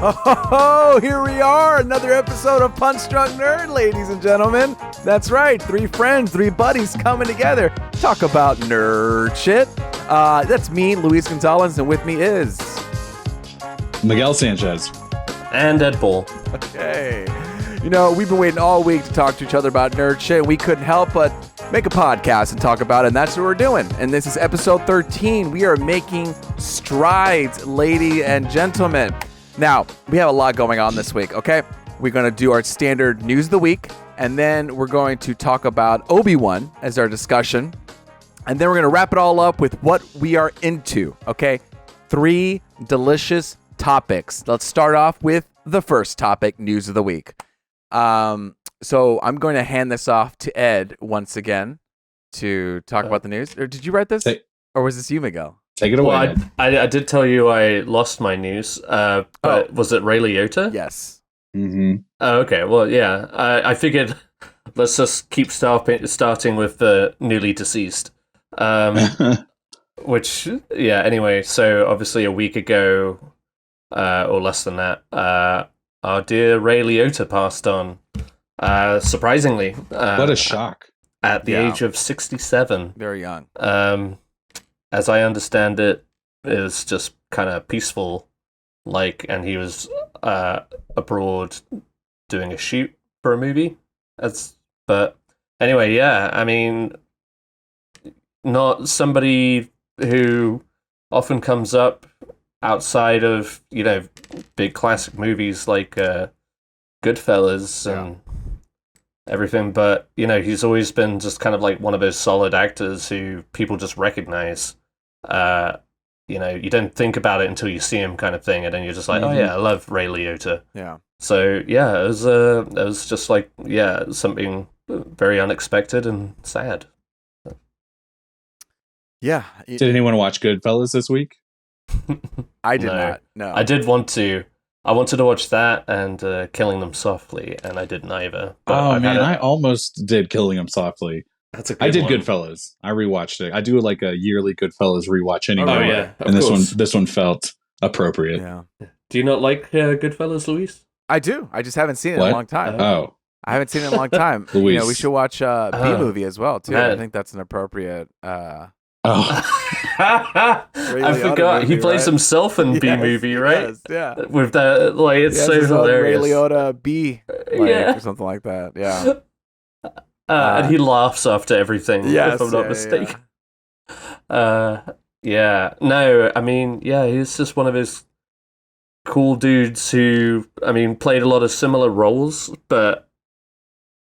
Oh, here we are, another episode of Punch Drunk Nerd, ladies and gentlemen. That's right, 3 friends, 3 buddies coming together, talk about nerd shit. That's me, Luis Gonzalez, and with me is... Miguel Sanchez. And Ed Bull. Okay. You know, we've been waiting all week to talk to each other about nerd shit, and we couldn't help but make a podcast and talk about it, and that's what we're doing. And this is episode 13. We are making strides, ladies and gentlemen. Now, we have a lot going on this week, okay? We're going to do our standard news of the week, and then we're going to talk about Obi-Wan as our discussion, and then we're going to wrap it all up with what we are into, okay? 3 delicious topics. Let's start off with the first topic, news of the week. So I'm going to hand this off to Ed once again to talk about the news. Or did you write this? Or was this you, Miguel? Take it away. Well, I did tell you I lost my news, but was it Ray Liotta? Yes. Mm-hmm. Oh, okay. Well, yeah. I figured let's just keep starting with the newly deceased. Which, yeah, anyway, so obviously a week ago, or less than that, our dear Ray Liotta passed on. Surprisingly. What a shock. At the age of 67. Very young. As I understand it, is just kind of peaceful, and he was abroad doing a shoot for a movie. But anyway, yeah, I mean, not somebody who often comes up outside of, big classic movies like Goodfellas and everything, but, he's always been just kind of like one of those solid actors who people just recognize. You don't think about it until you see him, kind of thing, and then you're just like, oh yeah, I love Ray Liotta. Yeah. So yeah, it was just like, something very unexpected and sad. Yeah. Did anyone watch Goodfellas this week? I did not. No. I did want to. I wanted to watch that and Killing Them Softly, and I didn't either. But I almost did Killing Them Softly. That's a good I did one. Goodfellas. I rewatched it. I do like a yearly Goodfellas rewatch anyway. Oh yeah, and this one felt appropriate. Yeah. Do you not like Goodfellas, Luis? I do. I just haven't seen it in a long time. Oh. I haven't seen it in a long time. Luis. We should watch B-Movie as well, too. Man. I think that's an appropriate... I forgot. movie, He plays right? himself in B-Movie, right? Yes, yeah. With that, it's so hilarious. Ray Liotta B, Yeah. or something like that. Yeah. And he laughs after everything, Yes, if I'm not mistaken. No, I mean, he's just one of those cool dudes who, played a lot of similar roles, but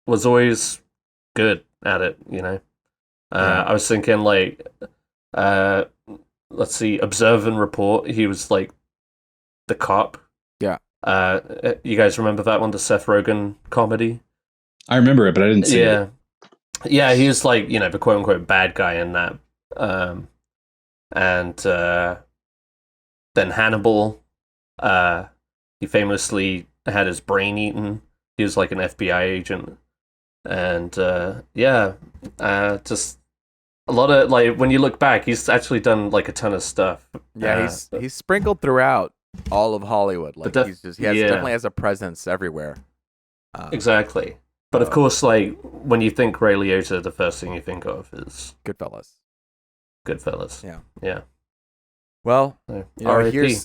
was always good at it, I was thinking, let's see, Observe and Report, he was, the cop. Yeah. You guys remember that one, the Seth Rogen comedy? I remember it, but I didn't see it. Yeah, he was the quote-unquote bad guy in that. And then Hannibal, he famously had his brain eaten. He was an FBI agent. And just a lot of, when you look back, he's actually done a ton of stuff. Yeah, he's sprinkled throughout all of Hollywood. He definitely has a presence everywhere. Exactly. But of course, when you think Ray Liotta, the first thing you think of is Goodfellas. Yeah. Well,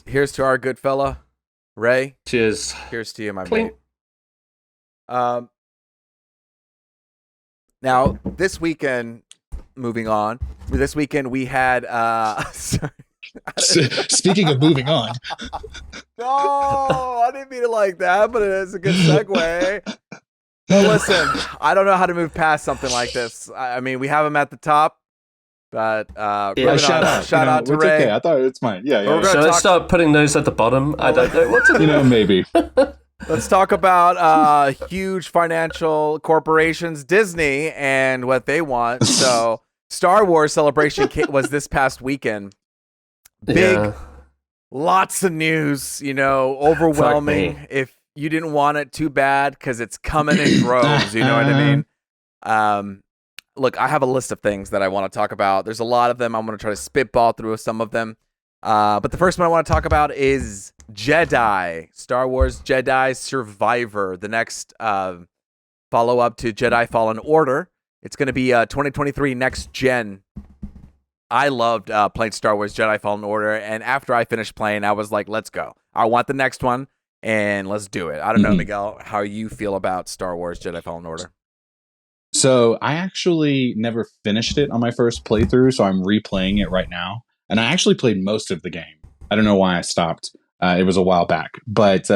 here's to our good fella, Ray. Cheers. Here's to you, my Clink. mate. Now, this weekend, moving on. This weekend we had. Sorry. Speaking of moving on. No, I didn't mean it like that, but it is a good segue. Well, listen, I don't know how to move past something like this. I mean, we have him at the top, but shout out to Ray. Okay. I thought it's mine. Yeah. So let's start putting those at the bottom. I don't know what to do. Maybe. Let's talk about huge financial corporations, Disney, and what they want. So, Star Wars Celebration was this past weekend. Big, lots of news, overwhelming. If you didn't want it, too bad, because it's coming in droves, you know what I mean? Look, I have a list of things that I want to talk about. There's a lot of them. I'm going to try to spitball through some of them. But the first one I want to talk about is Jedi, Star Wars Jedi Survivor, the next follow-up to Jedi Fallen Order. It's going to be 2023 next gen. I loved playing Star Wars Jedi Fallen Order, and after I finished playing, I was like, let's go. I want the next one, and let's do it. I don't know, Miguel, how you feel about Star Wars Jedi Fallen Order. So I actually never finished it on my first playthrough, so I'm replaying it right now. And I actually played most of the game. I don't know why I stopped. It was a while back. But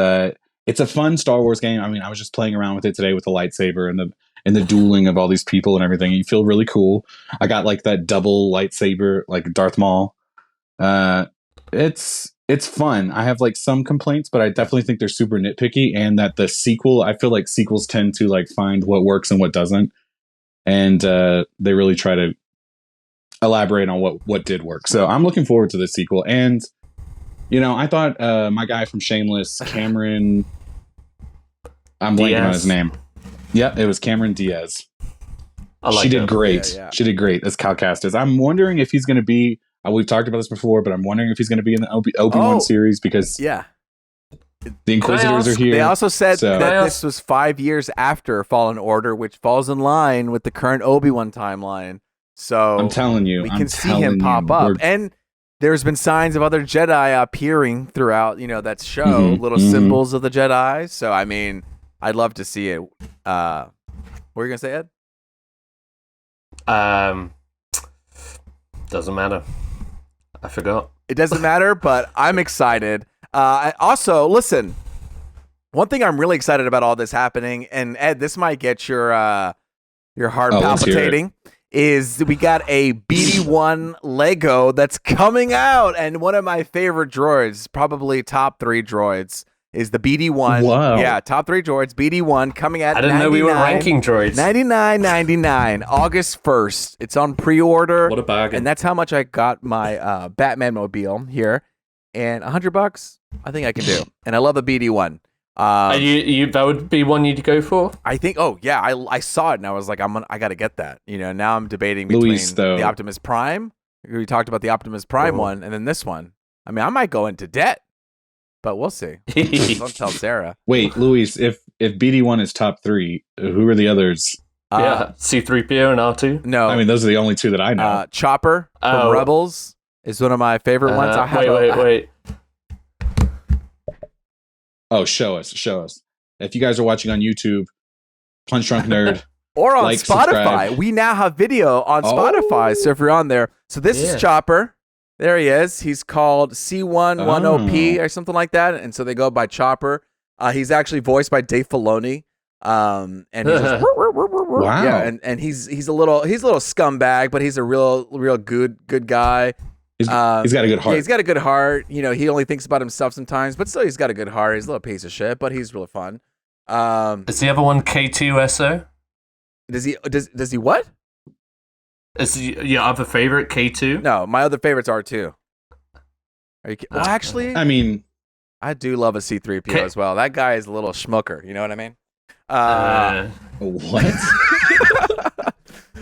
it's a fun Star Wars game. I mean, I was just playing around with it today with the lightsaber and the dueling of all these people and everything. You feel really cool. I got like that double lightsaber, like Darth Maul. It's fun. I have like some complaints, but I definitely think they're super nitpicky. And that the sequel, I feel like sequels tend to like find what works and what doesn't. And they really try to elaborate on what did work. So I'm looking forward to the sequel. And I thought my guy from Shameless, Cameron, I'm blanking on his name. Yeah, it was Cameron Diaz. She did great. Yeah. She did great as Cal Kestis. I'm wondering if he's going to be. We've talked about this before, but I'm wondering if he's going to be in the Obi-Wan series because the Inquisitors are here. They also said that this was 5 years after Fallen Order, which falls in line with the current Obi-Wan timeline. So I'm telling you, we can see him pop up, and there's been signs of other Jedi appearing throughout. that show, little symbols of the Jedi. So I mean, I'd love to see it. What were you gonna say, Ed? Doesn't matter. I forgot. It doesn't matter, but I'm excited. Also, listen. One thing I'm really excited about all this happening, and Ed, this might get your heart palpitating. Is we got a BD1 Lego that's coming out, and one of my favorite droids, probably top 3 droids, is the BD1. Wow. Yeah, top 3 droids, BD1 coming at I didn't know we were ranking droids. $99.99, August 1st. It's on pre-order. What a bargain. And that's how much I got my Batman mobile here. And $100, I think I can do. And I love the BD1. That would be one you'd go for? I think. Oh yeah, I saw it and I was like, I got to get that. Now I'm debating between the Optimus Prime. We talked about the Optimus Prime one, and then this one. I mean, I might go into debt, but we'll see. Don't tell Sarah. Wait, Luis, if BD1 is top 3, who are the others? C-3PO and R2. No, I mean those are the only 2 that I know. Chopper from Rebels is one of my favorite ones. Wait. Oh, show us. If you guys are watching on YouTube, Punch Drunk Nerd. Or on like, Spotify. subscribe. We now have video on Spotify. So if you're on there. So this is Chopper. There he is. He's called C110P or something like that. And so they go by Chopper. He's actually voiced by Dave Filoni. And he's just, wow. Yeah, and he's a little scumbag, but he's a real good guy. He's got a good heart. Yeah, he's got a good heart. He only thinks about himself sometimes, but still he's got a good heart. He's a little piece of shit, but he's really fun. Is the other one K2SO? Does he what? Is your other favorite K2? No, my other favorite's R2. Are you well, actually, I mean, I do love a C-3PO as well. That guy is a little schmucker, you know what I mean? What?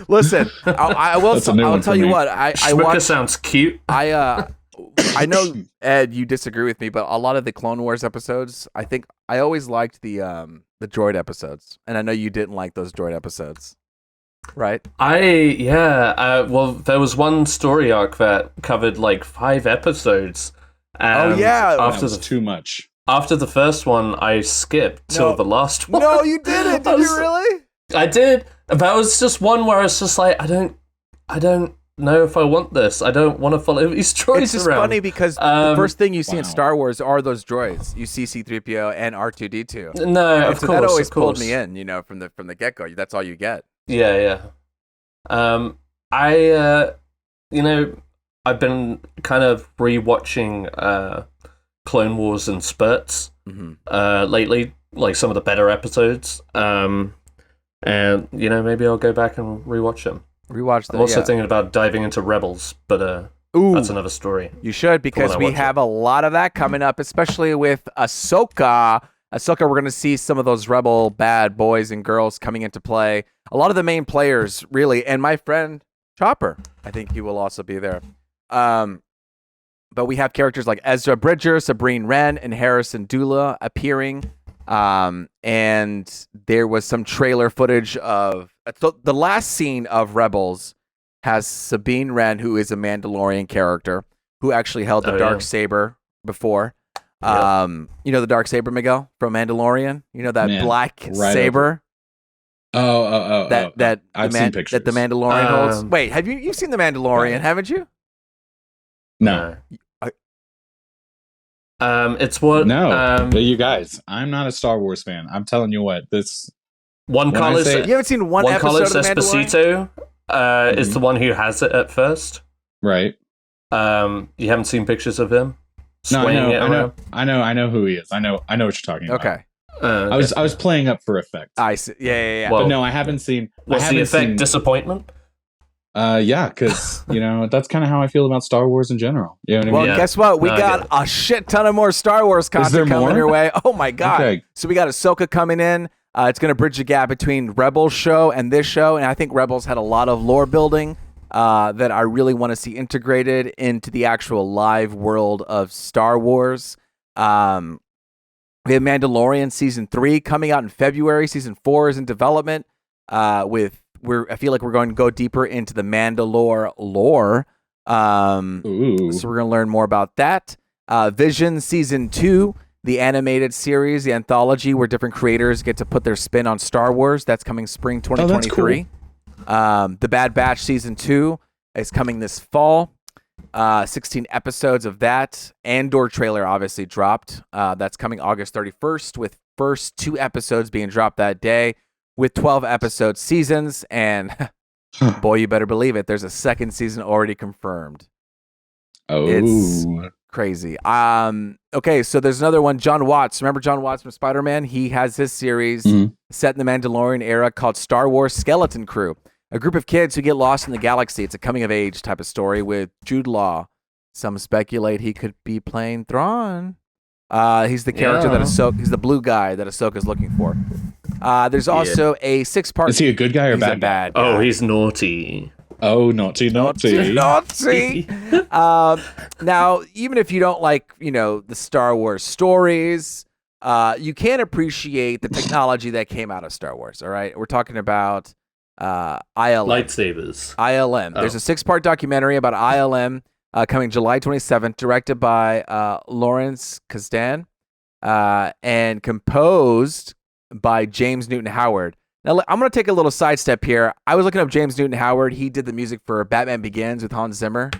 Listen, I'll tell you what. I watch. Sounds cute. I know, Ed, you disagree with me, but a lot of the Clone Wars episodes, I think I always liked the droid episodes, and I know you didn't like those droid episodes, right? Well, there was one story arc that covered like 5 episodes. And that was too much. After the first one, I skipped till the last one. No, you didn't. Did you really? I did. That was just one where I was just like, I don't know if I want this. I don't want to follow these droids around. It's just funny because the first thing you see in Star Wars are those droids. You see C-3PO and R2-D2. No, of course. That always pulled me in, from the get-go. That's all you get. Yeah. I've been kind of rewatching Clone Wars in spurts lately, like some of the better episodes. And maybe I'll go back and rewatch them. Rewatch them. I'm also thinking about diving into Rebels, but that's another story. You should, because we have a lot of that coming up, especially with Ahsoka. Ahsoka, we're going to see some of those Rebel bad boys and girls coming into play. A lot of the main players, really, and my friend Chopper. I think he will also be there. But we have characters like Ezra Bridger, Sabine Wren, and Syndulla appearing. And there was some trailer footage of the last scene of Rebels has Sabine Wren, who is a Mandalorian character who actually held the dark saber before. You know the dark saber, Miguel, from Mandalorian. You know that black saber. That I've seen pictures that the Mandalorian holds. Wait, have you've seen the Mandalorian? Haven't you? No. It's what. No, you guys. I'm not a Star Wars fan. I'm telling you what. This one Carlos. You haven't seen one episode of the Mandalorian? Esposito is the one who has it at first. Right. You haven't seen pictures of him? No, I know who he is. I know what you're talking about. Okay. I was playing up for effect. I see. Yeah. Well, but no, I haven't seen. What's the effect? Disappointment? Yeah, because that's kind of how I feel about Star Wars in general. You know what I mean? Well, guess what? We got a shit ton of more Star Wars content coming your way. Oh my god! Okay. So we got Ahsoka coming in. It's going to bridge the gap between Rebels show and this show, and I think Rebels had a lot of lore building that I really want to see integrated into the actual live world of Star Wars. We have Mandalorian season 3 coming out in February. Season 4 is in development. I feel like we're going to go deeper into the Mandalore lore. So we're going to learn more about that. Vision season 2, the animated series, the anthology where different creators get to put their spin on Star Wars. That's coming spring 2023. The Bad Batch season 2 is coming this fall. 16 episodes of that. Andor trailer obviously dropped. That's coming August 31st with first 2 episodes being dropped that day with 12 episode seasons. And boy, you better believe it. There's a second season already confirmed. Oh, it's crazy. Okay, so there's another one. John Watts. Remember John Watts from Spider-Man? He has his series set in the Mandalorian era called Star Wars Skeleton Crew. A group of kids who get lost in the galaxy. It's a coming-of-age type of story with Jude Law. Some speculate he could be playing Thrawn. He's the character that Ahsoka. He's the blue guy that Ahsoka's looking for. There's also a 6-part. Is he a good guy or bad guy? Oh, he's naughty. Oh, naughty. Now, even if you don't like, the Star Wars stories, you can appreciate the technology that came out of Star Wars. All right, we're talking about ILM lightsabers. ILM. There's a 6-part documentary about ILM coming July 27th, directed by Lawrence Kasdan and composed by James Newton Howard. Now, I'm going to take a little sidestep here. I was looking up James Newton Howard. He did the music for Batman Begins with Hans Zimmer.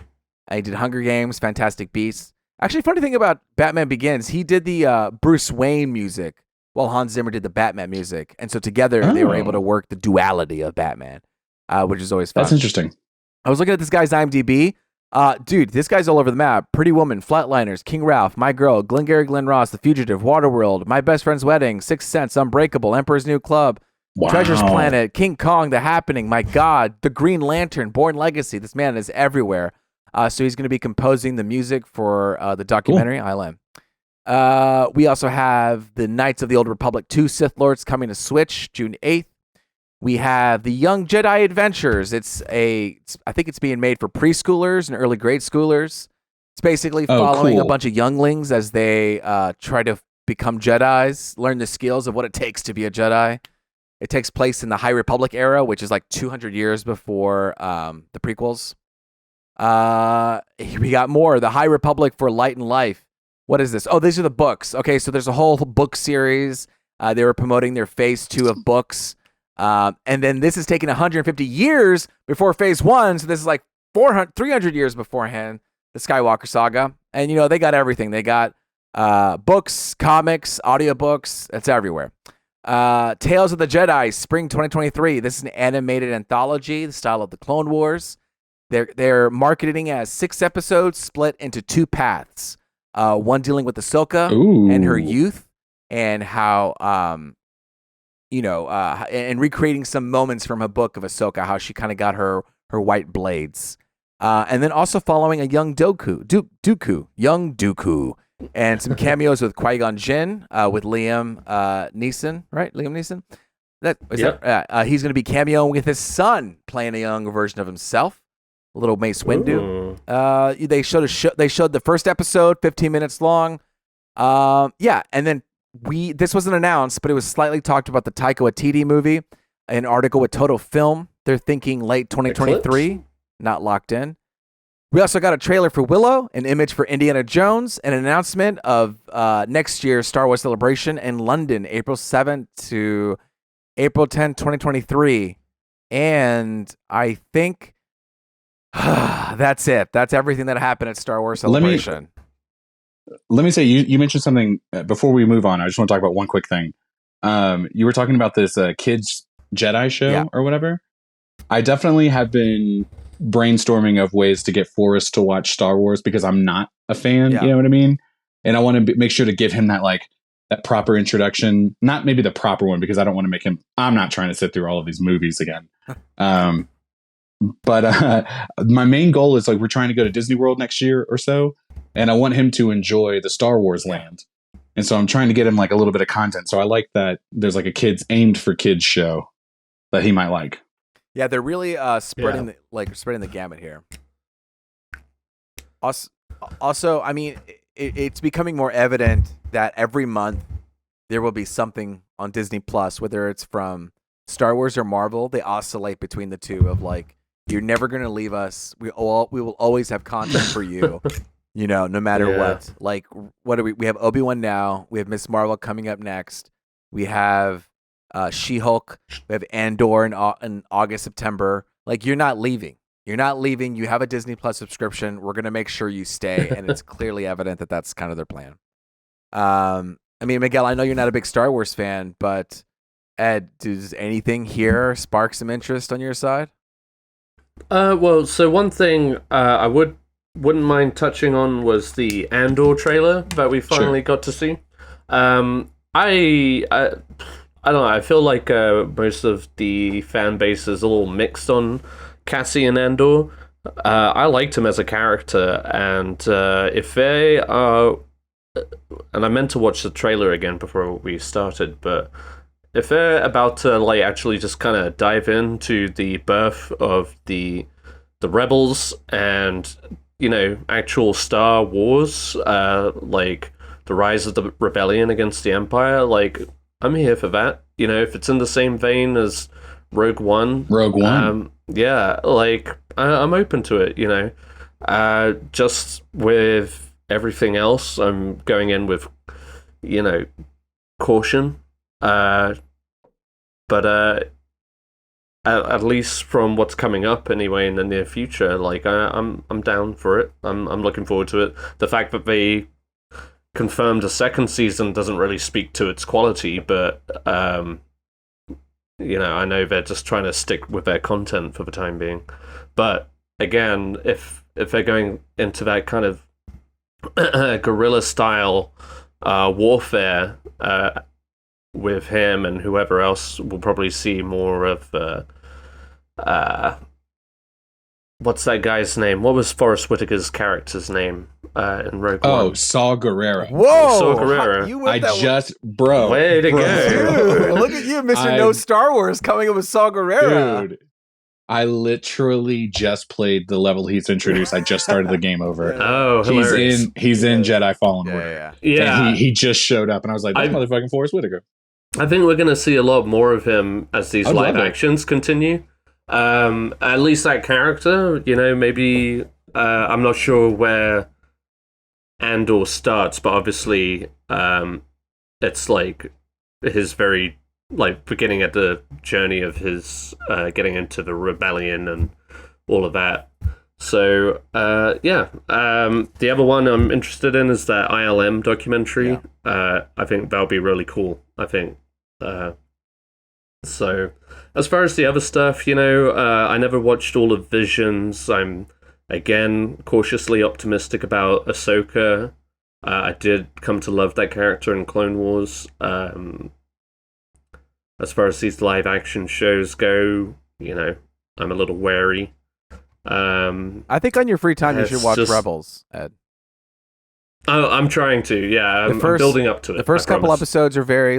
He did Hunger Games, Fantastic Beasts. Actually, funny thing about Batman Begins, he did the Bruce Wayne music while Hans Zimmer did the Batman music. And so together, they were able to work the duality of Batman, which is always fun. That's interesting. I was looking at this guy's IMDb. Dude, this guy's all over the map. Pretty Woman, Flatliners, King Ralph, My Girl, Glengarry Glen Ross, The Fugitive, Waterworld, My Best Friend's Wedding, Sixth Sense, Unbreakable, Emperor's New Club, Treasures Planet, King Kong, The Happening, My God, The Green Lantern, Born Legacy. This man is everywhere. So he's going to be composing the music for the documentary, ILM. We also have the Knights of the Old Republic 2 Sith Lords coming to Switch June 8th. We have the Young Jedi Adventures. I think it's being made for preschoolers and early grade schoolers. It's basically following a bunch of younglings as they try to become Jedis, learn the skills of what it takes to be a Jedi. It takes place in the High Republic era, which is like 200 years before the prequels. We got more. The High Republic for Light and Life. What is this? Oh, these are the books. Okay, so there's a whole book series. They were promoting their phase 2 of books. And then this is taking 150 years before phase 1. So this is like 300 years beforehand, the Skywalker saga. And, they got everything. They got books, comics, audiobooks. It's everywhere. Tales of the Jedi, spring 2023. This is an animated anthology, the style of the Clone Wars. They're marketing as 6 episodes split into 2 paths. One dealing with Ahsoka and her youth and how, and recreating some moments from a book of Ahsoka, how she kind of got her white blades. And then also following a young young Dooku. And some cameos with Qui-Gon Jinn, with Liam Neeson, right? Liam Neeson? He's going to be cameoing with his son, playing a young version of himself. little Mace Windu. Ooh. They showed the first episode, 15 minutes long. Yeah, and then this wasn't announced, but it was slightly talked about the Taika Waititi movie, an article with Total Film. They're thinking late 2023, Eclipse? not locked in. We also got a trailer for Willow, an image for Indiana Jones, and an announcement of next year's Star Wars Celebration in London, April 7th to April 10th, 2023. And I think that's it. That's everything that happened at Star Wars Celebration. Let me say, you mentioned something before we move on. I just want to talk about one quick thing. You were talking about this kids Jedi show or whatever. I definitely have been brainstorming of ways to get Forrest to watch Star Wars because I'm not a fan. You know what I mean? And I want to make sure to give him that that proper introduction. Not maybe the proper one because I don't want to make him. I'm not trying to sit through all of these movies again. But my main goal is we're trying to go to Disney World next year or so, and I want him to enjoy the Star Wars land. And so I'm trying to get him a little bit of content. So I like that there's a kids aimed for kids show that he might like. Yeah, they're really spreading the gamut here. Also, I mean, it's becoming more evident that every month there will be something on Disney Plus, whether it's from Star Wars or Marvel. They oscillate between the two of you're never going to leave us. We will always have content for you, no matter what. What do we have? Obi-Wan now. We have Miss Marvel coming up next. We have She-Hulk. We have Andor in August, September. You're not leaving. You're not leaving. You have a Disney Plus subscription. We're going to make sure you stay. And it's clearly evident that that's kind of their plan. I mean, Miguel, I know you're not a big Star Wars fan, but Ed, does anything here spark some interest on your side? Well, so one thing I wouldn't mind touching on was the Andor trailer that we finally got to see. I don't know. I feel like most of the fan base is a little mixed on Cassian Andor. I liked him as a character, and if they are, and I meant to watch the trailer again before we started, but if they're about to actually just kind of dive into the birth of the rebels and actual Star Wars, the rise of the rebellion against the Empire, I'm here for that. If it's in the same vein as Rogue One. Yeah, I'm open to it, just with everything else, I'm going in with, caution. But at least from what's coming up anyway in the near future, I'm down for it. I'm looking forward to it. The fact that they confirmed a second season doesn't really speak to its quality, but I know they're just trying to stick with their content for the time being. But again, if they're going into that kind of guerrilla style warfare with him and whoever else, we'll probably see more of what's that guy's name? What was Forrest Whitaker's character's name in Rogue One? Oh, Saw Gerrera. Whoa! Saw Gerrera. Way to go. Dude, look at you, Mr. No Star Wars, coming up with Saw Gerrera. Dude, I literally just played the level he's introduced. I just started the game over. Oh, hilarious. He's in Jedi Fallen Order. Yeah. He just showed up, and I was like, that's motherfucking Forrest Whitaker. I think we're going to see a lot more of him as these live actions continue. At least that character, maybe I'm not sure where Andor starts, but obviously it's his very beginning at the journey of his getting into the rebellion and all of that. So the other one I'm interested in is that ILM documentary. I think that'll be really cool. I think so. As far as the other stuff, I never watched all of Visions. I'm again cautiously optimistic about Ahsoka. I did come to love that character in Clone Wars. As far as these live action shows go, I'm a little wary. I think on your free time you should watch Rebels, Ed. Oh, I'm trying to. Yeah, I'm building up to it. The first couple episodes are very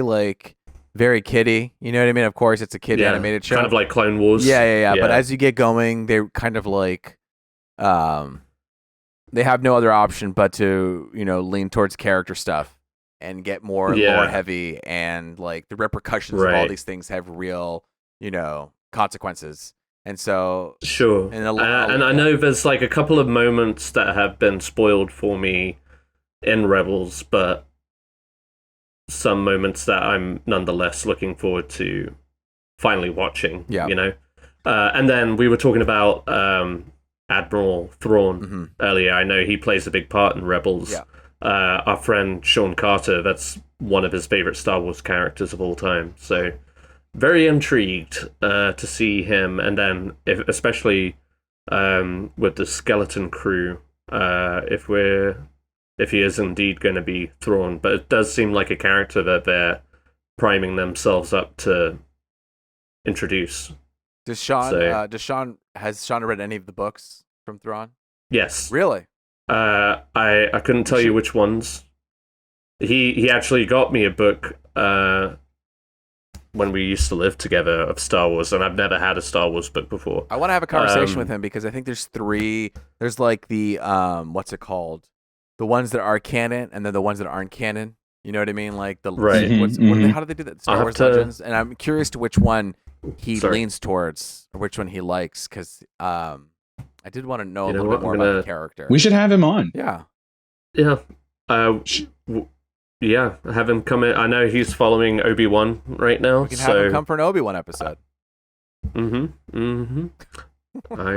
very kiddie. You know what I mean? Of course, it's a kid animated show, kind of like Clone Wars. Yeah. But as you get going, they're kind of they have no other option but to, lean towards character stuff and get more lore heavy, and like the repercussions of all these things have real, consequences. And so sure, and I know there's like a couple of moments that have been spoiled for me in Rebels, but some moments that I'm nonetheless looking forward to finally watching. And then we were talking about Admiral Thrawn earlier. I know he plays a big part in Rebels. Our friend Sean Carter, that's one of his favorite Star Wars characters of all time, so very intrigued to see him. And then especially with the skeleton crew, if he is indeed going to be Thrawn. But it does seem like a character that they're priming themselves up to introduce. Has Sean read any of the books from Thrawn? Yes. Really? I couldn't tell you which ones. He actually got me a book when we used to live together of Star Wars, and I've never had a Star Wars book before. I want to have a conversation with him because I think there's three. There's like the what's it called? The ones that are canon, and then the ones that aren't canon. You know what I mean? Like the how do they do that? Star Wars Legends. And I'm curious to which one he leans towards, or which one he likes, because I did want to know a little bit more about the character. We should have him on. Yeah. Yeah, have him come in. I know he's following Obi-Wan right now. We can have him come for an Obi-Wan episode. I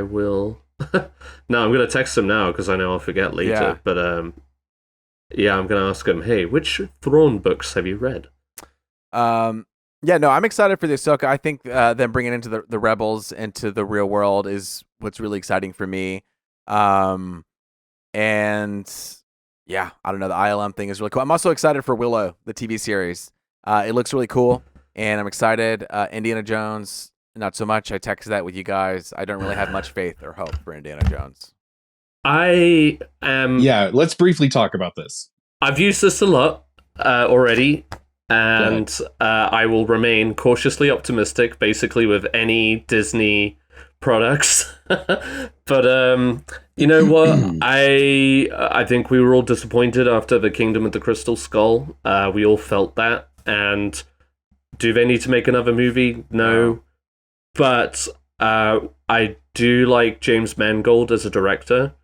will. No, I'm going to text him now because I know I'll forget later. Yeah. But I'm going to ask him, hey, which Thrawn books have you read? I'm excited for the Ahsoka. I think them bringing into the Rebels into the real world is what's really exciting for me. Yeah, I don't know. The ILM thing is really cool. I'm also excited for Willow, the TV series. It looks really cool, and I'm excited. Indiana Jones, not so much. I texted that with you guys. I don't really have much faith or hope for Indiana Jones. I am... Yeah, let's briefly talk about this. I've used this a lot already, and I will remain cautiously optimistic, basically, with any Disney products. But you know what? I think we were all disappointed after the Kingdom of the Crystal Skull. We all felt that. And do they need to make another movie? No. But I do like James Mangold as a director.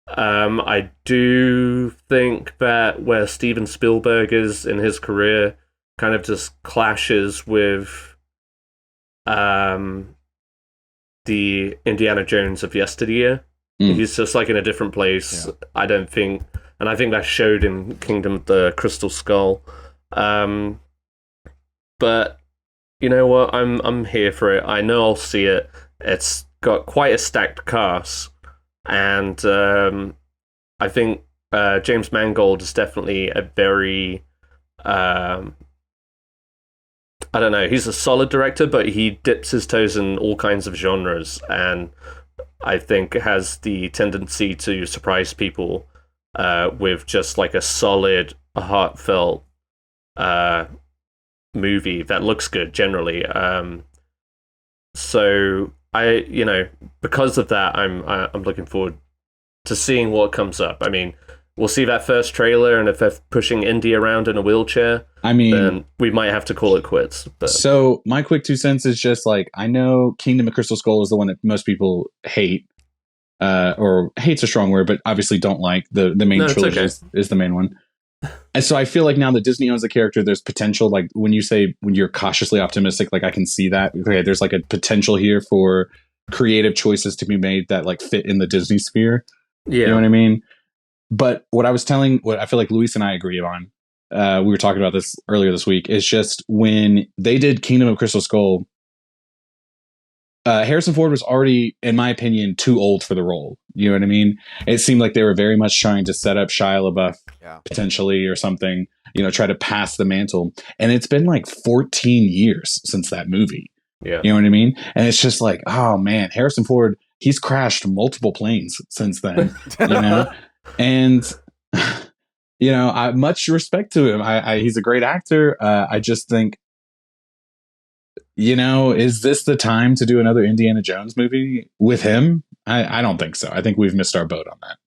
I do think that where Steven Spielberg is in his career kind of just clashes with the Indiana Jones of yesteryear. He's just like in a different place. Yeah. I think that showed in Kingdom of the Crystal Skull. But you know what? I'm here for it. I know I'll see it. It's got quite a stacked cast, and I think James Mangold is definitely a very I don't know, he's a solid director, but he dips his toes in all kinds of genres, and I think has the tendency to surprise people with just like a solid, heartfelt movie that looks good generally. So because of that, I'm looking forward to seeing what comes up. I mean, we'll see that first trailer, and if they're pushing Indy around in a wheelchair, then we might have to call it quits. But. So my quick 2 cents is just like, I know Kingdom of Crystal Skull is the one that most people hate, or hate's a strong word, but obviously don't like. The main trilogy is the main one. And so I feel like now that Disney owns the character, there's potential. Like when you're cautiously optimistic, like I can see that. Okay, there's like a potential here for creative choices to be made that like fit in the Disney sphere. Yeah. You know what I mean? But what I feel like Luis and I agree on, we were talking about this earlier this week, is just when they did Kingdom of Crystal Skull, Harrison Ford was already, in my opinion, too old for the role. You know what I mean? It seemed like they were very much trying to set up Shia LaBeouf potentially or something, try to pass the mantle. And it's been like 14 years since that movie. Yeah. You know what I mean? And it's just like, oh man, Harrison Ford, he's crashed multiple planes since then, And, I much respect to him. He's a great actor. I just think, is this the time to do another Indiana Jones movie with him? I don't think so. I think we've missed our boat on that.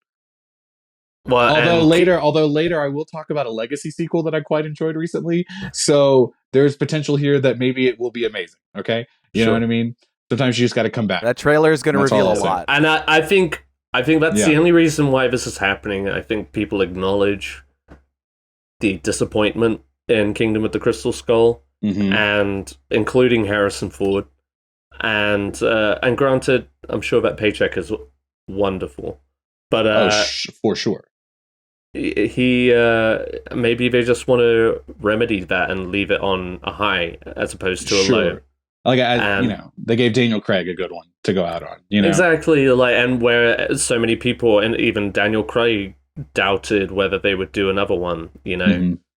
Well, Although later I will talk about a legacy sequel that I quite enjoyed recently. So there's potential here that maybe it will be amazing. Okay, you know what I mean. Sometimes you just got to come back. That trailer is going to reveal a lot, and I think that's the only reason why this is happening. I think people acknowledge the disappointment in Kingdom of the Crystal Skull, and including Harrison Ford, and granted, I'm sure that paycheck is wonderful, but for sure. He maybe they just want to remedy that and leave it on a high as opposed to a low. Like they gave Daniel Craig a good one to go out on. Exactly, and where so many people and even Daniel Craig doubted whether they would do another one.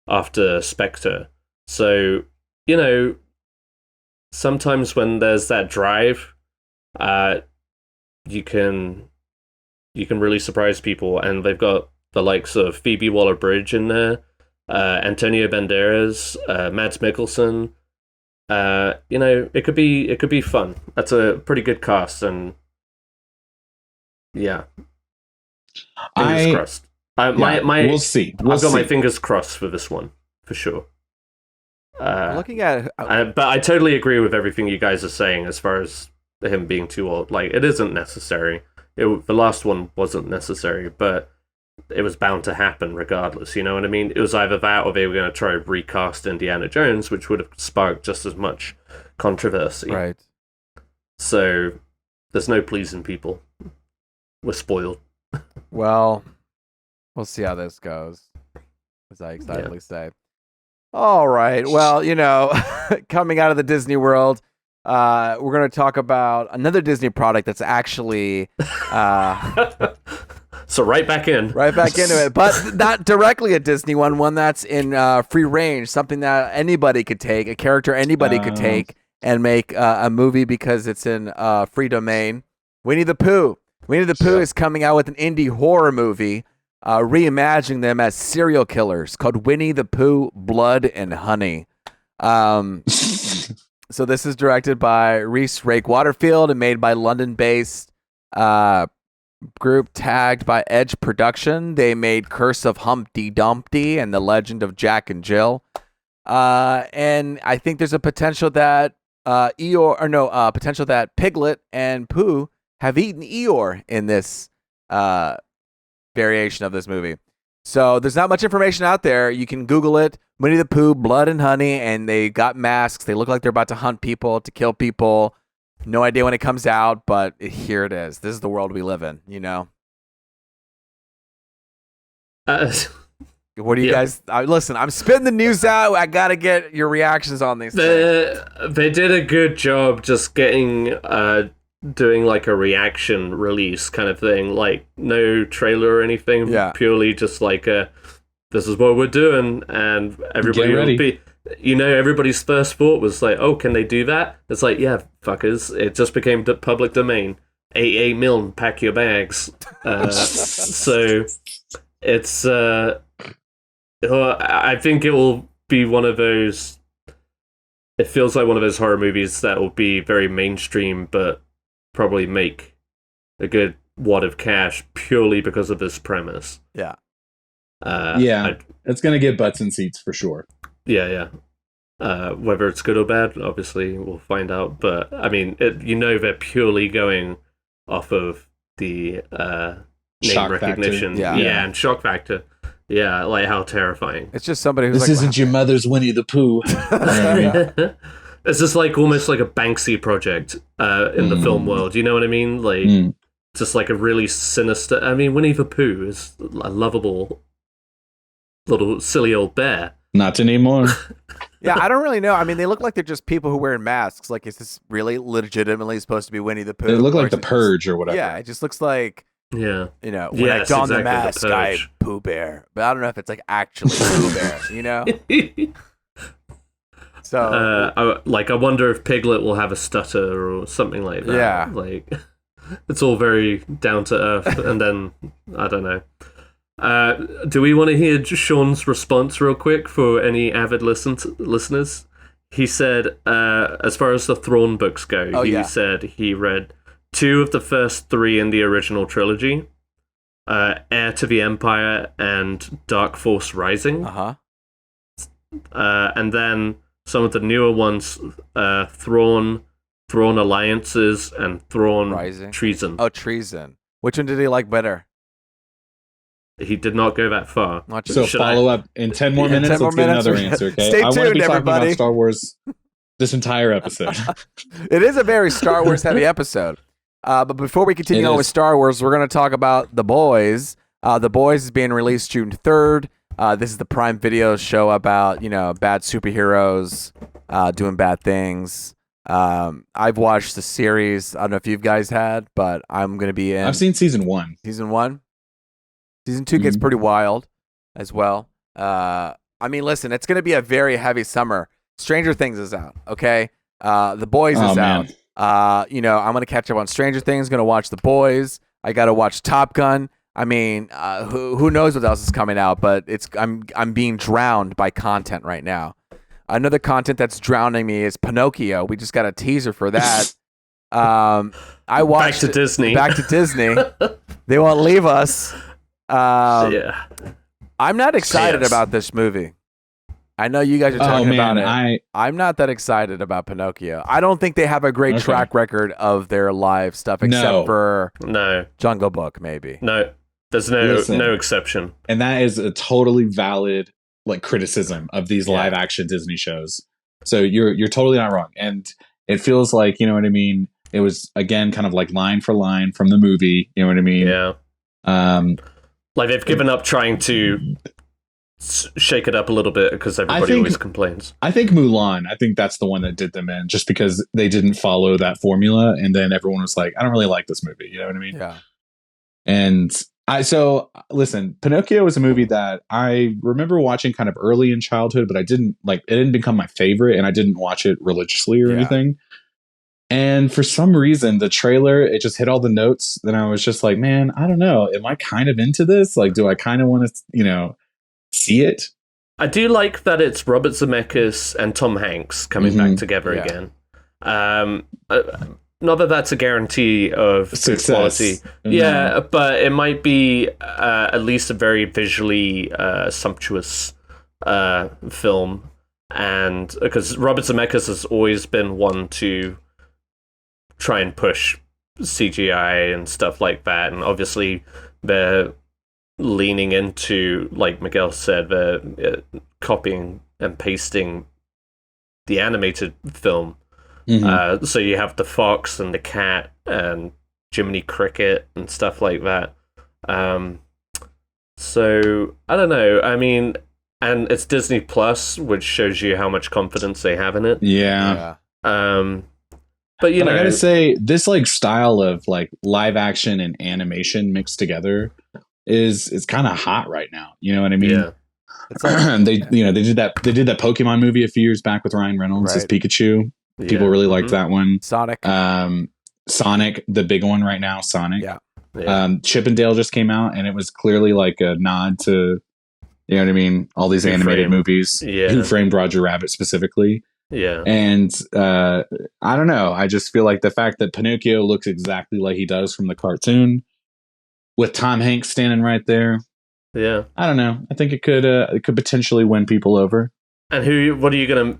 After Spectre. So sometimes when there's that drive, you can really surprise people, and they've got the likes of Phoebe Waller-Bridge in there, Antonio Banderas, Mads Mikkelsen. It could be fun. That's a pretty good cast, and fingers crossed. We'll see. I've got my fingers crossed for this one for sure. Looking at, but I totally agree with everything you guys are saying as far as him being too old. Like, it isn't necessary. The last one wasn't necessary, but it was bound to happen regardless. You know what I mean? It was either that or they were going to try to recast Indiana Jones, which would have sparked just as much controversy. Right. So there's no pleasing people. We're spoiled. Well, we'll see how this goes, as I excitedly say. All right. Well, coming out of the Disney world, we're going to talk about another Disney product that's actually... So right back into it, but not directly a Disney one that's in free range, something that anybody could take, a character anybody could take and make a movie because it's in free domain. Winnie the Pooh. Winnie the Pooh is coming out with an indie horror movie, reimagining them as serial killers called Winnie the Pooh, Blood and Honey. So this is directed by Rhys Rake Waterfield and made by London-based group tagged by Edge Production. They made Curse of Humpty Dumpty and The Legend of Jack and Jill. And I think there's a potential that potential that Piglet and Pooh have eaten Eeyore in this variation of this movie. So there's not much information out there. You can Google it, Winnie the Pooh, Blood and Honey, and they got masks. They look like they're about to hunt people, to kill people. No idea when it comes out, but here it is. This is the world we live in, What do you guys... listen, I'm spitting the news out. I got to get your reactions on these things. They did a good job just getting... doing like a reaction release kind of thing, like no trailer or anything, purely just like this is what we're doing, and everybody will be, everybody's first thought was like, oh, can they do that? It's like, yeah, fuckers, it just became the public domain. 88 million, pack your bags. So it's I think it will be one of those, it feels like one of those horror movies that will be very mainstream, but probably make a good wad of cash purely because of this premise. Yeah. It's going to get butts in seats for sure. Yeah. Whether it's good or bad, obviously, we'll find out. But, I mean, they're purely going off of the name shock recognition. Factor. Yeah, and shock factor. Yeah, like how terrifying. It's just somebody who's this isn't your mother's Winnie the Pooh. It's just like almost like a Banksy project in the film world. You know what I mean? Like just like a really sinister. I mean, Winnie the Pooh is a lovable little silly old bear. Not anymore. Yeah, I don't really know. I mean, they look like they're just people who wear masks. Like, is this really legitimately supposed to be Winnie the Pooh? They look like the Purge or whatever. Yeah, it just looks like. Yeah. When I don the mask, I Pooh Bear. But I don't know if it's like actually Pooh Bear, So, I wonder if Piglet will have a stutter or something like that. Yeah. Like, it's all very down to earth, and then, I don't know. Do we want to hear Sean's response real quick for any avid listeners? He said, as far as the Thrawn books go, said he read two of the first three in the original trilogy, Heir to the Empire and Dark Force Rising. And then some of the newer ones, Thrawn Alliances, and Thrawn Rising. Treason. Oh, Treason. Which one did he like better? He did not go that far. So follow up in 10 more minutes. 10 more let's get minutes. another answer. Okay. Stay I want to tuned, be talking everybody. about Star Wars this entire episode. It is a very Star Wars heavy episode. But before we continue on with Star Wars, we're going to talk about The Boys. The Boys is being released June 3rd. This is the Prime Video show about, bad superheroes doing bad things. I've watched the series. I don't know if you guys had, but I'm going to be in. I've seen season 1. Season 1? Season 2 gets pretty wild as well. Listen, it's going to be a very heavy summer. Stranger Things is out, okay? The Boys is out. I'm going to catch up on Stranger Things, going to watch The Boys. I got to watch Top Gun. Who knows what else is coming out, but I'm being drowned by content right now. Another content that's drowning me is Pinocchio. We just got a teaser for that. I watched Back to Disney. Back to Disney. They won't leave us. Yeah. I'm not excited Yes. about this movie. I know you guys are talking about it. I'm not that excited about Pinocchio. I don't think they have a great track record of their live stuff except for Jungle Book, maybe. No, there's no exception. And that is a totally valid criticism of these live action Disney shows. So you're totally not wrong. And it feels like, you know what I mean? It was, again, kind of like line for line from the movie. You know what I mean? Yeah. They've given up trying to shake it up a little bit because everybody always complains. I think Mulan, that's the one that did them in, just because they didn't follow that formula, and then everyone was like, I don't really like this movie. You know what I mean? Yeah. And listen, Pinocchio was a movie that I remember watching kind of early in childhood, but it didn't become my favorite, and I didn't watch it religiously or anything. And for some reason, the trailer, it just hit all the notes. Then I was just like, man, I don't know. Am I kind of into this? Do I kind of want to, see it? I do like that it's Robert Zemeckis and Tom Hanks coming back together again. Not that that's a guarantee of success. Quality. Yeah, but it might be at least a very visually sumptuous film. And because Robert Zemeckis has always been one to try and push CGI and stuff like that, and obviously they're leaning into, like Miguel said, they're copying and pasting the animated film. So you have the fox and the cat and Jiminy Cricket and stuff like that. So I don't know. I mean, and it's Disney Plus, which shows you how much confidence they have in it. Yeah. But I gotta say, this style of live action and animation mixed together is kind of hot right now. You know what I mean? Yeah. It's they did that Pokemon movie a few years back with Ryan Reynolds as Pikachu. People really liked that one. Sonic, the big one right now, Sonic. Yeah. Chip and Dale just came out, and it was clearly a nod to, you know what I mean, all these animated movies. Yeah. Who Framed Roger Rabbit specifically. Yeah. And I don't know. I just feel like the fact that Pinocchio looks exactly like he does from the cartoon, with Tom Hanks standing right there. Yeah. I don't know. I think it could potentially win people over. And what are you gonna,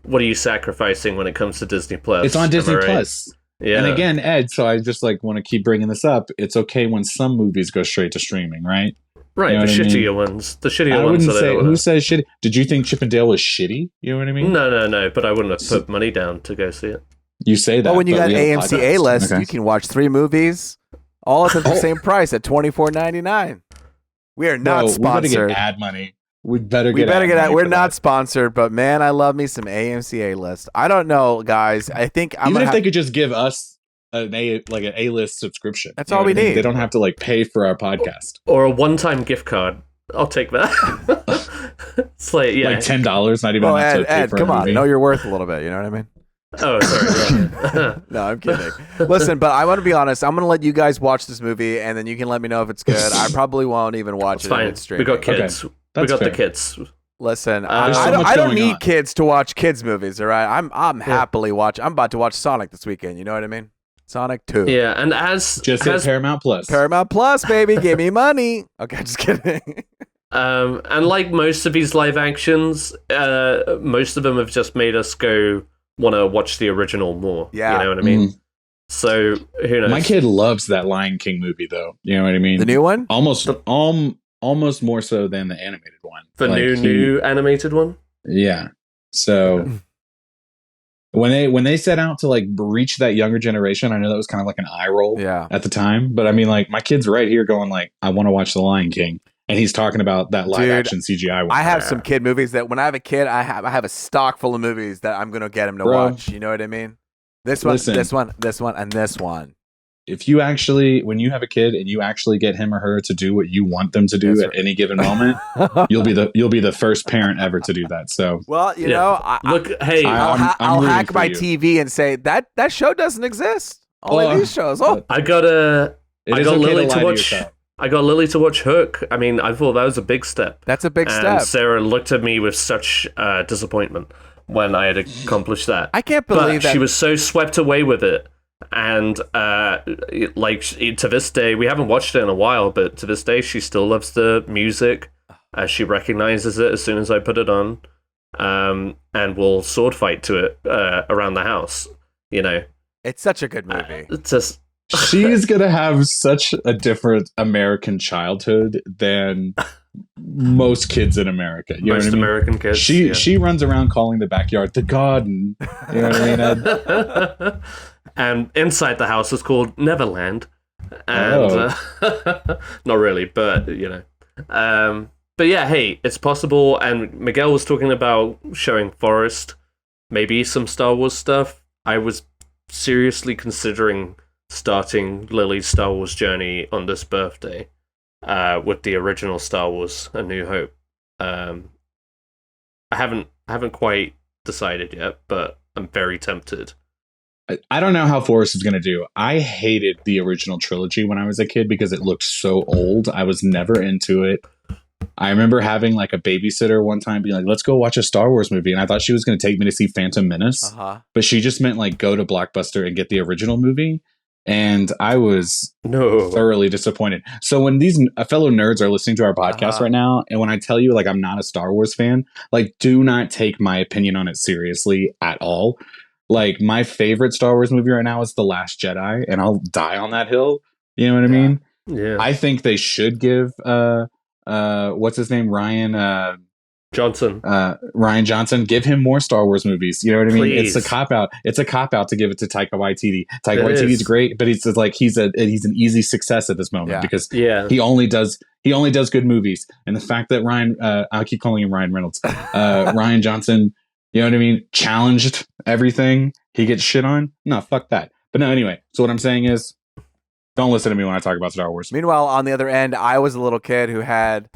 what are you sacrificing when it comes to Disney Plus? It's on Disney Plus. Yeah. And again, Ed, so I just want to keep bringing this up. It's okay when some movies go straight to streaming, right? Right, you know the shittier ones. The shittier ones. Who says shitty? Did you think Chip and Dale was shitty? You know what I mean? No. But I wouldn't have put money down to go see it. You say that. Well, when you got AMC A-List, you can watch 3 movies all at the same price at $24.99. We are not sponsored. We better get ad money. We better get ad. We're not sponsored, but man, I love me some AMC A-List. I don't know, guys. I think even if they could just give us an A-List subscription. That's all we need. They don't have to pay for our podcast or a one-time gift card. I'll take that. It's $10, not even enough to pay for come on, movie. know your worth a little bit. You know what I mean? Oh, sorry. Yeah. No, I'm kidding. Listen, but I want to be honest. I'm going to let you guys watch this movie, and then you can let me know if it's good. I probably won't even watch it. Fine. In streaming. We got kids. Okay. We got fair. the kids. Listen, so I don't need on. kids to watch kids movies. All right, I'm happily watch. I'm about to watch Sonic this weekend. You know what I mean? Sonic 2. Yeah, and as Paramount Plus. Paramount Plus, baby, give me money. Okay, just kidding. And like most of these live actions, most of them have just made us go want to watch the original more. Yeah. You know what I mean? So who knows? My kid loves that Lion King movie, though. You know what I mean? The new one? Almost more so than the animated one. The new animated one? Yeah. So when they set out to like reach that younger generation, I know that was kind of like an eye roll at the time. But I mean, like, my kid's right here going like, I want to watch The LionKing. And he's talking about that live action CGI one. I have some kid movies that when I have a kid, I have a stock full of movies that I'm going to get him to watch. You know what I mean? This one, this one, and this one. If you actually, when you have a kid and you actually get him or her to do what you want them to do at any given moment, you'll be the first parent ever to do that. So, well, you know, I'll hack my TV and say that show doesn't exist. Only these shows. I got Lily to watch. I got Lily to watch Hook. I mean, I thought that was a big step. That's a big step. Sarah looked at me with such disappointment when I had accomplished that. I can't believe that she was so swept away with it. And like, to this day, we haven't watched it in a while, but to this day, she still loves the music. She recognizes it as soon as I put it on, and will sword fight to it around the house. You know, it's such a good movie. It's just. She's gonna have such a different American childhood than most kids in America. You most know what I mean? American kids. She runs around calling the backyard the garden. You know what I mean? And inside the house is called Neverland. And not really, but you know. But yeah, hey, it's possible. And Miguel was talking about showing Forrest maybe some Star Wars stuff. I was seriously considering starting Lily's Star Wars journey on this birthday with the original Star Wars A New Hope. I haven't quite decided yet, but I'm very tempted. I don't know how Forrest is going to do. I hated the original trilogy when I was a kid because it looked so old. I was never into it. I remember having like a babysitter one time being like, let's go watch a Star Wars movie. And I thought she was going to take me to see Phantom Menace. But she just meant like go to Blockbuster and get the original movie. And I was thoroughly disappointed. So when these fellow nerds are listening to our podcast right now, and when I tell you like I'm not a Star Wars fan, like do not take my opinion on it seriously at all. Like my favorite Star Wars movie right now is The Last Jedi, and I'll die on that hill. You know what I mean? Yeah. I think they should give what's his name? Ryan Johnson, give him more Star Wars movies. You know what I mean? Please. It's a cop out. It's a cop out to give it to Taika Waititi. Taika Waititi is great, but it's like he's an easy success at this moment because he only does good movies. And the fact that I keep calling him Ryan Reynolds, Ryan Johnson, you know what I mean? Challenged everything. He gets shit on. No, fuck that. But no, anyway. So what I'm saying is, don't listen to me when I talk about Star Wars. Meanwhile, on the other end, I was a little kid who had,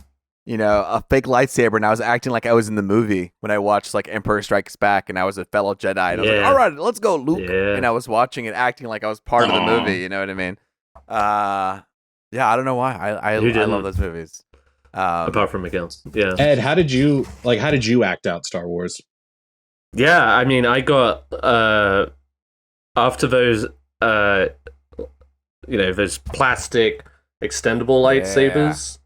you know, a fake lightsaber, and I was acting like I was in the movie when I watched like Empire Strikes Back, and I was a fellow Jedi. And I was like, all right, let's go, Luke. Yeah. And I was watching it, acting like I was part of the movie. You know what I mean? Yeah, I don't know why. I love those movies. Apart from Miguel. Yeah. Ed, how did you act out Star Wars? Yeah, I mean, I got after those those plastic extendable lightsabers.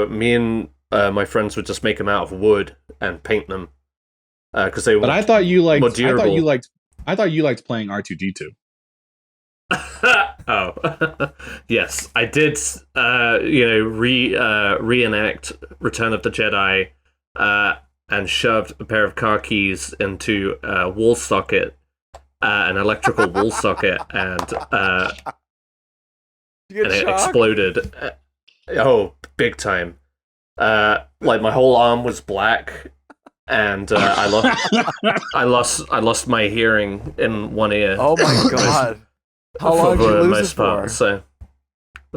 Me and my friends would just make them out of wood and paint them because they were. But I thought you liked. More durable. I thought you liked playing R2-D2. Oh, yes, I did. Reenact Return of the Jedi, and shoved a pair of car keys into a wall socket, an electrical wall socket, and it exploded. Oh, big time! Like my whole arm was black, and I lost my hearing in one ear. Oh my god! How long did you lose it for? So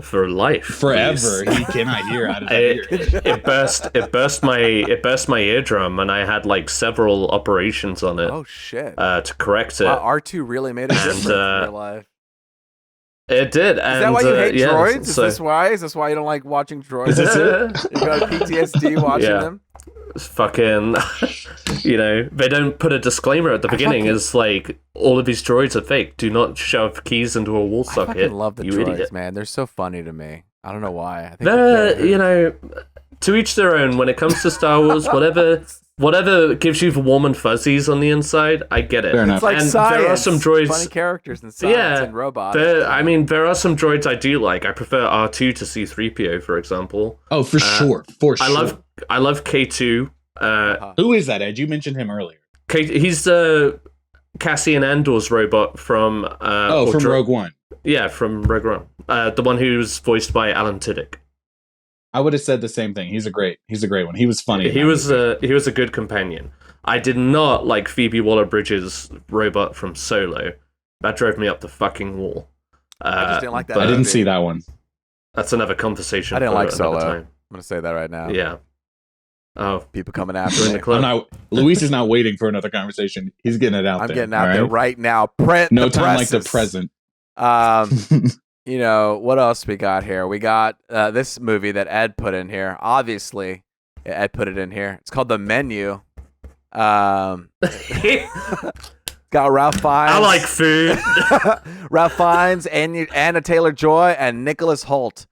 for life, forever. He cannot hear out of that ear. It burst my eardrum, and I had like several operations on it. Oh shit! To correct it. Wow, R2 really made a difference in your life. It did. Is that why you hate droids? Is this why? Is this why you don't like watching droids? Is this it? You got PTSD watching them? Fucking You know, they don't put a disclaimer at the beginning. It's like, all of these droids are fake. Do not shove keys into a wall socket. I fucking love the you droids, idiot. man. They're so funny to me. I don't know why. I think They're, you know, to each their own. When it comes to Star Wars, whatever gives you the warm and fuzzies on the inside, I get it. Fair enough. It's like and science. there are some droids, funny characters and science and robots. I mean, there are some droids I do like. I prefer R2 to C-3PO, for example. Oh, for sure. I love K2. Who is that, Ed? You mentioned him earlier. He's Cassian Andor's robot from from Rogue One. Yeah, from Rogue One. The one who's voiced by Alan Tudyk. I would have said the same thing. He's a great one. He was funny. He was a good companion. I did not like Phoebe Waller-Bridge's robot from Solo. That drove me up the fucking wall. I just didn't like that. I didn't see that one. That's another conversation. I didn't like Solo. Time. I'm gonna say that right now. Yeah. Oh, people coming after me. the club. Luis is not waiting for another conversation. He's getting it out I'm there. getting out there right now. Print. No time like the present. You know, what else we got here? We got this movie that Ed put in here. Obviously, Ed put it in here. It's called The Menu. Got Ralph Fiennes. I like food. Ralph Fiennes, Anna Taylor-Joy, and Nicholas Hoult.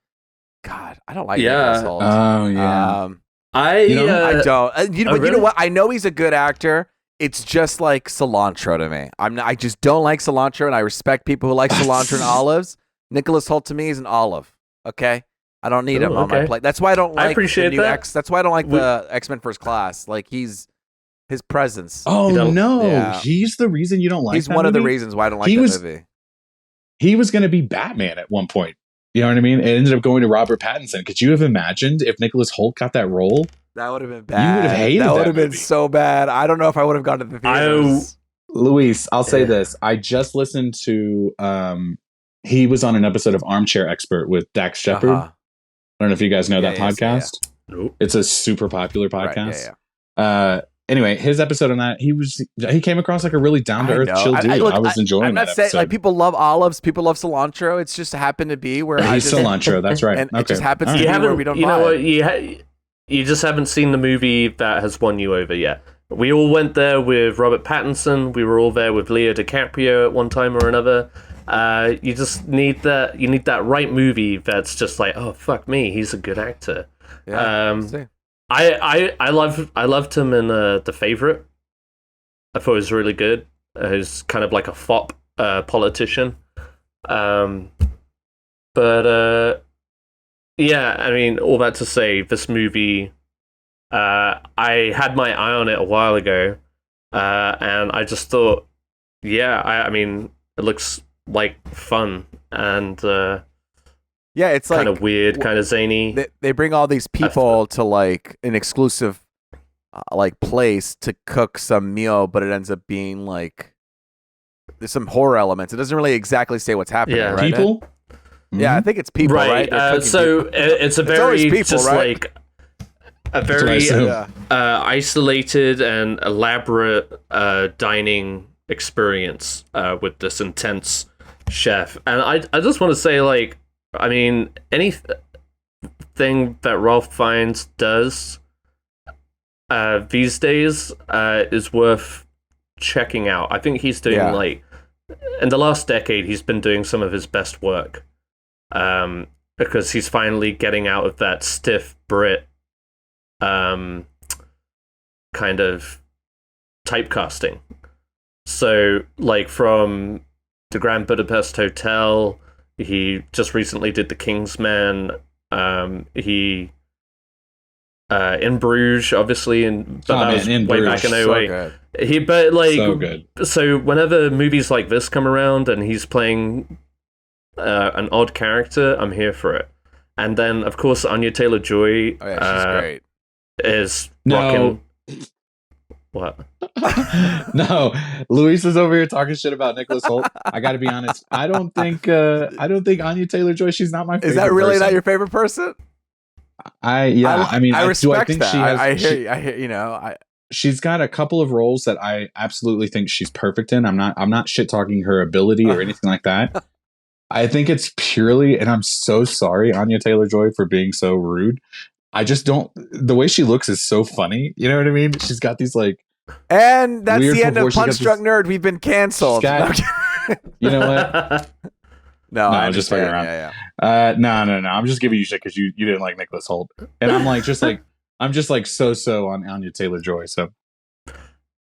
God, I don't like Nicholas Hoult. Oh, yeah. I don't. You know what? I know he's a good actor. It's just like cilantro to me. I just don't like cilantro, and I respect people who like cilantro and olives. Nicholas Hoult to me is an olive. Okay, I don't need him on my plate. That's why I don't like the new X. That's why I don't like the X-Men First Class. Like his presence. Oh no, he's the reason you don't like. He's one of the reasons why I don't like that movie. He was going to be Batman at one point. You know what I mean? It ended up going to Robert Pattinson. Could you have imagined if Nicholas Hoult got that role? That would have been bad. You would have hated that. That would have been so bad. I don't know if I would have gone to the theaters. Luis, I'll say this. I just listened to he was on an episode of Armchair Expert with Dax Shepard. I don't know if you guys know that podcast. Nope. It's a super popular podcast. Right, anyway, his episode on that, he came across like a really down to earth, chill dude. I was enjoying that. I'm not saying like people love olives, people love cilantro. It's just happened to be where he's cilantro. That's right. And it just happens to be where we don't. You know what? You just haven't seen the movie that has won you over yet. We all went there with Robert Pattinson. We were all there with Leo DiCaprio at one time or another. You just need that. You need that right movie that's just like, oh fuck me, he's a good actor. Yeah, I loved him in The Favorite. I thought it was really good. He's kind of like a fop politician. Yeah, I mean, all that to say, this movie, I had my eye on it a while ago, and I just thought, I mean, it looks like fun, and it's kind like of weird, kind of zany. They bring all these people to like an exclusive like place to cook some meal, but it ends up being like there's some horror elements. It doesn't really exactly say what's happening. Yeah, right? People. Yeah, I think it's people, right? So it's a very people, just right? like a very isolated and elaborate dining experience with this intense chef. And I just want to say, like, I mean, anything that Ralph Fiennes does these days is worth checking out. I think he's doing like in the last decade, he's been doing some of his best work. Because he's finally getting out of that stiff Brit kind of typecasting. So, like, from the Grand Budapest Hotel, he just recently did The Kingsman. He in Bruges, obviously, that was way Bruges. back in So 08. good. So good. So whenever movies like this come around and he's playing an odd character, I'm here for it. And then, of course, Anya Taylor-Joy she's great. is rocking. What? No, Luis is over here talking shit about Nicholas Hoult. I got to be honest. I don't think Anya Taylor-Joy. She's not my favorite. Is that really person. not your favorite person? I respect think that. she has. I hear. You know, she's got a couple of roles that I absolutely think she's perfect in. I'm not shit talking her ability or anything like that. I think it's purely, and I'm so sorry, Anya Taylor-Joy, for being so rude. I just don't. The way she looks is so funny. You know what I mean? She's got these like And that's Weird the end of before she got Punch Drunk this- Nerd. We've been canceled. Sky- You know what? No, I I'm just fucking understand. around. Yeah. No. I'm just giving you shit because you didn't like Nicholas Hoult, and I'm like so on Anya Taylor-Joy. So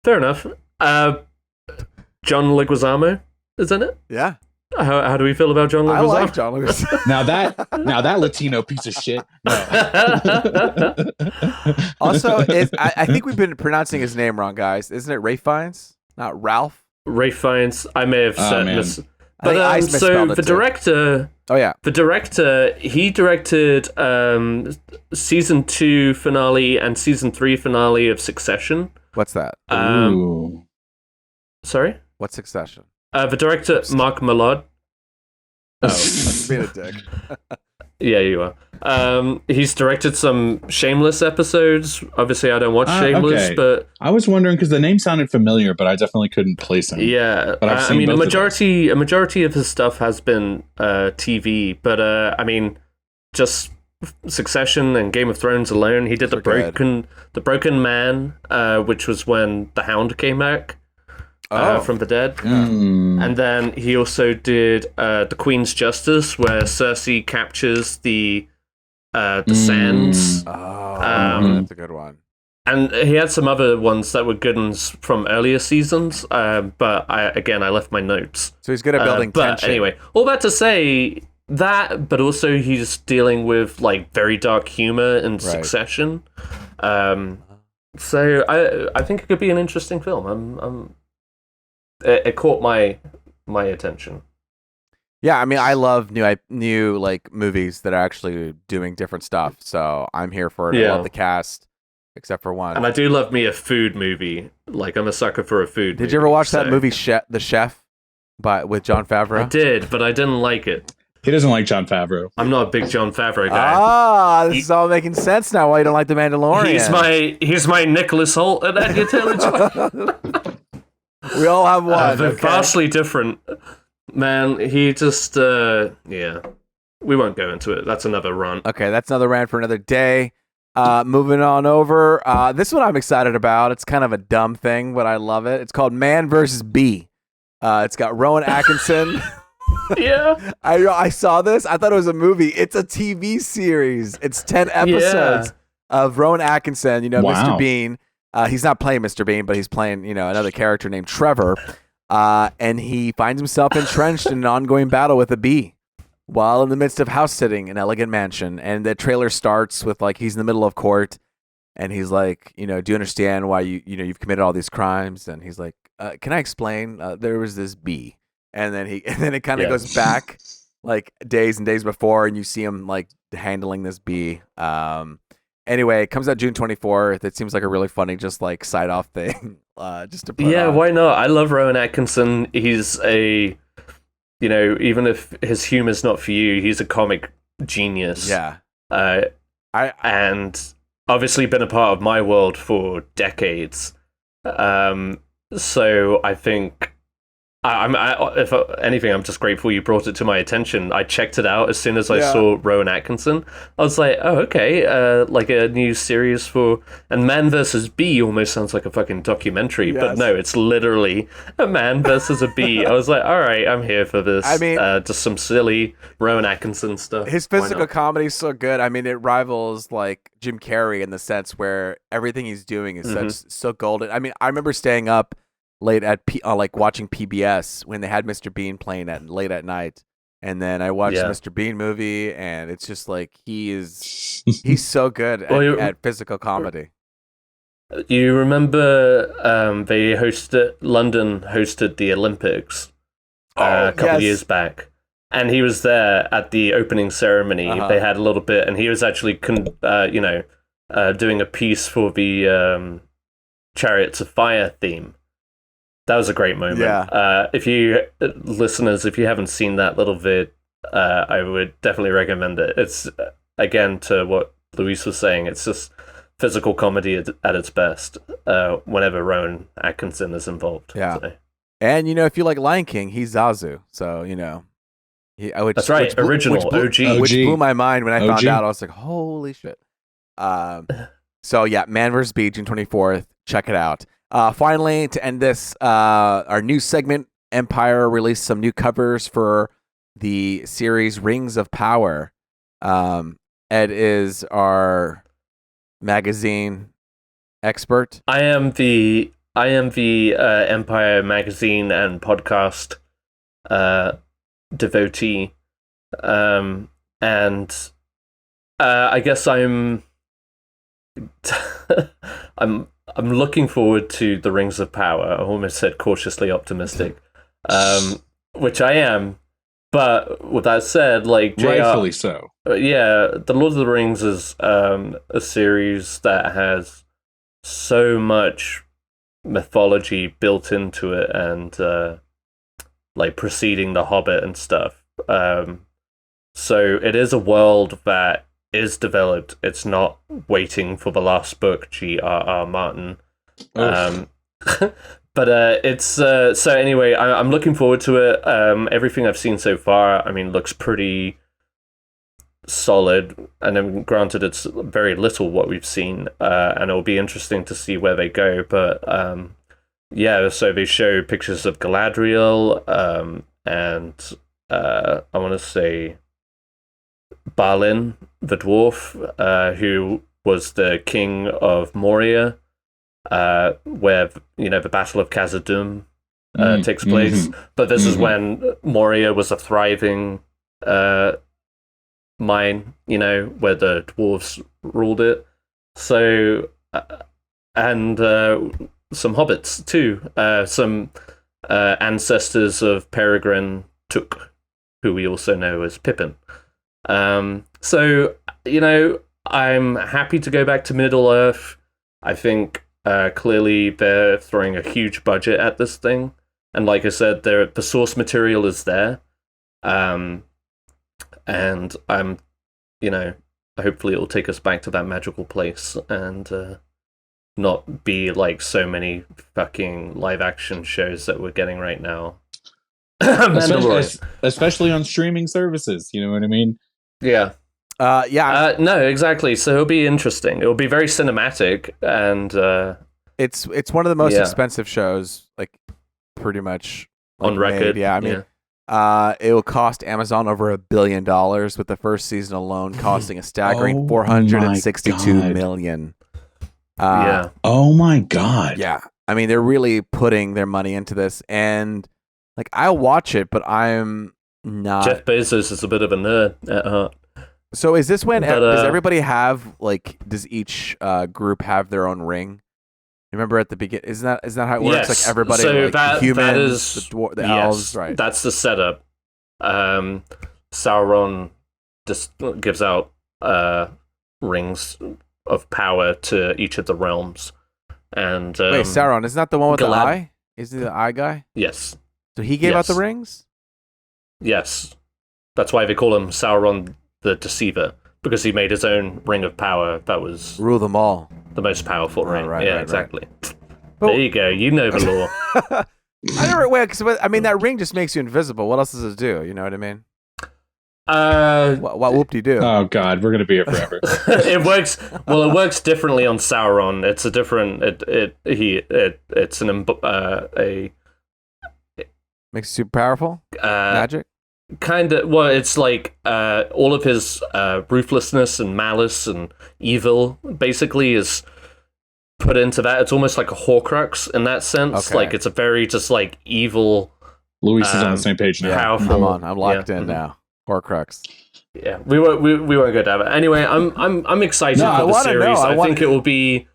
Fair enough. John Leguizamo is in it. Yeah. How do we feel about John Leguizamo? I like John Lewis. now that Latino piece of shit. No. Also, I think we've been pronouncing his name wrong, guys. Isn't it Ray Fiennes? Not Ralph? Ray Fiennes. I may have said man. this. I think I misspelled So it the too. director, Oh, yeah. he directed season 2 finale and season 3 finale of Succession. What's that? Ooh. Sorry? What's Succession? The director, Mark Millard. Oh, that's being a dick. Yeah, you are. He's directed some Shameless episodes. Obviously, I don't watch Shameless, okay. but I was wondering because the name sounded familiar, but I definitely couldn't place him. yeah. But I've I seen mean, both of a majority of his stuff has been TV, but I mean, just Succession and Game of Thrones alone. He did Those are good. the Broken Man, which was when the Hound came back from the dead. Mm. And then he also did The Queen's Justice, where Cersei captures the sands. Oh, that's a good one. And he had some other ones that were good ones from earlier seasons, but I left my notes. So he's good at building But tension. anyway, all that to say that, but also he's dealing with like very dark humor in Succession. So I think it could be an interesting film. It caught my attention. Yeah, I mean, I love new like movies that are actually doing different stuff. So I'm here for it. I Yeah. love the cast, except for one. And I do love me a food movie. Like, I'm a sucker for a food movie. Did you ever watch that movie, The Chef, with Jon Favreau? I did, but I didn't like it. He doesn't like Jon Favreau. I'm not a big Jon Favreau guy. Ah, this is all making sense now. Why you don't like the Mandalorian? He's my Nicholas Hoult and Anya Taylor-Joy. We all have one. They're Okay? vastly different. Man, he just, yeah. We won't go into it. That's another run. Okay, that's another rant for another day. Moving on over. This one I'm excited about. It's kind of a dumb thing, but I love it. It's called Man vs. Bee. It's got Rowan Atkinson. Yeah. I saw this. I thought it was a movie. It's a TV series. It's 10 episodes of Rowan Atkinson, Wow. Mr. Bean. He's not playing Mr. Bean, but he's playing, another character named Trevor. And he finds himself entrenched in an ongoing battle with a bee while in the midst of house sitting an elegant mansion. And the trailer starts with like he's in the middle of court and he's like, do you understand why you've committed all these crimes? And he's like, can I explain? There was this bee. And then it kind of goes back like days and days before, and you see him like handling this bee. Anyway, it comes out June 24th. It seems like a really funny, just like side off thing, just to put on. Why not? I love Rowan Atkinson. He's a, even if his humor's not for you, he's a comic genius. Yeah. And obviously been a part of my world for decades. So I think, if anything, I'm just grateful you brought it to my attention. I checked it out as soon as I saw Rowan Atkinson. I was like, oh, okay, like a new series and Man vs. Bee almost sounds like a fucking documentary, but no, it's literally a man versus a bee. I was like, all right, I'm here for this. I mean, just some silly Rowan Atkinson stuff. His physical comedy is so good. I mean, it rivals like Jim Carrey in the sense where everything he's doing is so golden. I mean, I remember staying up late at like watching PBS when they had Mr. Bean playing late at night, and then I watched the Mr. Bean movie, and it's just like he's so good at physical comedy. You remember London hosted the Olympics a couple of years back, and he was there at the opening ceremony. They had a little bit, and he was actually doing a piece for the Chariots of Fire theme. That was a great moment. Yeah. If you listeners, if you haven't seen that little vid, I would definitely recommend it. It's, again, to what Luis was saying, it's just physical comedy at its best whenever Rowan Atkinson is involved. Yeah. So. And, if you like Lion King, he's Zazu. So, that's right. Original, OG. Which blew my mind when I found OG. out. I was like, holy shit. So yeah, Man vs. Bee, June 24th. Check it out. Finally, to end this, our new segment, Empire released some new covers for the series Rings of Power. Ed is our magazine expert. I am the Empire magazine and podcast devotee, and I guess I'm I'm looking forward to the Rings of Power. I almost said cautiously optimistic, which I am. But with that said, like rightfully so. Yeah, the Lord of the Rings is a series that has so much mythology built into it, and like preceding the Hobbit and stuff. So it is a world that is developed. It's not waiting for the last book, G.R.R. Martin. But it's so anyway. I'm looking forward to it. Everything I've seen so far, I mean, looks pretty solid. And then, granted, it's very little what we've seen, and it'll be interesting to see where they go. But yeah, so they show pictures of Galadriel, and I want to say Balin, the dwarf, who was the king of Moria. Where the Battle of Khazad-dûm takes place, but this is when Moria was a thriving mine, where the dwarves ruled it. So, and some hobbits too, some ancestors of Peregrine Took, who we also know as Pippin. So I'm happy to go back to Middle Earth. I think. Clearly, they're throwing a huge budget at this thing, and like I said, the source material is there, and I'm, hopefully it will take us back to that magical place and not be like so many fucking live action shows that we're getting right now. Especially on streaming services, you know what I mean? Yeah. No, exactly. So it'll be interesting. It'll be very cinematic, and it's one of the most expensive shows, like pretty much on record. Yeah, I mean, it will cost Amazon over $1 billion, with the first season alone costing a staggering $462 million. Yeah. Oh my god. Yeah. I mean, they're really putting their money into this, and like I'll watch it, but I'm not. Jeff Bezos is a bit of a nerd at heart. So is this when does everybody have does each group have their own ring? Remember at the beginning, is that how it works? Like everybody, so like humans, that the elves, right? That's the setup. Sauron just gives out rings of power to each of the realms. And wait, Sauron, isn't that the one with the eye? Is he the eye guy? Yes. So he gave out the rings? Yes. That's why they call him Sauron the Deceiver, because he made his own ring of power that was rule them all, the most powerful ring. Right, exactly. But, there you go. You know the law. I never because I mean that ring just makes you invisible. What else does it do? You know what I mean? What whoop-de-do? Oh god, we're gonna be here forever. It works. Well, it works differently on Sauron. It's a different. It's a makes you super powerful. Magic. Kind of. Well, it's like all of his ruthlessness and malice and evil basically is put into that. It's almost like a Horcrux in that sense. Okay. Like it's a very just like evil. Luis is on the same page now. Powerful. I'm locked in now. Horcrux. Yeah, we won't go down it. Anyway, I'm excited for the series. I think it will be.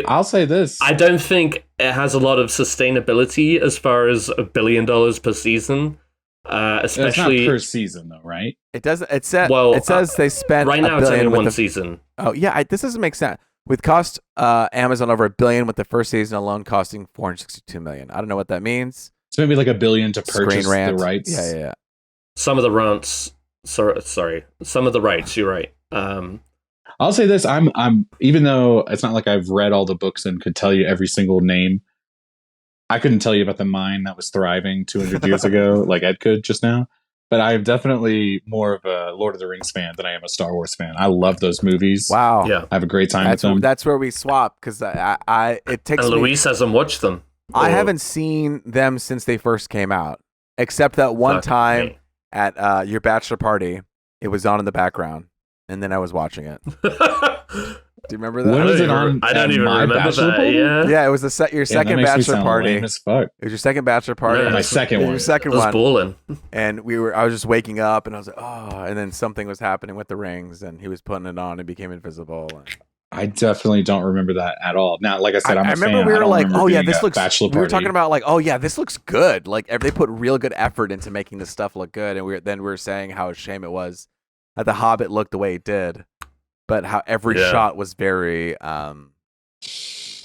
I'll say this. I don't think it has a lot of sustainability as far as $1 billion per season. Especially it's not per season though, right? It doesn't. It says they spent right now. It's only one season. Oh yeah, this doesn't make sense. With cost Amazon over $1 billion, with the first season alone costing $462 million. I don't know what that means. So maybe like $1 billion to purchase the rights. Yeah. Some of the rights. Sorry. Some of the rights. You're right. I'll say this: I'm even though it's not like I've read all the books and could tell you every single name. I couldn't tell you about the mine that was thriving 200 years ago, like Ed could just now. But I am definitely more of a Lord of the Rings fan than I am a Star Wars fan. I love those movies. Wow. Yeah. I have a great time with them. That's where we swap because it takes And me. Luis hasn't watched them. I haven't seen them since they first came out, except that one time at your bachelor party. It was on in the background, and then I was watching it. Do you remember that? When was it on? I don't even remember that. Party? Yeah, it was your second bachelor party. As fuck. It was your second bachelor party. Yeah, my second one. Your second I was one. balling. And I was just waking up, and I was like, oh, and then something was happening with the rings, and he was putting it on and became invisible. I definitely don't remember that at all. Now, like I said, I'm a fan. I remember we were like, oh yeah, this looks. Bachelor we were party. talking about like, oh yeah, this looks good. Like they put real good effort into making this stuff look good, and we were saying how a shame it was that The Hobbit looked the way it did, but how every shot was very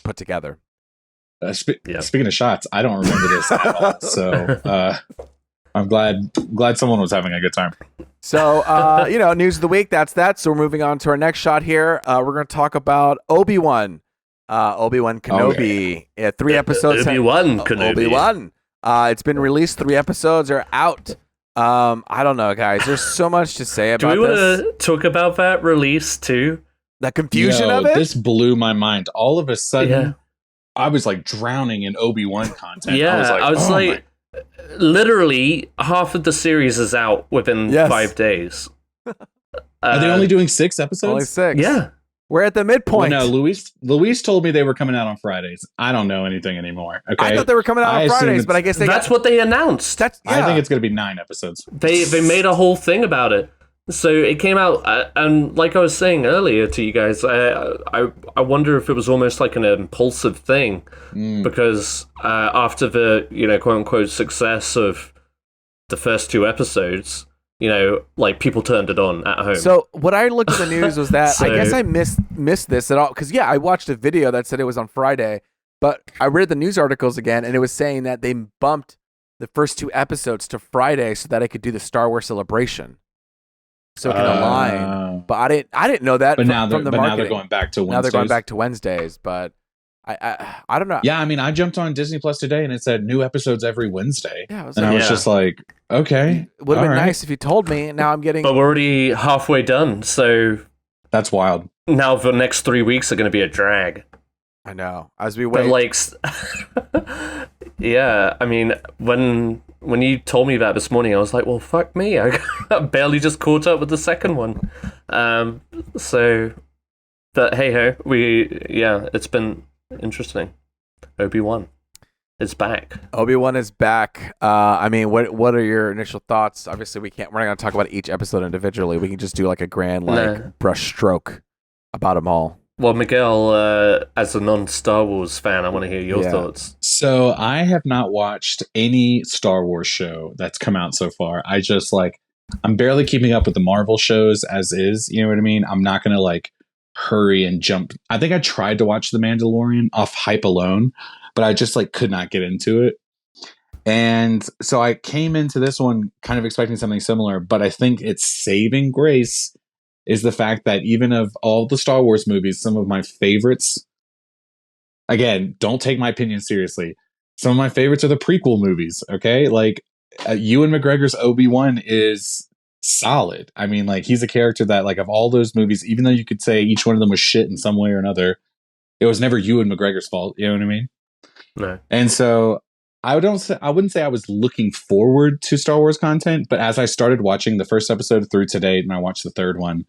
put together. Speaking of shots, I don't remember this at all. So I'm glad someone was having a good time. So news of the week. That's that. So we're moving on to our next shot here. We're going to talk about Obi-Wan Kenobi. 3 episodes. Obi-Wan Kenobi. Obi-Wan. It's been released. 3 episodes are out. I don't know, guys. There's so much to say about this. Do we want to talk about that release too? The confusion of it? This blew my mind. All of a sudden, I was like drowning in Obi-Wan content. Yeah, I was like literally half of the series is out within 5 days. Are they only doing 6 episodes? Only 6. Yeah. We're at the midpoint. Well, no, Luis told me they were coming out on Fridays. I don't know anything anymore. Okay, I thought they were coming out on Fridays, but I guess that's what they announced. I think it's going to be 9 episodes. They made a whole thing about it. So it came out, and like I was saying earlier to you guys, I wonder if it was almost like an impulsive thing, because after the quote unquote success of the first 2 episodes, like people turned it on at home. So what I looked at the news was that I guess I missed this at all because I watched a video that said it was on Friday, but I read the news articles again and it was saying that they bumped the first 2 episodes to Friday so that I could do the Star Wars celebration. So it can align, but I didn't know that. But now they're going back to Wednesdays. Now they're going back to Wednesdays, but I don't know. Yeah, I mean, I jumped on Disney Plus today and it said new episodes every Wednesday. Yeah, I was just like, okay, it would have been nice if you told me. Now I'm getting. But we're already halfway done, so that's wild. Now the next 3 weeks are going to be a drag. I know. As we wait, but yeah. I mean, when you told me that this morning, I was like, well, fuck me. I barely just caught up with the second one. So, but hey ho, it's been interesting. Obi-Wan is back. Obi-Wan is back. I mean, what are your initial thoughts? Obviously, we're not going to talk about each episode individually. We can just do like a grand brush stroke about them all. Well, Miguel, as a non-Star Wars fan, I want to hear your thoughts. So I have not watched any Star Wars show that's come out so far. I'm barely keeping up with the Marvel shows as is. You know what I mean? I'm not going to hurry and jump. I think I tried to watch The Mandalorian off hype alone, but I just could not get into it. And so I came into this one kind of expecting something similar, but I think its saving grace is the fact that even of all the Star Wars movies, some of my favorites, again, don't take my opinion seriously, some of my favorites are the prequel movies, okay? Ewan McGregor's Obi-Wan is solid. I mean, he's a character that, of all those movies, even though you could say each one of them was shit in some way or another, it was never Ewan McGregor's fault, you know what I mean? No. And so I wouldn't say I was looking forward to Star Wars content, but as I started watching the first episode through today and I watched the third one,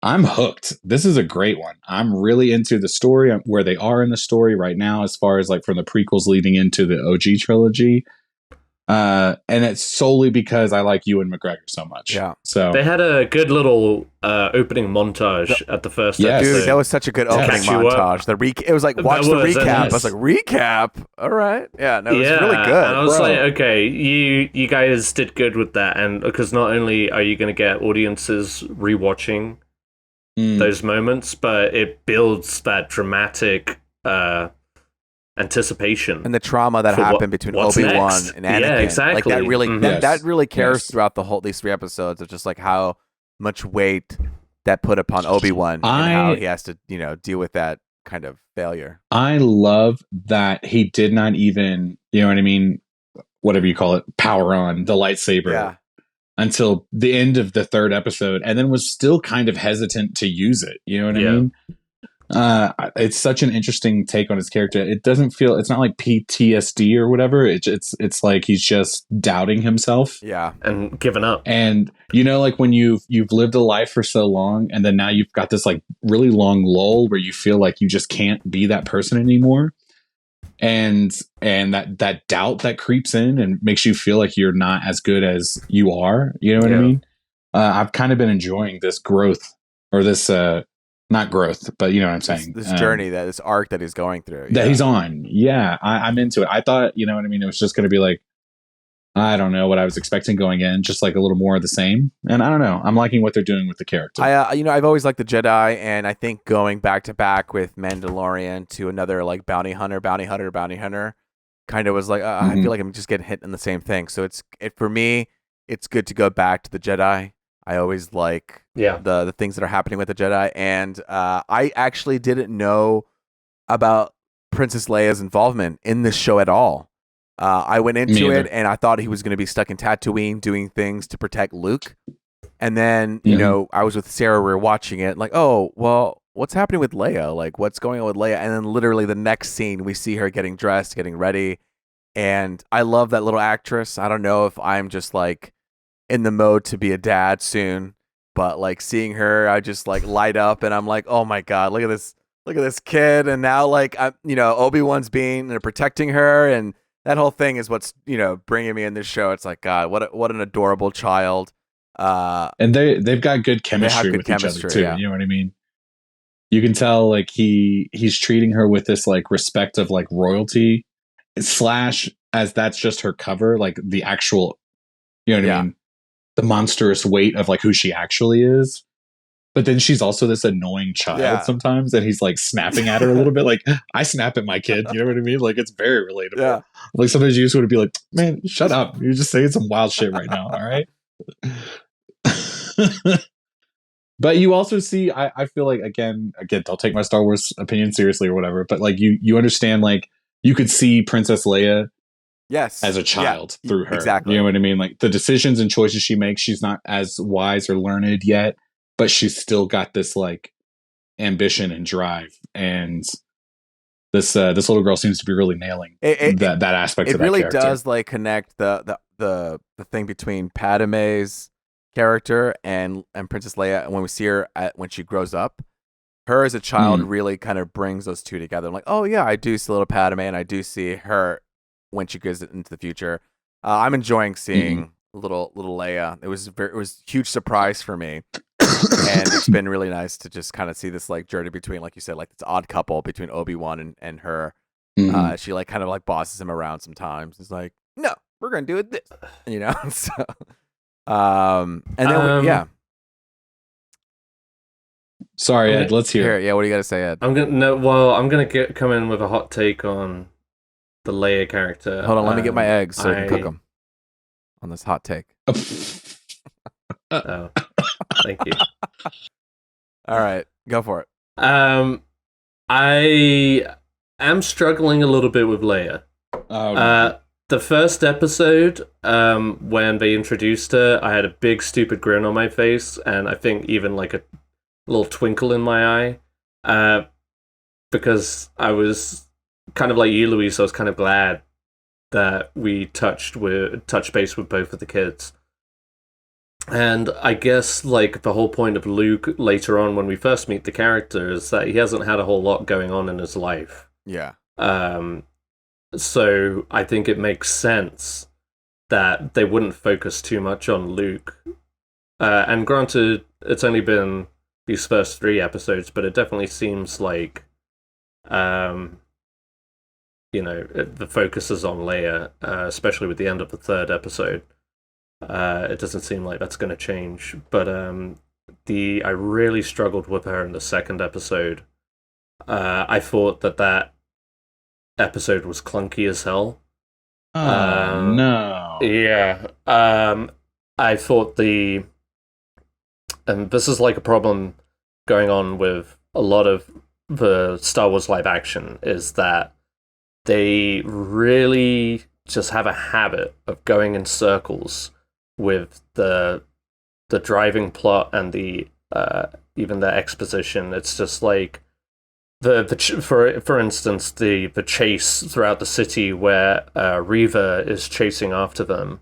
I'm hooked. This is a great one. I'm really into the story, where they are in the story right now, as far as from the prequels leading into the OG trilogy. And it's solely because I like Ewan McGregor so much. Yeah. So they had a good little opening montage at the first episode. Dude, that was such a good opening montage. It was like, watch the recap. I was like, recap? All right. Yeah, no, it was really good. And I was like, okay, you guys did good with that. And because not only are you going to get audiences rewatching those moments, but it builds that dramatic anticipation and the trauma that happened between Obi-Wan and Anakin. Yeah, exactly. That really that really carries throughout these 3 episodes of just how much weight that put upon Obi-Wan and how he has to deal with that kind of failure. I love that he did not even, you know what I mean, whatever you call it, power on the lightsaber until the end of the third episode, and then was still kind of hesitant to use it. You know what I mean? It's such an interesting take on his character. It doesn't feel, it's not like PTSD or whatever. It's like he's just doubting himself. Yeah. And giving up. And like when you've lived a life for so long, and then now you've got this like really long lull where you feel like you just can't be that person anymore. And that doubt that creeps in and makes you feel like you're not as good as you are. You know what I mean? I've kind of been enjoying this growth, or this, not growth, but you know what I'm saying? This journey, this arc that he's going through. That he's on. Yeah, I'm into it. I thought, you know what I mean? It was just going to be like, I don't know what I was expecting going in, just like a little more of the same. And I don't know. I'm liking what they're doing with the character. I've always liked the Jedi, and I think going back to back with Mandalorian to another like bounty hunter, kind of was like, I feel like I'm just getting hit in the same thing. So for me, it's good to go back to the Jedi. I always like the things that are happening with the Jedi. And I actually didn't know about Princess Leia's involvement in this show at all. I went into it and I thought he was going to be stuck in Tatooine doing things to protect Luke. And then, you know, I was with Sarah, we were watching it like, oh, well, what's happening with Leia? Like, what's going on with Leia? And then literally the next scene, we see her getting dressed, getting ready. And I love that little actress. I don't know if I'm just like in the mode to be a dad soon, but like seeing her, I just like light up and I'm like, oh my God, look at this kid. And now like, Obi-Wan's protecting her, and that whole thing is what's, bringing me in this show. It's like, God, what an adorable child. And they've got good chemistry with each other too. Yeah. You know what I mean? You can tell like he's treating her with this like respect of like royalty / as that's just her cover, like the actual, you know what I mean? The monstrous weight of like who she actually is. But then she's also this annoying child sometimes, and he's like snapping at her a little bit. Like I snap at my kid, you know what I mean? Like it's very relatable. Yeah. Like sometimes you just want to be like, man, shut up. You're just saying some wild shit right now. All right. But you also see, I feel like again, don't take my Star Wars opinion seriously or whatever, but like you understand, like you could see Princess Leia as a child through her. Exactly. You know what I mean? Like the decisions and choices she makes, she's not as wise or learned yet, but she's still got this like ambition and drive. And this little girl seems to be really nailing that aspect of that character. It really does like connect the thing between Padme's character and Princess Leia. When we see her when she grows up, her as a child really kind of brings those two together. I'm like, oh yeah, I do see little Padme, and I do see her when she goes into the future. I'm enjoying seeing little Leia. It was a huge surprise for me. And it's been really nice to just kind of see this like journey between, like you said, like this odd couple between Obi-Wan and her. She like kind of like bosses him around sometimes. It's like, no, we're gonna do it this, So, and then Sorry, Ed. Let's hear. Yeah, what do you got to say, Ed? I'm gonna come in with a hot take on the Leia character. Hold on, let me get my eggs so I can cook them on this hot take. Oh, thank you. All right, go for it. I am struggling a little bit with Leia. The first episode, when they introduced her, I had a big stupid grin on my face, and I think even like a little twinkle in my eye, because I was kind of like you, Louise. I was kind of glad that we touched base with both of the kids. And I guess like the whole point of Luke later on when we first meet the character is that he hasn't had a whole lot going on in his life. Yeah. So I think it makes sense that they wouldn't focus too much on Luke. And granted, it's only been these first 3 episodes, but it definitely seems like, the focus is on Leia, especially with the end of the 3rd episode. It doesn't seem like that's going to change, but I really struggled with her in the 2nd episode. I thought that episode was clunky as hell. No. Yeah. I thought and this is like a problem going on with a lot of the Star Wars live action, is that they really just have a habit of going in circles with the driving plot and the even the exposition. It's just like for instance the chase throughout the city where Reva is chasing after them.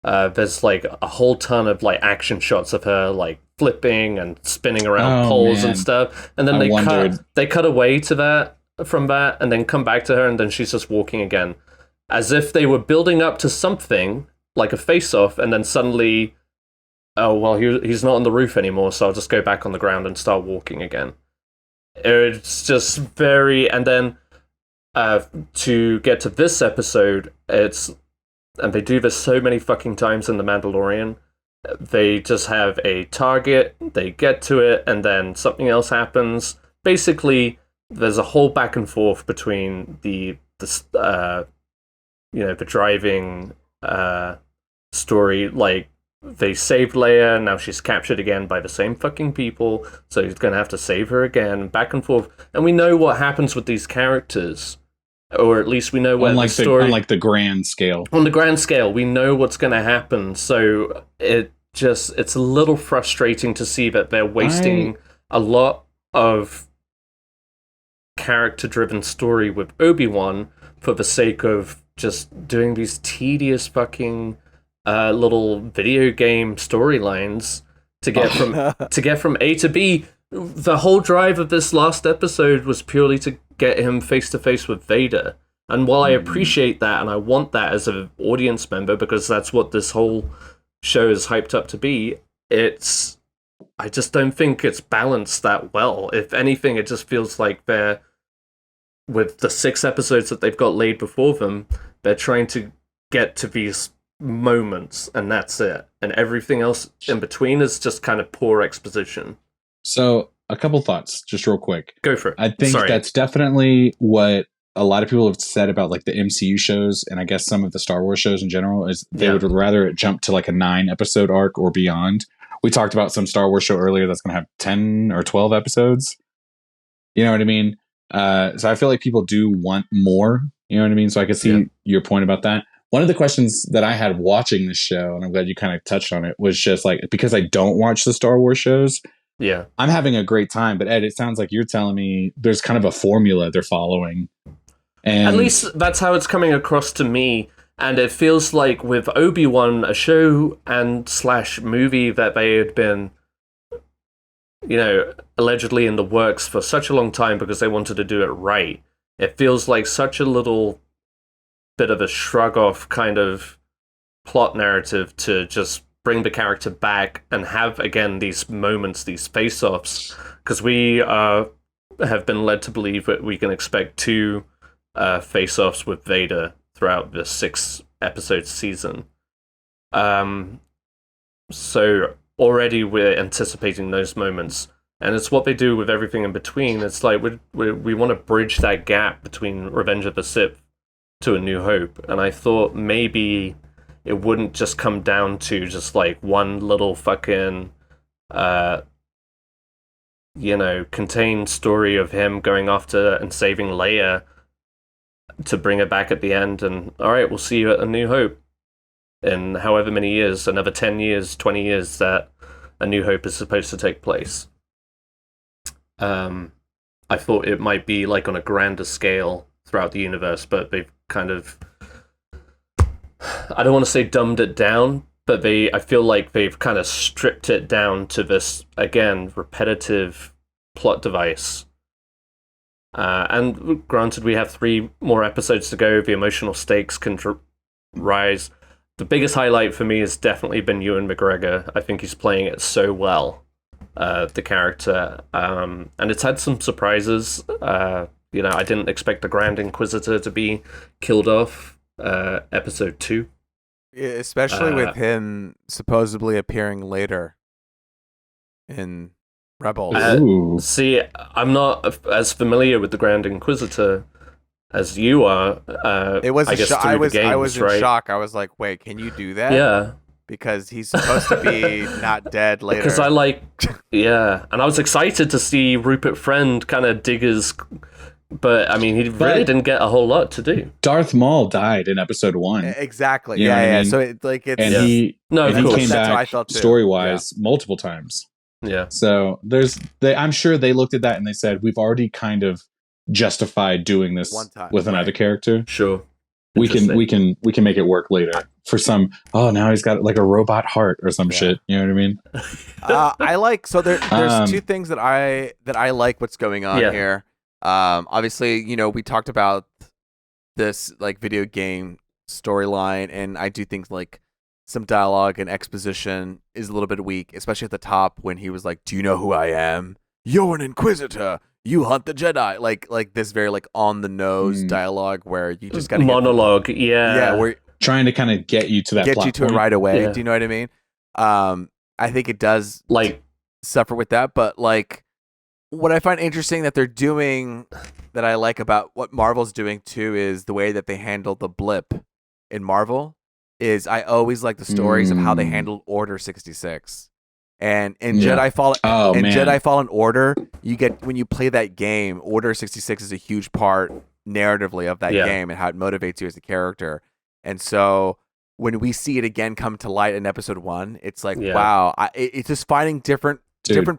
There's like a whole ton of like action shots of her like flipping and spinning around poles and stuff, and then they cut away to that from that, and then come back to her, and then she's just walking again, as if they were building up to something like a face-off, and then suddenly, oh well, he's not on the roof anymore, so I'll just go back on the ground and start walking again. It's just very, and then to get to this episode, and they do this so many fucking times in The Mandalorian. They just have a target, they get to it, and then something else happens. Basically, there's a whole back and forth between the driving story. Like, they saved Leia, now she's captured again by the same fucking people, so he's gonna have to save her again, back and forth. And we know what happens with these characters. Or at least we know what the story... On like the grand scale. On the grand scale, we know what's going to happen. So it's a little frustrating to see that they're wasting a lot of character-driven story with Obi-Wan for the sake of just doing these tedious fucking little video game storylines to get from A to B. The whole drive of this last episode was purely to get him face to face with Vader. And while I appreciate that and I want that as an audience member, because that's what this whole show is hyped up to be, I just don't think it's balanced that well. If anything, it just feels like they're, with the 6 episodes that they've got laid before them, they're trying to get to these moments, and that's it. And everything else in between is just kind of poor exposition. So, a couple thoughts, just real quick. Go for it. I think that's definitely what a lot of people have said about like the MCU shows, and I guess some of the Star Wars shows in general, is they would rather it jump to like a 9-episode arc or beyond. We talked about some Star Wars show earlier that's going to have 10 or 12 episodes. You know what I mean? So I feel like people do want more. You know what I mean? So I can see your point about that. One of the questions that I had watching this show, and I'm glad you kind of touched on it, was just like, because I don't watch the Star Wars shows, I'm having a great time. But Ed, it sounds like you're telling me there's kind of a formula they're following. And at least that's how it's coming across to me. And it feels like with Obi-Wan, a show and / movie that they had been, allegedly in the works for such a long time because they wanted to do it right. It feels like such a little bit of a shrug off kind of plot narrative to just bring the character back and have, again, these moments, these face-offs, because we have been led to believe that we can expect 2 face-offs with Vader throughout the 6-episode season. So already we're anticipating those moments, and it's what they do with everything in between. It's like we want to bridge that gap between Revenge of the Sith to A New Hope, and I thought maybe it wouldn't just come down to just like one little fucking contained story of him going after and saving Leia to bring her back at the end, and all right, we'll see you at A New Hope in however many years, another 10 years, 20 years that A New Hope is supposed to take place. I thought it might be like on a grander scale throughout the universe, but they've kind of, I don't want to say dumbed it down, but I feel like they've kind of stripped it down to this, again, repetitive plot device. And granted, we have 3 more episodes to go. The emotional stakes can rise. The biggest highlight for me has definitely been Ewan McGregor. I think he's playing it so well, the character. And it's had some surprises. I didn't expect the Grand Inquisitor to be killed off episode 2. Especially with him supposedly appearing later in Rebels. See, I'm not as familiar with the Grand Inquisitor as you are. It was I was in shock. I was like, "Wait, can you do that?" Yeah, because he's supposed to be not dead later. Because and I was excited to see Rupert Friend kind of dig his But I mean, he really didn't get a whole lot to do. Darth Maul died in episode 1. Exactly. You know what I mean? So it's and he came That's how I back felt too. story wise multiple times. Yeah. So I'm sure they looked at that and they said, we've already kind of justified doing this One time, with another character. Sure. We can make it work later for some. Oh, now he's got like a robot heart or some shit. You know what I mean? I like. So there's two things that I like what's going on here. Obviously, we talked about this like video game storyline, and I do think like some dialogue and exposition is a little bit weak, especially at the top when he was like, "Do you know who I am? You're an Inquisitor. You hunt the Jedi." Like this very like on the nose dialogue where you just got to monologue. We're trying to kind of get you to that. Get you to it right away. Yeah. Do you know what I mean? I think it does like suffer with that, but like what I find interesting that they're doing that I like about what Marvel's doing too is the way that they handle the blip in Marvel. Is I always like the stories of how they handled Order 66. And in Jedi Fallen Order, you get when you play that game, Order 66 is a huge part narratively of that game and how it motivates you as a character. And so when we see it again come to light in episode 1, it's like wow, it's just finding different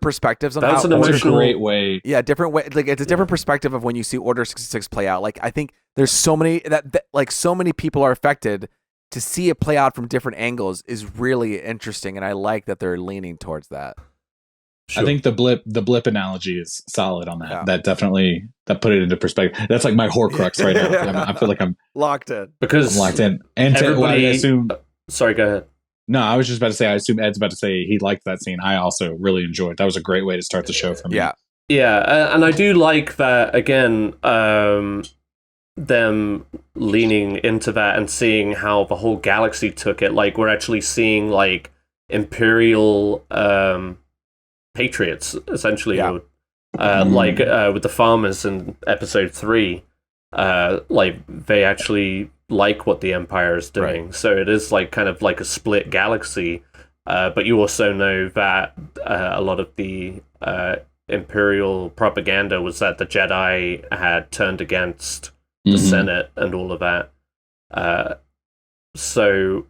perspectives on that's an emotional great way. Yeah, different way. Like it's a different perspective of when you see Order 66 play out. Like I think there's so many that like so many people are affected. To see it play out from different angles is really interesting, and I like that they're leaning towards that. Sure. I think the blip analogy is solid on that. Yeah. That definitely put it into perspective. That's like my Horcrux right now. I feel like I'm locked in because I'm locked in. And everybody, I assume. Sorry, go ahead. No, I was just about to say. I assume Ed's about to say he liked that scene. I also really enjoyed. That was a great way to start the show for me. Yeah, and I do like that again. Them leaning into that and seeing how the whole galaxy took it. Like we're actually seeing like Imperial patriots essentially, like with the farmers in episode 3, like they actually like what the Empire is doing. Right. So it is like kind of like a split galaxy, but you also know that a lot of the Imperial propaganda was that the Jedi had turned against the Senate and all of that. So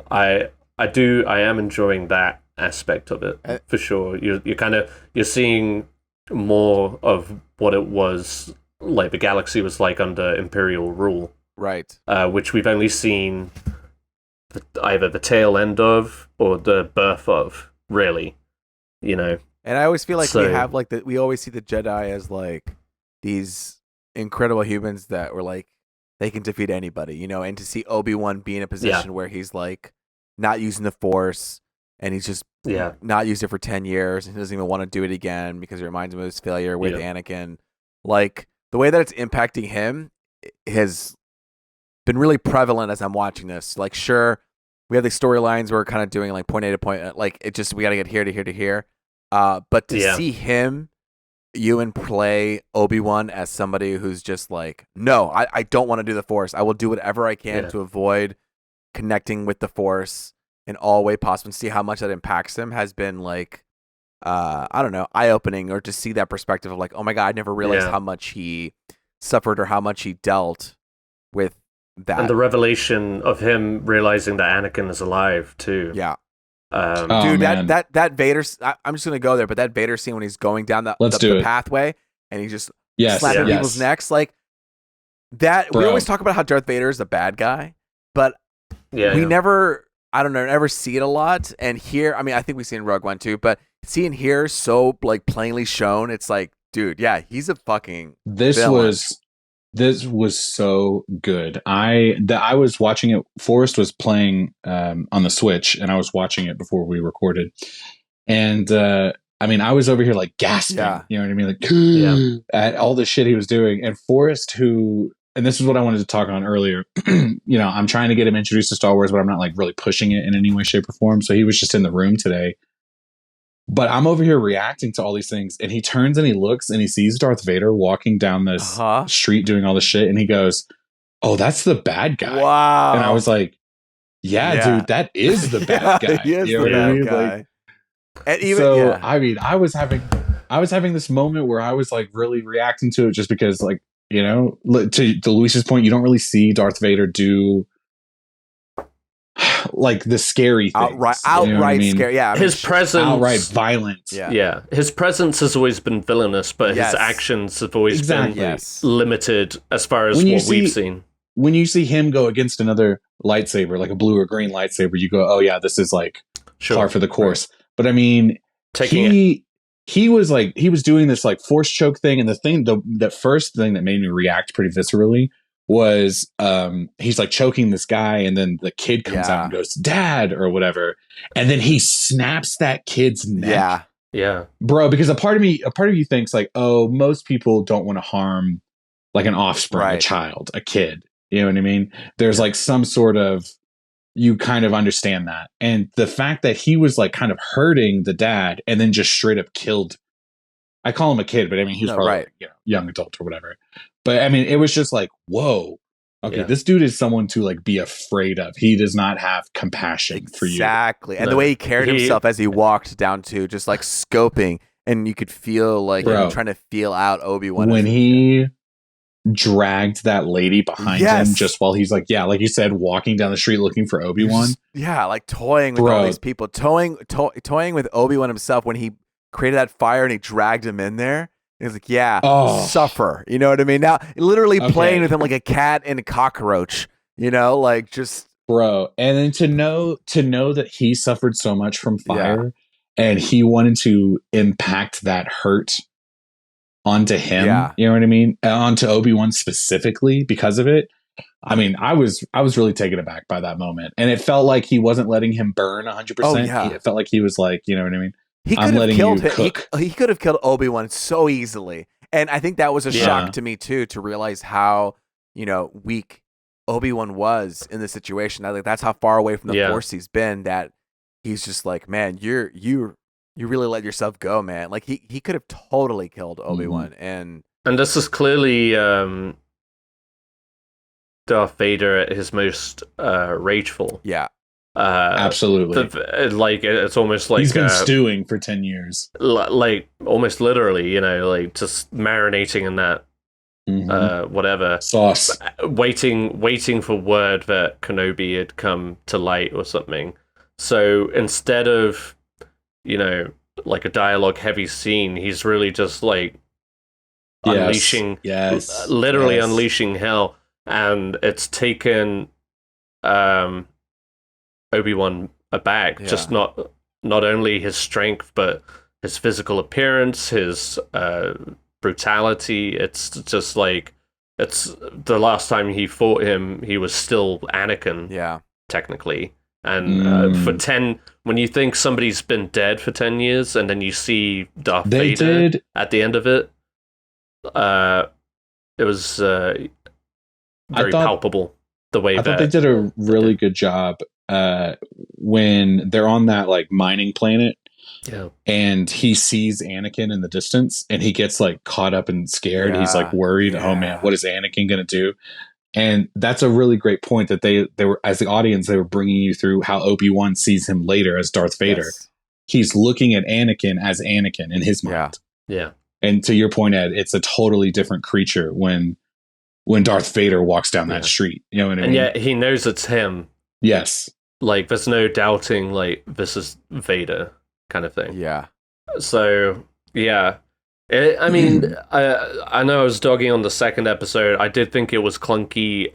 I am enjoying that aspect of it for sure. You're seeing more of what it was like the galaxy was like under Imperial rule, right? Which we've only seen either the tail end of or the birth of, really. And I always feel like we have like we always see the Jedi as like these incredible humans that were like they can defeat anybody, and to see Obi-Wan be in a position where he's like not using the Force and he's just not used it for 10 years and he doesn't even want to do it again because it reminds him of his failure with Anakin. Like the way that it's impacting him has been really prevalent as I'm watching this. Like sure, we have the storylines where we're kind of doing like point A to point, like it just we got to get here to here to here. But to see him Ewan play Obi-Wan as somebody who's just like, no, I don't want to do the Force. I will do whatever I can to avoid connecting with the Force in all way possible and see how much that impacts him has been like, I don't know, eye-opening, or to see that perspective of like, oh my God, I never realized how much he suffered or how much he dealt with that. And the revelation of him realizing that Anakin is alive too. Yeah. Dude, that Vader. I'm just gonna go there, but that Vader scene when he's going down the pathway and he's just slapping people's necks, like that. Bro. We always talk about how Darth Vader is a bad guy, but we never, I don't know, never see it a lot. And here, I mean, I think we see it in Rogue One too, but seeing here so like plainly shown, it's like, dude, he's a fucking villain. This was so good. I was watching it. Forrest was playing on the Switch, and I was watching it before we recorded. And I mean, I was over here like gasping. You know what I mean? Like at all the shit he was doing. And Forrest, and this is what I wanted to talk on earlier. I'm trying to get him introduced to Star Wars, but I'm not like really pushing it in any way, shape, or form. So he was just in the room today. But I'm over here reacting to all these things, and he turns and he looks and he sees Darth Vader walking down this street doing all this shit, and he goes, "Oh, that's the bad guy." Wow. And I was like, yeah. Dude, that is the bad guy. He is the bad guy. Like, and even, I mean, I was having I was having this moment where I was like really reacting to it just because, like, you know, to Luis's point, you don't really see Darth Vader do like the scary things. Outright scary. Yeah, his presence, outright violence. Yeah. His presence has always been villainous, but his actions have always been limited as far as what we've seen. When you see him go against another lightsaber, like a blue or green lightsaber, you go, "Oh yeah, this is like par for the course." Right. But I mean, he was doing this like force choke thing, and the first thing that made me react pretty viscerally was he's like choking this guy, and then the kid comes out and goes, "Dad," or whatever, and then he snaps that kid's neck. Yeah, bro. Because a part of you thinks like, oh, most people don't want to harm like an offspring, a child, a kid. You know what I mean? There's like some sort of, you kind of understand that, and the fact that he was like kind of hurting the dad and then just straight up killed. I call him a kid, but I mean he's probably like, you know, young adult or whatever. But I mean, it was just like, whoa, okay, this dude is someone to like be afraid of. He does not have compassion for you. Exactly. And the way he carried himself as he walked down to just like scoping, and you could feel like him trying to feel out Obi-Wan. When he dragged that lady behind him just while he's like, like you said, walking down the street looking for Obi-Wan. Like toying with all these people, toying with Obi-Wan himself when he created that fire and he dragged him in there. He was like, suffer. You know what I mean? Now, literally playing with him like a cat and a cockroach, you know, like just. Bro. And then to know that he suffered so much from fire and he wanted to impact that hurt onto him, you know what I mean? Onto Obi-Wan specifically because of it. I mean, I was really taken aback by that moment. And it felt like he wasn't letting him burn 100%. It felt like he was like, you know what I mean? He could have killed him. He could have killed Obi-Wan so easily. And I think that was a shock to me too, to realize how, you know, weak Obi-Wan was in the situation. I think that's how far away from the Force he's been, that he's just like, man, you really let yourself go, man. Like he could have totally killed Obi-Wan. And this is clearly Darth Vader at his most rageful. Yeah. Absolutely. Like it's almost like he's been stewing for 10 years. Like almost literally, you know, like just marinating in that whatever sauce, waiting for word that Kenobi had come to light or something. So instead of, you know, like a dialogue heavy scene, he's really just like unleashing unleashing hell, and it's taken Obi-Wan aback. Just not only his strength, but his physical appearance, his brutality. It's just like, it's the last time he fought him, he was still Anakin, technically. And for 10, when you think somebody's been dead for 10 years and then you see Darth Vader at the end of it, it was very palpable the way I thought they did a really good job when they're on that like mining planet. And he sees Anakin in the distance and he gets like caught up and scared. He's like worried. Oh man, what is Anakin going to do? And that's a really great point that they were, as the audience, they were bringing you through how Obi-Wan sees him later as Darth Vader. He's looking at Anakin as Anakin in his mind. And to your point, Ed, it's a totally different creature when Darth Vader walks down that street. You know what I mean? And yet he knows it's him. Yes. Like there's no doubting like this is Vader kind of thing. So I mean, I know I was dogging on the second episode. I did think it was clunky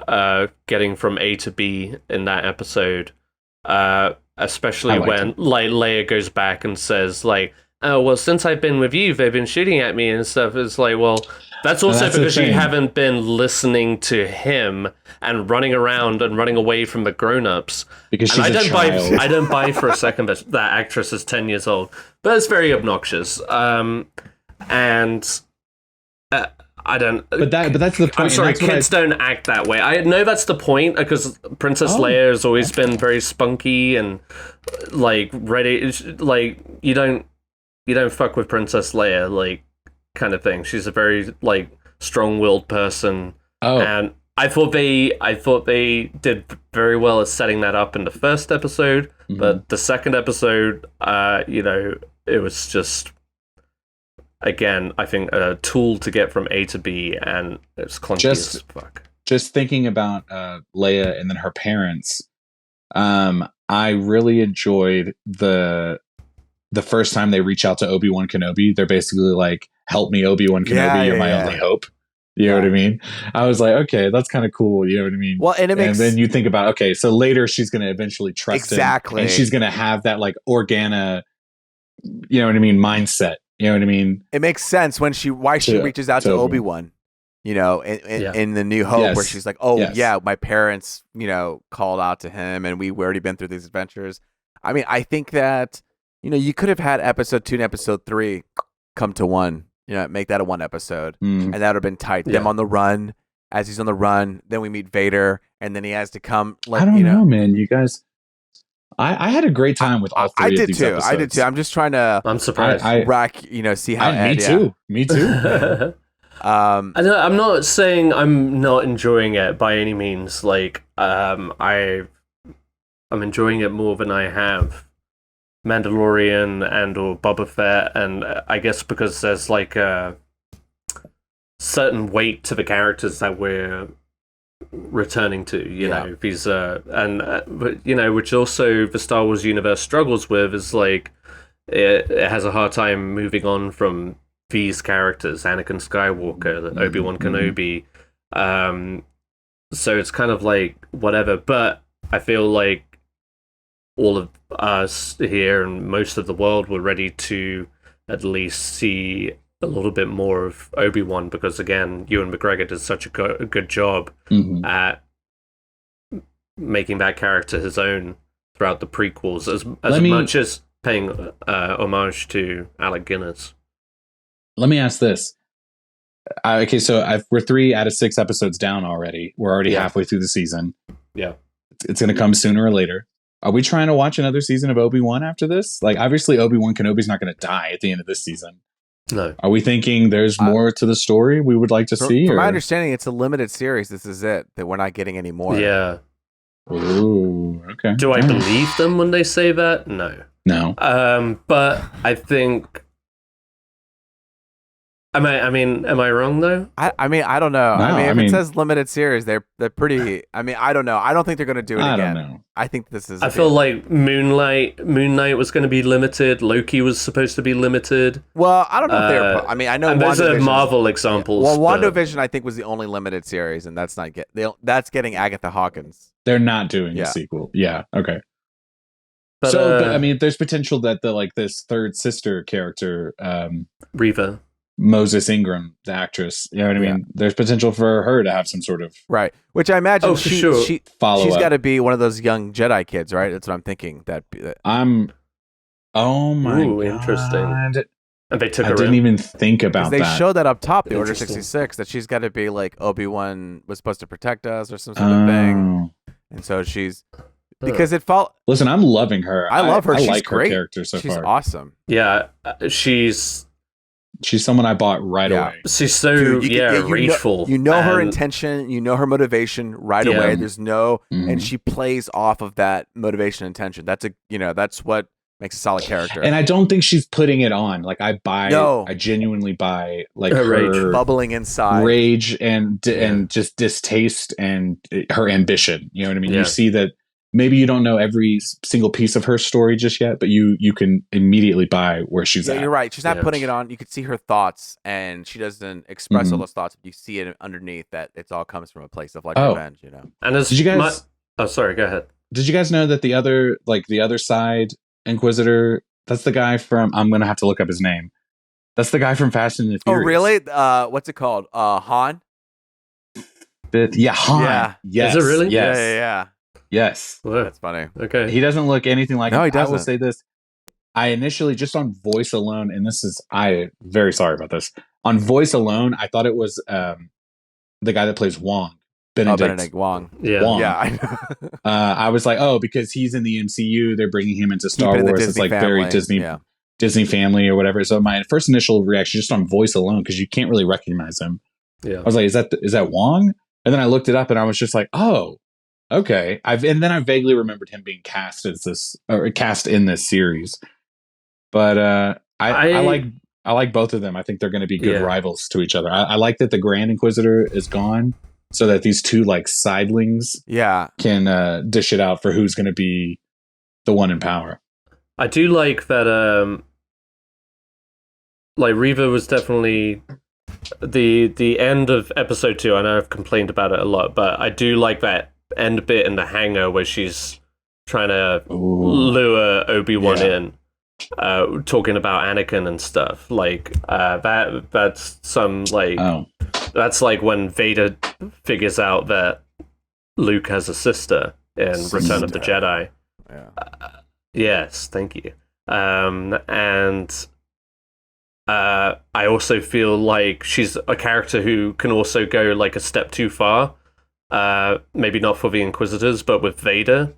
getting from A to B in that episode, especially when like Leia goes back and says like, "Oh well, since I've been with you, they've been shooting at me and stuff." It's like, well, that's also because you haven't been listening to him and running around and running away from the grown-ups. Because she's a child. I don't buy for a second that actress is 10 years old, but it's very obnoxious. And I don't. But that's the point. I'm sorry, kids don't act that way. I know that's the point, because Princess Leia has always been very spunky and like ready. Like you don't fuck with Princess Leia, like kind of thing. She's a very like strong-willed person. And I thought they did very well at setting that up in the first episode, but the second episode, you know, it was just. again, I think a tool to get from A to B, and it's clunky as fuck. Just thinking about Leia and then her parents, I really enjoyed the first time they reach out to Obi-Wan Kenobi. They're basically like, help me, Obi-Wan Kenobi, you're my only hope. You know what I mean? I was like, okay, that's kind of cool. You know what I mean? Well, and then you think about, okay, so later she's going to eventually trust him. And she's going to have that like Organa, you know what I mean, mindset. You know what I mean? It makes sense when she reaches out to Obi-Wan, you know, in the New Hope, where she's like, my parents, you know, called out to him, and we've already been through these adventures. I mean, I think that, you know, you could have had episode 2 and episode 3 come to one. You know, make that a one episode, and that would have been tight. Them on the run, as he's on the run, then we meet Vader, and then he has to come. I don't know, man. You guys, I had a great time with all three of these episodes. I did too. I'm just trying to. I'm surprised. See how. Me too. I'm not saying I'm not enjoying it by any means. Like, I'm enjoying it more than I have Mandalorian and or Boba Fett, and I guess because there's like a certain weight to the characters that we're returning to, you know, these but you know, which also the Star Wars universe struggles with, is like it has a hard time moving on from these characters, Anakin Skywalker, Obi-Wan Kenobi, so it's kind of like whatever, but I feel like all of us here and most of the world were ready to at least see a little bit more of Obi-Wan, because again, Ewan McGregor does such a good job at making that character his own throughout the prequels, as much as paying homage to Alec Guinness. Let me ask this. Okay, so we're 3 out of 6 episodes down already. We're already halfway through the season. Yeah. It's going to come sooner or later. Are we trying to watch another season of Obi-Wan after this? Like, obviously, Obi-Wan Kenobi's not going to die at the end of this season. No. Are we thinking there's more to the story we would like to see? From my understanding, it's a limited series. This is it. That we're not getting any more. Yeah. Ooh, okay. Do I believe them when they say that? No. No. But I think... Am I wrong though? I mean, I don't know. No, I mean, if it says limited series, they're pretty. I mean, I don't know. I don't think they're going to do it again. I don't know. I think this is. I feel like Moon Knight was going to be limited. Loki was supposed to be limited. Well, I don't know if they're. I mean, I know. And there's a Marvel examples. Well, WandaVision, I think, was the only limited series, and that's not that's getting Agatha Hawkins. They're not doing a sequel. Yeah. Okay. But, I mean, there's potential that this third sister character, Reva. Moses Ingram, the actress, you know what I mean? There's potential for her to have some sort of which I imagine she's got to be one of those young Jedi kids, right? That's what I'm thinking. Oh my god, interesting. And they took her. I didn't even think about that. They showed that up top, the Order 66, that she's got to be like Obi-Wan was supposed to protect us or some sort of thing, and so she's. Because it felt. Listen, I'm loving her. I love her. I she's like great. Her character so far. She's awesome. Yeah, she's someone I bought right away. She's so rageful. You know her intention. You know her motivation right away. There's no, and she plays off of that motivation and intention. That's that's what makes a solid character. And I don't think she's putting it on. Like I genuinely buy like her rage bubbling inside, rage and just distaste and her ambition. You know what I mean? Yeah. You see that. Maybe you don't know every single piece of her story just yet, but you can immediately buy where she's at. You're right. She's not putting it on. You can see her thoughts, and she doesn't express all those thoughts. You see it underneath that it all comes from a place of revenge, you know. And did you guys? Sorry. Go ahead. Did you guys know that the other side Inquisitor? That's the guy from. I'm gonna have to look up his name. That's the guy from Fast and the Furious. Oh, really? What's it called? Han. Yeah, Han. Yeah. Yes. Is it really? Yes. Yeah. Yes. That's funny. Okay. He doesn't look anything like him. No, he doesn't. I will say this. I initially, just on voice alone, and I'm very sorry about this. On voice alone, I thought it was the guy that plays Wong. Benedict Wong. Yeah. Wong. Yeah, I know. I was like, because he's in the MCU, they're bringing him into Star Wars. It's like family. Very Disney family or whatever. So my first initial reaction, just on voice alone, because you can't really recognize him. Yeah. I was like, is that Wong? And then I looked it up, and I was just like, oh. Okay, and then I vaguely remembered him being cast in this series, but I like I like both of them. I think they're going to be good rivals to each other. I like that the Grand Inquisitor is gone, so that these two like sidelings can dish it out for who's going to be the one in power. I do like that. Like Reva was definitely the end of episode 2. I know I've complained about it a lot, but I do like that end bit in the hangar where she's trying to lure Obi-Wan in, talking about Anakin and stuff. Like that's some like that's like when Vader figures out that Luke has a sister in Return of the Jedi. Yeah. Yes, thank you. And I also feel like she's a character who can also go like a step too far. Maybe not for the Inquisitors, but with Vader.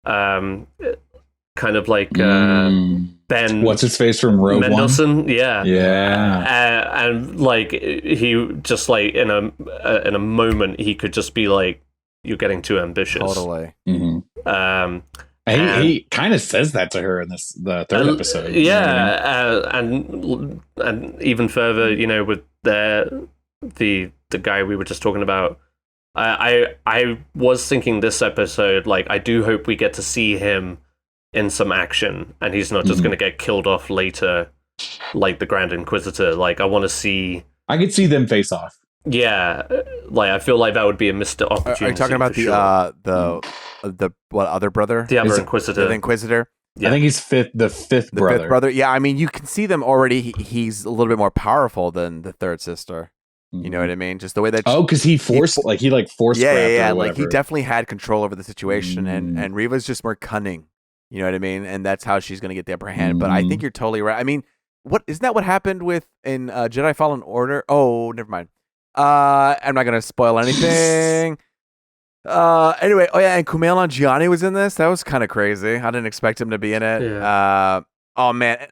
Kind of like Ben. What's his face from Rogue Mendelsohn? One? Yeah. And like he just like in a moment he could just be like, "You're getting too ambitious." Totally. Mm-hmm. He kind of says that to her in the third episode. Yeah, and even further, you know, with the guy we were just talking about. I was thinking this episode, like, I do hope we get to see him in some action, and he's not just going to get killed off later, like the Grand Inquisitor. Like, I want to see. I could see them face off. Yeah, like I feel like that would be a missed opportunity. Are you talking about the what other brother? The other Inquisitor. The Inquisitor. Yeah. I think he's the fifth brother. Fifth brother. Yeah, I mean, you can see them already. He's a little bit more powerful than the third sister. You know what I mean? Just the way that. Because he forced. Yeah. Like he definitely had control over the situation, and Reva's just more cunning. You know what I mean? And that's how she's going to get the upper hand. But I think you're totally right. I mean, isn't that what happened in Jedi Fallen Order? Oh, never mind. I'm not going to spoil anything. Anyway, and Kumail Nanjiani was in this. That was kind of crazy. I didn't expect him to be in it. Yeah. Oh man,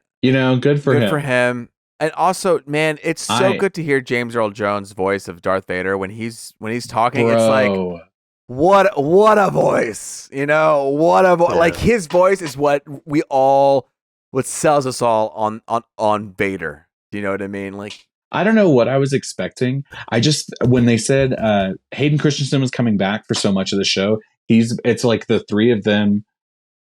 good for him. And also, man, it's so good to hear James Earl Jones' voice of Darth Vader when he's talking. Bro. It's like what a voice, you know? What a voice! Like his voice is what sells us all on Vader. Do you know what I mean? Like. I don't know what I was expecting. When they said Hayden Christensen was coming back for so much of the show, it's like the three of them,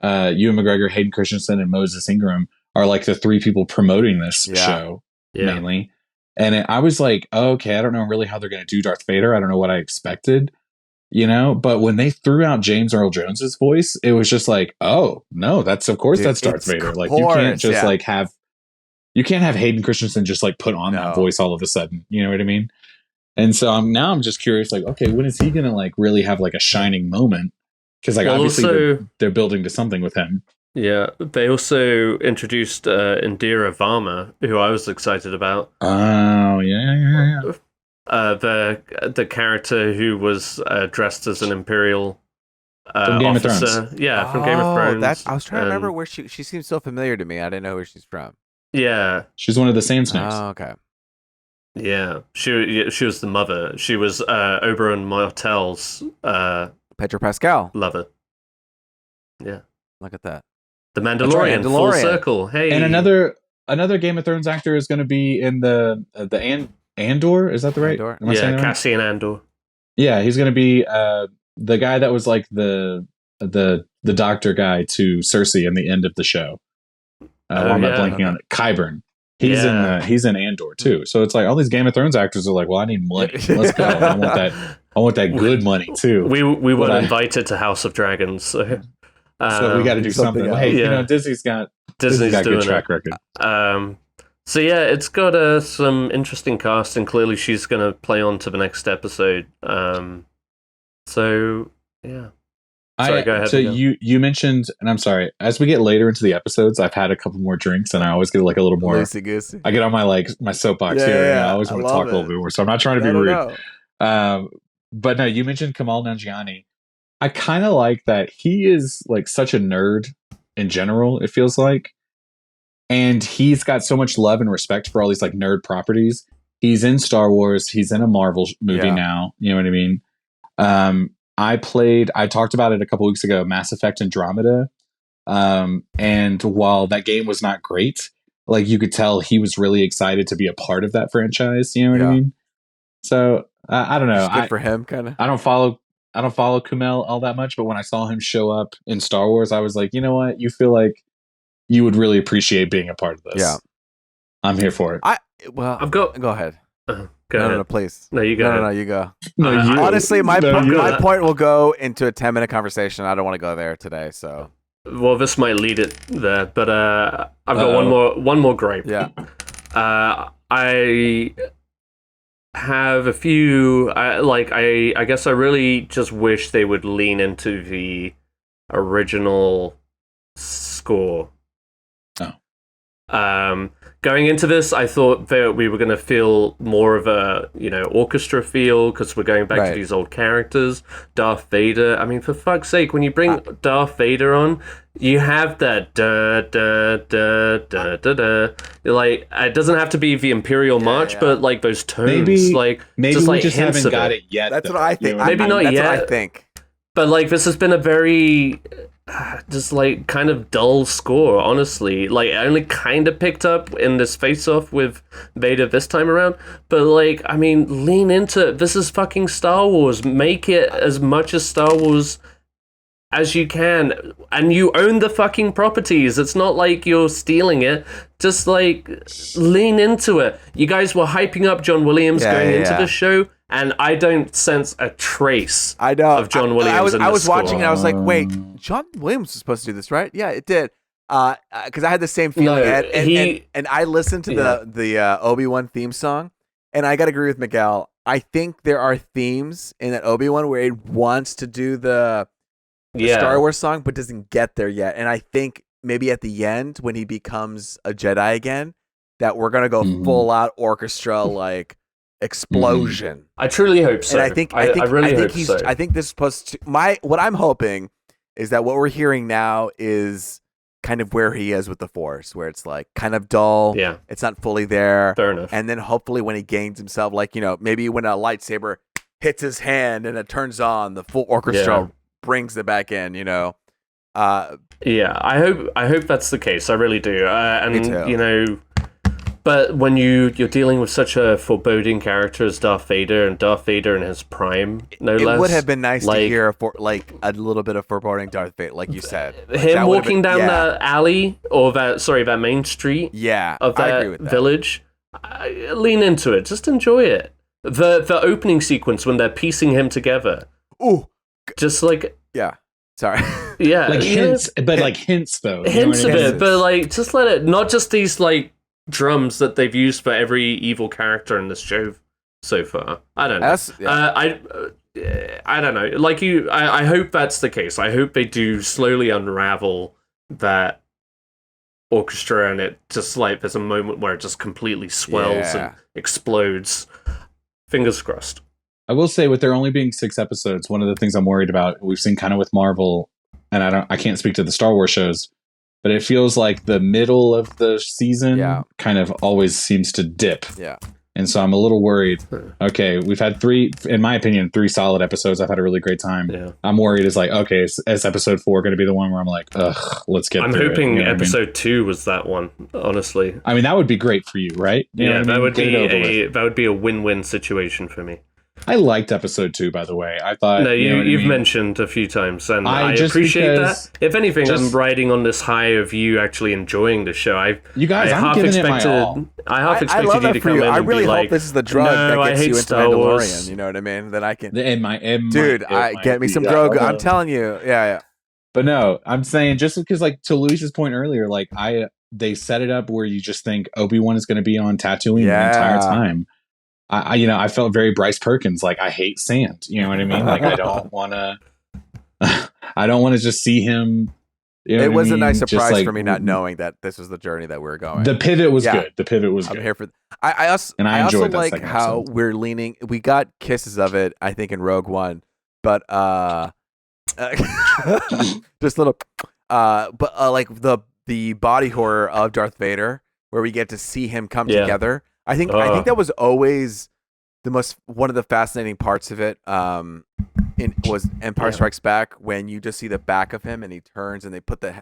Ewan McGregor, Hayden Christensen, and Moses Ingram are like the three people promoting this show mainly. And I was like, okay, I don't know really how they're going to do Darth Vader. I don't know what I expected, you know. But when they threw out James Earl Jones's voice, it was just like, oh no, that's Darth Vader. Like you can't just like have. You can't have Hayden Christensen just like put on that voice all of a sudden. You know what I mean? And so I'm just curious, like, okay, when is he going to like really have like a shining moment? Because like obviously they're building to something with him. Yeah, they also introduced Indira Varma, who I was excited about. Oh yeah. The character who was dressed as an Imperial from Game officer. of Thrones. Yeah, from Game of Thrones. I was trying to remember where she seems so familiar to me. I didn't know where she's from. Yeah, she's one of the Sand Snakes. Oh, okay. Yeah, she was the mother. She was Oberyn Martell's Pedro Pascal lover. Yeah, look at that. The Mandalorian, full circle. Hey, and another Game of Thrones actor is going to be in the Andor. Is that the right? Andor? Yeah, Cassian Andor. Yeah, he's going to be the guy that was like the doctor guy to Cersei in the end of the show. I'm not blanking on it. Qyburn. He's in Andor too. So it's like all these Game of Thrones actors are like, well, I need money. Let's go. I want that good money too. We weren't invited to House of Dragons, so we got to do something. Hey, you know, Disney's got a good track record. So yeah, it's got some interesting cast, and clearly she's going to play on to the next episode. So yeah. Sorry, go ahead. So you mentioned, and I'm sorry, as we get later into the episodes, I've had a couple more drinks, and I always get like a little more. Loosey-goosey. I get on my soapbox here, and I always want to talk a little bit more. So I'm not trying to be rude. But no, you mentioned Kumail Nanjiani. I kind of like that he is like such a nerd in general. It feels like, and he's got so much love and respect for all these like nerd properties. He's in Star Wars. He's in a Marvel movie now. You know what I mean? I talked about it a couple weeks ago, Mass Effect Andromeda. And while that game was not great, like you could tell he was really excited to be a part of that franchise. You know what I mean? So I don't know. Good for him, kind of. I don't follow Kumail all that much, but when I saw him show up in Star Wars, I was like, you know what? You feel like you would really appreciate being a part of this. Yeah, I'm here for it. Go ahead. Go ahead. No, please. No, you go. No, you go. No, you. Honestly, my No, point will go into a 10-minute conversation. I don't want to go there today, so. Well, this might lead it there, but I've got one more gripe. Yeah. I have a few. I guess I really just wish they would lean into the original score. Going into this, I thought that we were going to feel more of a, orchestra feel because we're going back to these old characters. Darth Vader. I mean, for fuck's sake, when you bring Darth Vader on, you have that da da da da da da. Like, it doesn't have to be the Imperial March, but like those tones, maybe just we like just hints haven't got it. it yet. That's what I think. Maybe not that's yet. What I think. But like, this has been a very just like kind of dull score, honestly. Like, I only kind of picked up in this face-off with Vader this time around, but like, I mean, lean into it. This is fucking Star Wars. Make it as much as Star Wars as you can, and you own the fucking properties. It's not like you're stealing it. Just like lean into it. You guys were hyping up John Williams going into the show, and I don't sense a trace of John Williams. I was watching and I was like, wait, John Williams was supposed to do this, right? Yeah, it did. Because I had the same feeling. And I listened to the Obi-Wan theme song, and I got to agree with Miguel. I think there are themes in that Obi-Wan where it wants to do the Star Wars song, but doesn't get there yet. And I think maybe at the end, when he becomes a Jedi again, that we're going to go full out orchestra, like, explosion. I truly hope so. And I think this is supposed to. What I'm hoping is that what we're hearing now is kind of where he is with the Force, where it's like kind of dull. Yeah, it's not fully there. Fair enough. And then hopefully when he gains himself, like maybe when a lightsaber hits his hand and it turns on, the full orchestra brings it back in. I hope that's the case. I really do. Me too. But when you're dealing with such a foreboding character as Darth Vader, and Darth Vader in his prime, less. It would have been nice to hear a little bit of foreboding Darth Vader, like you said. Him walking down that alley, or that main street of that village. Lean into it. Just enjoy it. The opening sequence when they're piecing him together. Ooh. Just like... Yeah. Sorry. Yeah. Like hints, but like hints, though. Hints of it, but like, just let it... Not just these, like, drums that they've used for every evil character in this show so far. I don't know. I don't know. Like I hope that's the case. I hope they do slowly unravel that orchestra, and it just like there's a moment where it just completely swells and explodes. Fingers crossed. I will say, with there only being 6 episodes, one of the things I'm worried about, we've seen kind of with Marvel, and I can't speak to the Star Wars shows, but it feels like the middle of the season kind of always seems to dip. Yeah. And so I'm a little worried. Okay, we've had 3, in my opinion, 3 solid episodes. I've had a really great time. Yeah. I'm worried it's like, okay, is episode 4 going to be the one where I'm like, ugh, let's get I'm through hoping it. episode 2 was that one, honestly. I mean, that would be great for you, right? That would be a win-win situation for me. I liked episode 2, by the way. I thought... No, you've mentioned a few times, and I appreciate that. If anything, I'm riding on this high of you actually enjoying the show. I'm giving it my all. I half expected you to come in and I really be hope like, this is the drug that gets you into Star Wars. Mandalorian. You know what I mean? That I can... get me some drug. I'm telling you. Yeah. But no, I'm saying, just because, like, to Luis's point earlier, like, they set it up where you just think Obi-Wan is going to be on Tatooine the entire time. I felt very Bryce Perkins, like, I hate sand. You know what I mean? Like, I don't want to just see him. It was a nice surprise for me not knowing that this was the journey that we were going. The pivot was good. I'm here for. I also like how we're leaning. We got kisses of it, I think, in Rogue One, but just little, like the body horror of Darth Vader, where we get to see him come together. I think that was always one of the fascinating parts of it. was Empire Strikes Back, when you just see the back of him and he turns and they put the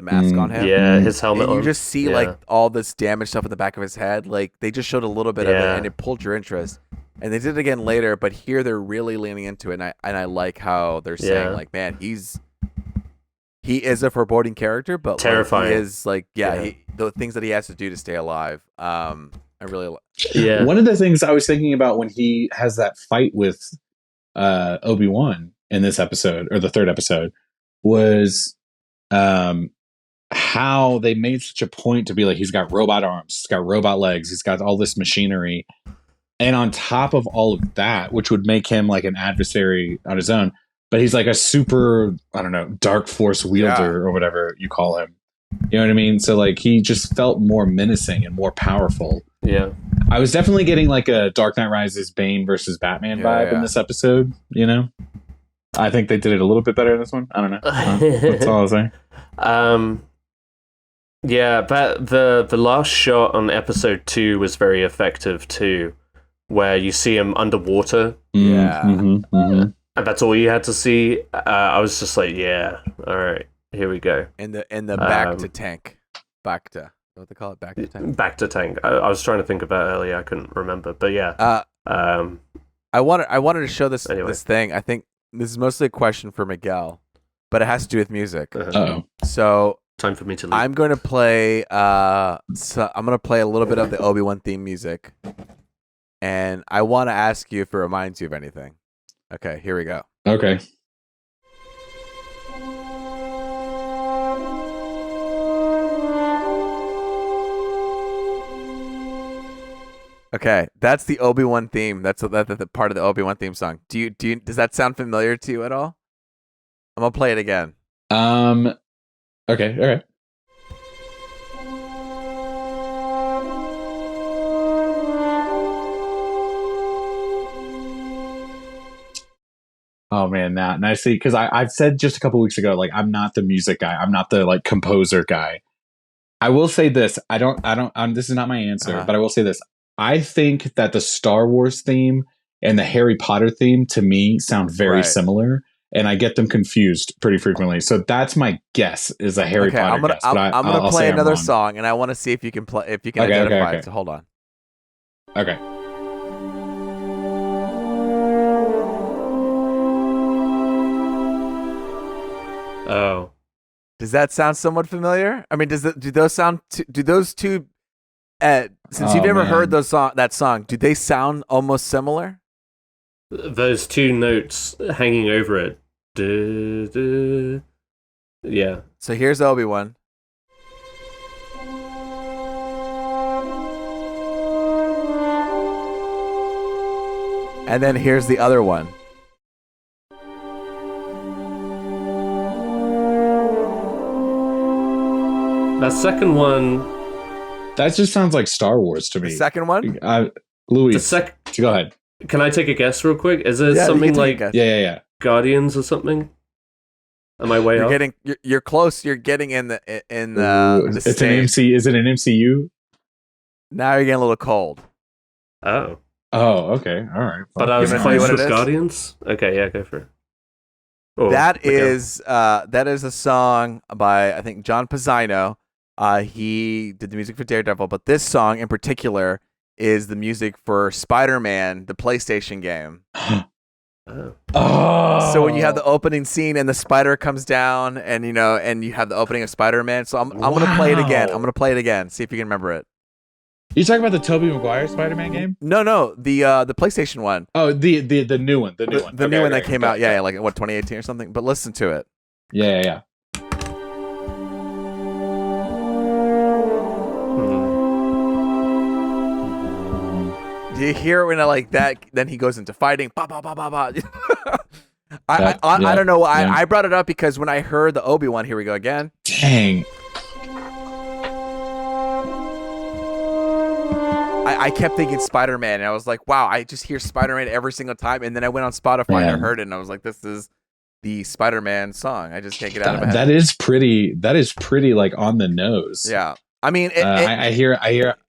mask on him. Yeah, his helmet and you on. just see like all this damage stuff in the back of his head. Like they just showed a little bit of it and it pulled your interest. And they did it again later, but here they're really leaning into it, and I like how they're saying like, man, he is a foreboding character, but terrifying. Like, he is like the things that he has to do to stay alive. I really One of the things I was thinking about when he has that fight with Obi-Wan in this episode, or the third episode, was how they made such a point to be like, he's got robot arms, he's got robot legs, he's got all this machinery, and on top of all of that, which would make him like an adversary on his own, but he's like a super, I don't know, dark force wielder or whatever you call him. You know what I mean? So like he just felt more menacing and more powerful. Yeah. I was definitely getting like a Dark Knight Rises Bane versus Batman vibe in this episode, you know? I think they did it a little bit better in this one. I don't know. That's all I'll say. Yeah, but the last shot on episode 2 was very effective too, where you see him underwater. Mm-hmm. And that's all you had to see. I was just like, yeah, all right, here we go. In the back to tank. Back to what they call it? Back to tank. Back to tank. I was trying to think about it earlier. I couldn't remember, but yeah. I wanted to show this thing. I think this is mostly a question for Miguel, but it has to do with music. So time for me to leave. I'm going to play. I'm going to play a little bit of the Obi-Wan theme music, and I want to ask you if it reminds you of anything. Okay, here we go. Okay. Okay, that's the Obi-Wan theme. That's the part of the Obi-Wan theme song. Does that sound familiar to you at all? I'm gonna play it again. Okay, all right. Oh man, now I see, because I've said just a couple weeks ago, like, I'm not the music guy. I'm not the like composer guy. I will say this. I don't. This is not my answer, but I will say this. I think that the Star Wars theme and the Harry Potter theme to me sound very similar, and I get them confused pretty frequently. So that's my guess, is a Harry Potter guess. I'm gonna play another song, and I want to see if you can identify it. So hold on. Okay. Oh. Does that sound somewhat familiar? I mean, do those two? Since you've never heard that song, do they sound almost similar? Those two notes hanging over it. Duh, duh. Yeah. So here's Obi-Wan. And then here's the other one. That second one. That just sounds like Star Wars to me. The second one? Louis, go ahead. Can I take a guess real quick? Is it something like yeah. Guardians or something? Am I way off? You're close. You're getting in the it's an MC. Is it an MCU? Now you're getting a little cold. Oh, okay. All right. But I was close with Guardians. Okay, yeah, go for it. Oh, that is a song by, I think, John Pizzino. He did the music for Daredevil, but this song in particular is the music for Spider-Man, the PlayStation game. So when you have the opening scene and the spider comes down, and you have the opening of Spider-Man. So I'm gonna play it again. I'm gonna play it again. See if you can remember it. You talking about the Tobey Maguire Spider-Man game? No, the PlayStation one. Oh, the new one. The new one that came out. Yeah, like what, 2018 or something. But listen to it. Yeah. Do you hear when I like that? Then he goes into fighting. Ba ba ba ba ba. I don't know. I brought it up because when I heard the Obi-Wan, here we go again. Dang. I kept thinking Spider-Man, and I was like, wow, I just hear Spider-Man every single time. And then I went on Spotify and I heard it, and I was like, this is the Spider-Man song. I just can't get out of my head. That is pretty like on the nose. Yeah. I mean, I hear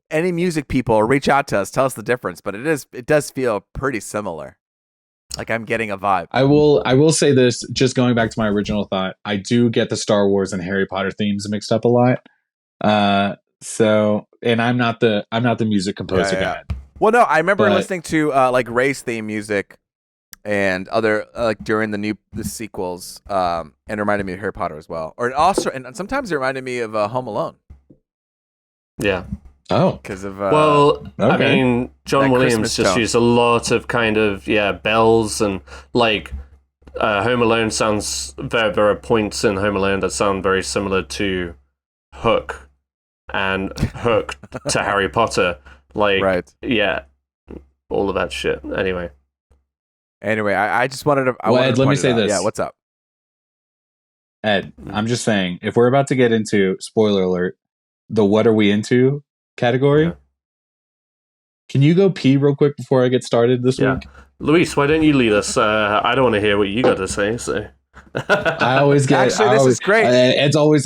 any music people reach out to us, tell us the difference, but it does feel pretty similar. Like I'm getting a vibe. I will say this, just going back to my original thought, I do get the Star Wars and Harry Potter themes mixed up a lot. So, and I'm not the music composer guy. Well, no, I remember listening to like Ray's theme music and other like during the sequels, and it reminded me of Harry Potter as well. Or also, and sometimes it reminded me of Home Alone. Yeah. Oh, because of okay. I mean, John Williams just tone. used a lot of kind of bells and like Home Alone sounds there are points in Home Alone that sound very similar to Hook and Hook to Harry Potter. Like, right. Yeah, all of that shit. Anyway, I just wanted to. Ed, let me say this. Yeah, what's up, Ed? I'm just saying, if we're about to get into spoiler alert, the "What are we into?" category. Yeah. Can you go pee real quick before I get started this week? Luis, why don't you lead us? I don't want to hear what you got to say. So I always get. Actually, this is great. Ed's always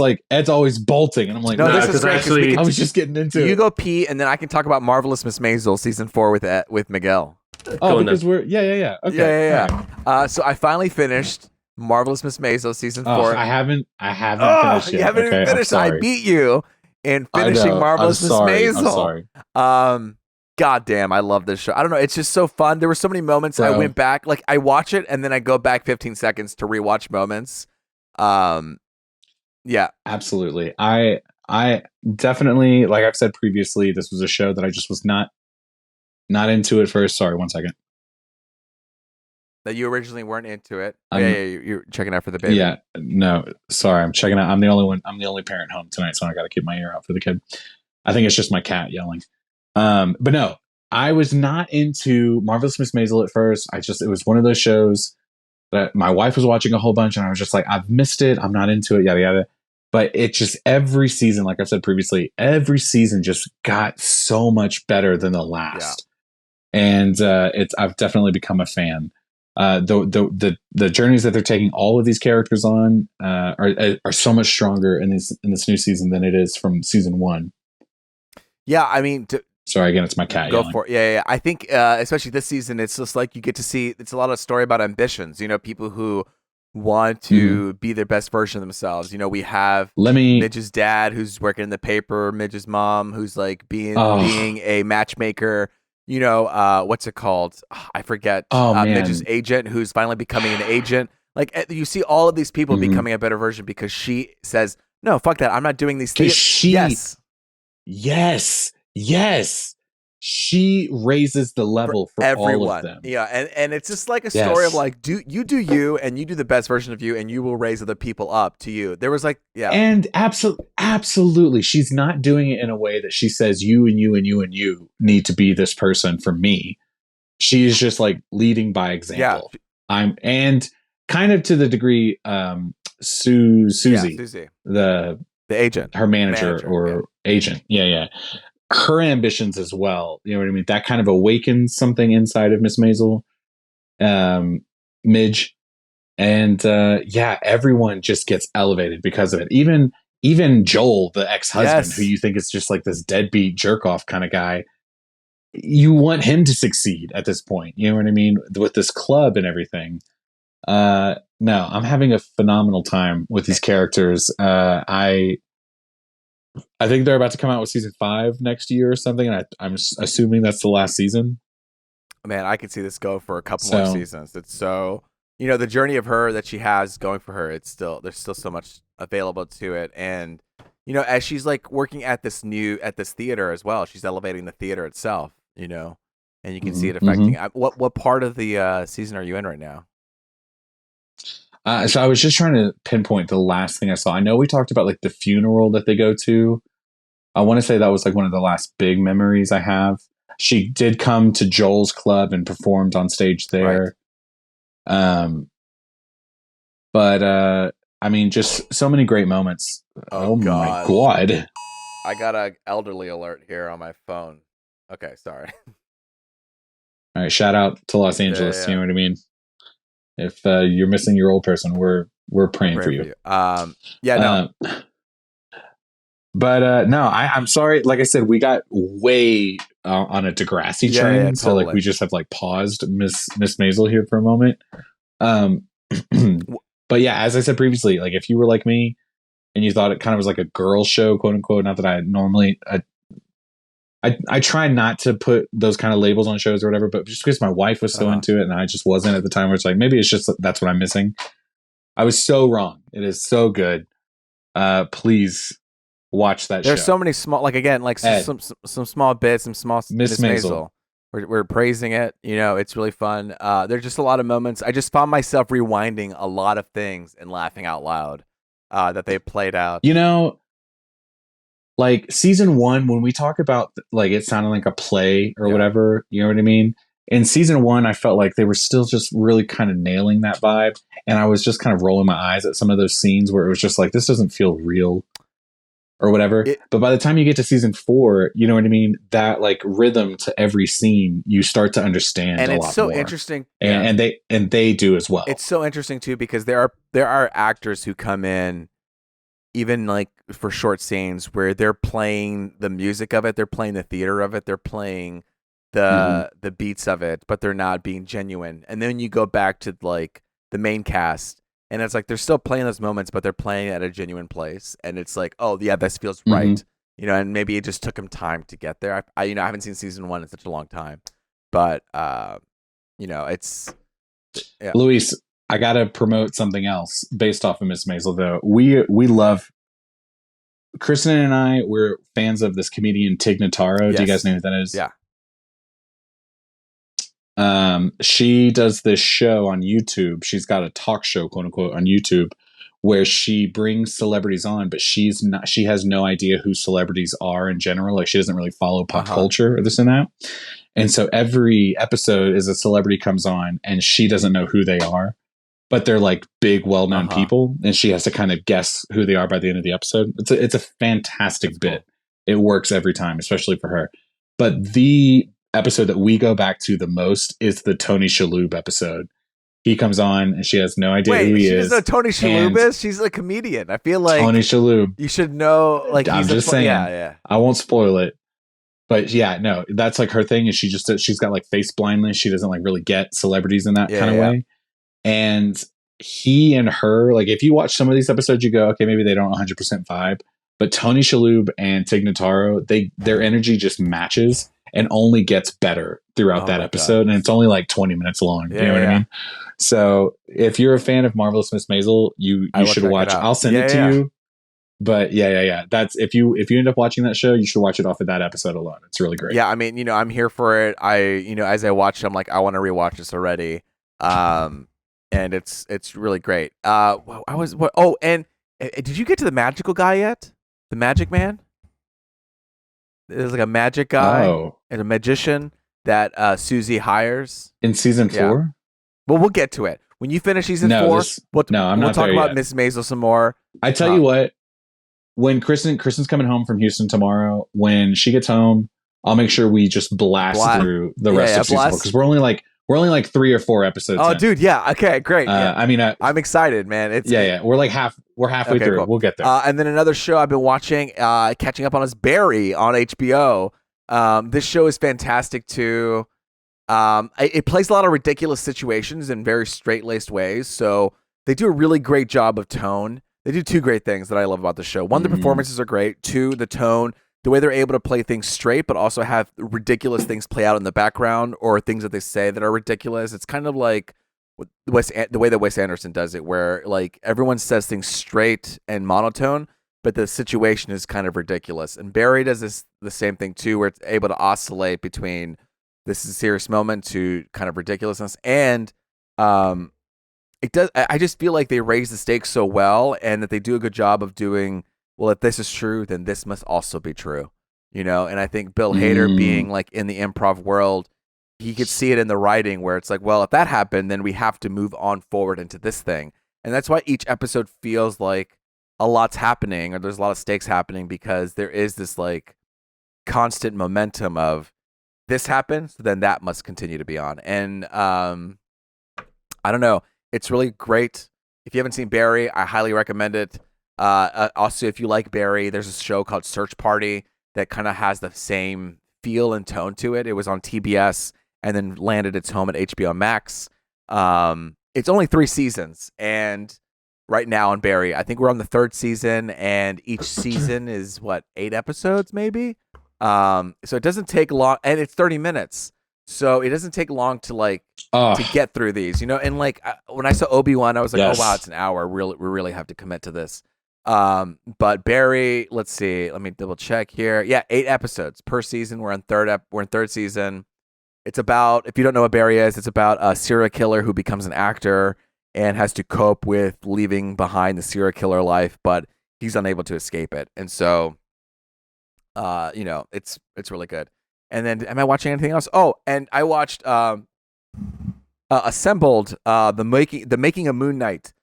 bolting, and I'm like, no, this is great. Actually, I was just getting into it. You go pee, and then I can talk about Marvelous Miss Maisel season 4 with Miguel. Because we're Okay. Yeah. So I finally finished Marvelous Miss Maisel season 4. I haven't finished yet. You haven't even finished. I beat you in finishing Marvelous Miss Maisel. I'm sorry. God damn, I love this show. I don't know, it's just so fun. There were so many moments I went back, like I watch it and then I go back 15 seconds to rewatch moments. Yeah. Absolutely. I definitely, like I've said previously, this was a show that I just was not into at first. Sorry, 1 second. That you originally weren't into it. You're checking out for the baby. Yeah, no, sorry, I'm checking out. I'm the only parent home tonight, so I got to keep my ear out for the kid. I think it's just my cat yelling. But no, I was not into Marvelous Miss Maisel at first. It was one of those shows that my wife was watching a whole bunch, and I was just like, I've missed it. I'm not into it, yada yada. But it just every season, like I've said previously, every season just got so much better than the last, and I've definitely become a fan. The journeys that they're taking all of these characters on are so much stronger in this new season than it is from season 1. Yeah, I mean, sorry again, it's my cat. Go for it. Yeah. I think especially this season, it's just like you get to see. It's a lot of story about ambitions. You know, people who want to be their best version of themselves. You know, we have Midge's dad who's working in the paper, Midge's mom who's like being a matchmaker. You know, what's it called? I forget. Midge's agent who's finally becoming an agent. Like you see all of these people becoming a better version because she says, "No, fuck that. I'm not doing these things." Yes. She raises the level for everyone. All of them. Yeah, and it's just like a story of like, do you, and you do the best version of you, and you will raise other people up to you. There was like, and absolutely, she's not doing it in a way that she says you and you and you and you need to be this person for me. She's just like leading by example. And kind of to the degree, Susie, the agent, her manager or agent, her ambitions as well. You know what I mean? That kind of awakens something inside of Miss Maisel, Midge, and everyone just gets elevated because of it. Even Joel, the ex-husband, who you think is just like this deadbeat jerk off kind of guy, you want him to succeed at this point. You know what I mean? With this club and everything. No, I'm having a phenomenal time with these characters. I think they're about to come out with season 5 next year or something, and I'm assuming that's the last season. Man, I could see this go for a couple more seasons. It's so, you know, the journey of her that she has going for her. There's still so much available to it, and you know, as she's like working at this theater as well, she's elevating the theater itself. You know, and you can see it affecting. What part of the season are you in right now? So I was just trying to pinpoint the last thing I saw. I know we talked about like the funeral that they go to. I want to say that was like one of the last big memories I have. She did come to Joel's club and performed on stage there. Right. But I mean, just so many great moments. Oh my God. I got an elderly alert here on my phone. Okay, sorry. All right, shout out to Los Angeles. You know what I mean? If you're missing your old person, we're praying for you. But no, I'm sorry. Like I said, we got way on a Degrassi train. So like totally. we just have like paused Miss Maisel here for a moment. But yeah, as I said previously, like if you were like me and you thought it kind of was like a girl show, quote unquote, not that I normally, I try not to put those kind of labels on shows or whatever, but just because my wife was so into it and I just wasn't at the time, where it's like, maybe it's just, that's what I'm missing. I was so wrong. It is so good. Please watch that show. There's so many small, like again, like some small bits, some small Miss Maisel. We're praising it. You know, it's really fun. There's just a lot of moments. I just found myself rewinding a lot of things and laughing out loud that they played out. You know, like season 1, when we talk about like it sounding like a play or whatever, you know what I mean? In season 1, I felt like they were still just really kind of nailing that vibe. And I was just kind of rolling my eyes at some of those scenes where it was just like, this doesn't feel real or whatever. But by the time you get to season 4, you know what I mean? That like rhythm to every scene, you start to understand and a it's lot so more. Interesting. And they do as well. It's so interesting too, because there are actors who come in even like for short scenes where they're playing the music of it, they're playing the theater of it, they're playing the beats of it, but they're not being genuine. And then you go back to like the main cast, and it's like they're still playing those moments, but they're playing at a genuine place, and it's like, oh yeah, this feels right, you know. And maybe it just took them time to get there. I you know, I haven't seen season 1 in such a long time, but you know, it's Luis, I gotta promote something else based off of Miss Maisel though. We love Kristen and I. We're fans of this comedian Tig Notaro. Yes. Do you guys know who that is? Yeah. She does this show on YouTube. She's got a talk show, quote unquote, on YouTube where she brings celebrities on, but she has no idea who celebrities are in general. Like she doesn't really follow pop culture or this and that. And so every episode is a celebrity comes on and she doesn't know who they are, but they're like big, well-known people. And she has to kind of guess who they are by the end of the episode. It's a fantastic bit. Cool. It works every time, especially for her. But the episode that we go back to the most is the Tony Shalhoub episode. He comes on and she has no idea who he is. She doesn't know Tony Shalhoub is? She's a comedian. I feel like Tony Shalhoub. You should know. Like I'm just saying. Yeah. I won't spoil it. But yeah, no, that's like her thing. Is she's got like face blindness. She doesn't like really get celebrities in that kind of way. And he and her, like if you watch some of these episodes, you go, okay, maybe they don't 100% vibe. But Tony Shalhoub and Tig Notaro, their energy just matches and only gets better throughout that episode. And it's only like 20 minutes long. You know what I mean? So if you're a fan of Marvelous Miss Maisel, you should watch. I'll send it to you. But yeah. That's if you end up watching that show, you should watch it off of that episode alone. It's really great. Yeah, I mean, you know, I'm here for it. As I watch it, I'm like, I want to rewatch this already. And it's really great. And did you get to the magical guy yet? The magic man? There's like a magic guy and a magician that Susie hires in season 4. Well, we'll get to it when you finish season 4. We'll talk about Miss Maisel some more. I tell you what, when Kristen's coming home from Houston tomorrow, when she gets home, I'll make sure we just blast through the rest of season 4 because we're only like 3 or 4 episodes. Oh, dude, yeah, okay, great. I mean, I'm excited, man. It's we're halfway through. Cool. We'll get there. And then another show I've been watching, catching up on, is Barry on HBO. This show is fantastic too. It plays a lot of ridiculous situations in very straight-laced ways. So they do a really great job of tone. They do 2 great things that I love about the show. One, the performances are great. 2, the tone, the way they're able to play things straight, but also have ridiculous things play out in the background or things that they say that are ridiculous. It's kind of like the way that Wes Anderson does it, where like everyone says things straight and monotone, but the situation is kind of ridiculous. And Barry does the same thing too, where it's able to oscillate between this is a serious moment to kind of ridiculousness. And it does. I just feel like they raise the stakes so well, and that they do a good job of doing, well, if this is true, then this must also be true, you know? And I think Bill Hader being like in the improv world, he could see it in the writing where it's like, well, if that happened, then we have to move on forward into this thing. And that's why each episode feels like a lot's happening, or there's a lot of stakes happening, because there is this like constant momentum of this happened, so then that must continue to be on. And I don't know. It's really great. If you haven't seen Barry, I highly recommend it. Also, if you like Barry, there's a show called Search Party that kind of has the same feel and tone to it. It was on TBS and then landed its home at HBO Max. It's only 3 seasons, and right now on Barry, I think we're on the 3rd season, and each season is 8 episodes maybe. So it doesn't take long, and it's 30 minutes. So it doesn't take long to to get through these, and when I saw Obi-Wan, I was like, Yes. oh wow, it's an hour. We really have to commit to this. But Barry, let's see, let me double check here. Yeah, 8 episodes per season. We're in 3rd season. It's about, if you don't know what Barry is, it's about a serial killer who becomes an actor and has to cope with leaving behind the serial killer life, but he's unable to escape it. And so, it's really good. And then, am I watching anything else? Oh, and I watched Assembled, the making of Moon Knight.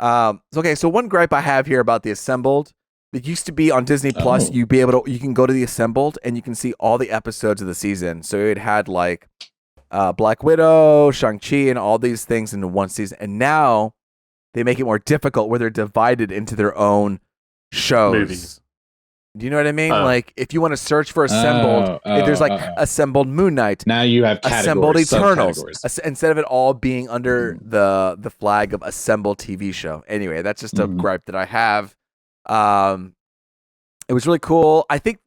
Okay, so one gripe I have here about the Assembled, it used to be on Disney Plus. You can go to the Assembled and you can see all the episodes of the season. So it had Black Widow, Shang-Chi, and all these things in one season. And now they make it more difficult where they're divided into their own shows. Movies. Do you know what I mean? If you want to search for Assembled, there's Assembled Moon Knight. Now you have Assembled Eternals, subcategories. instead of it all being under the flag of Assembled TV show. Anyway, that's just a gripe that I have. It was really cool. I think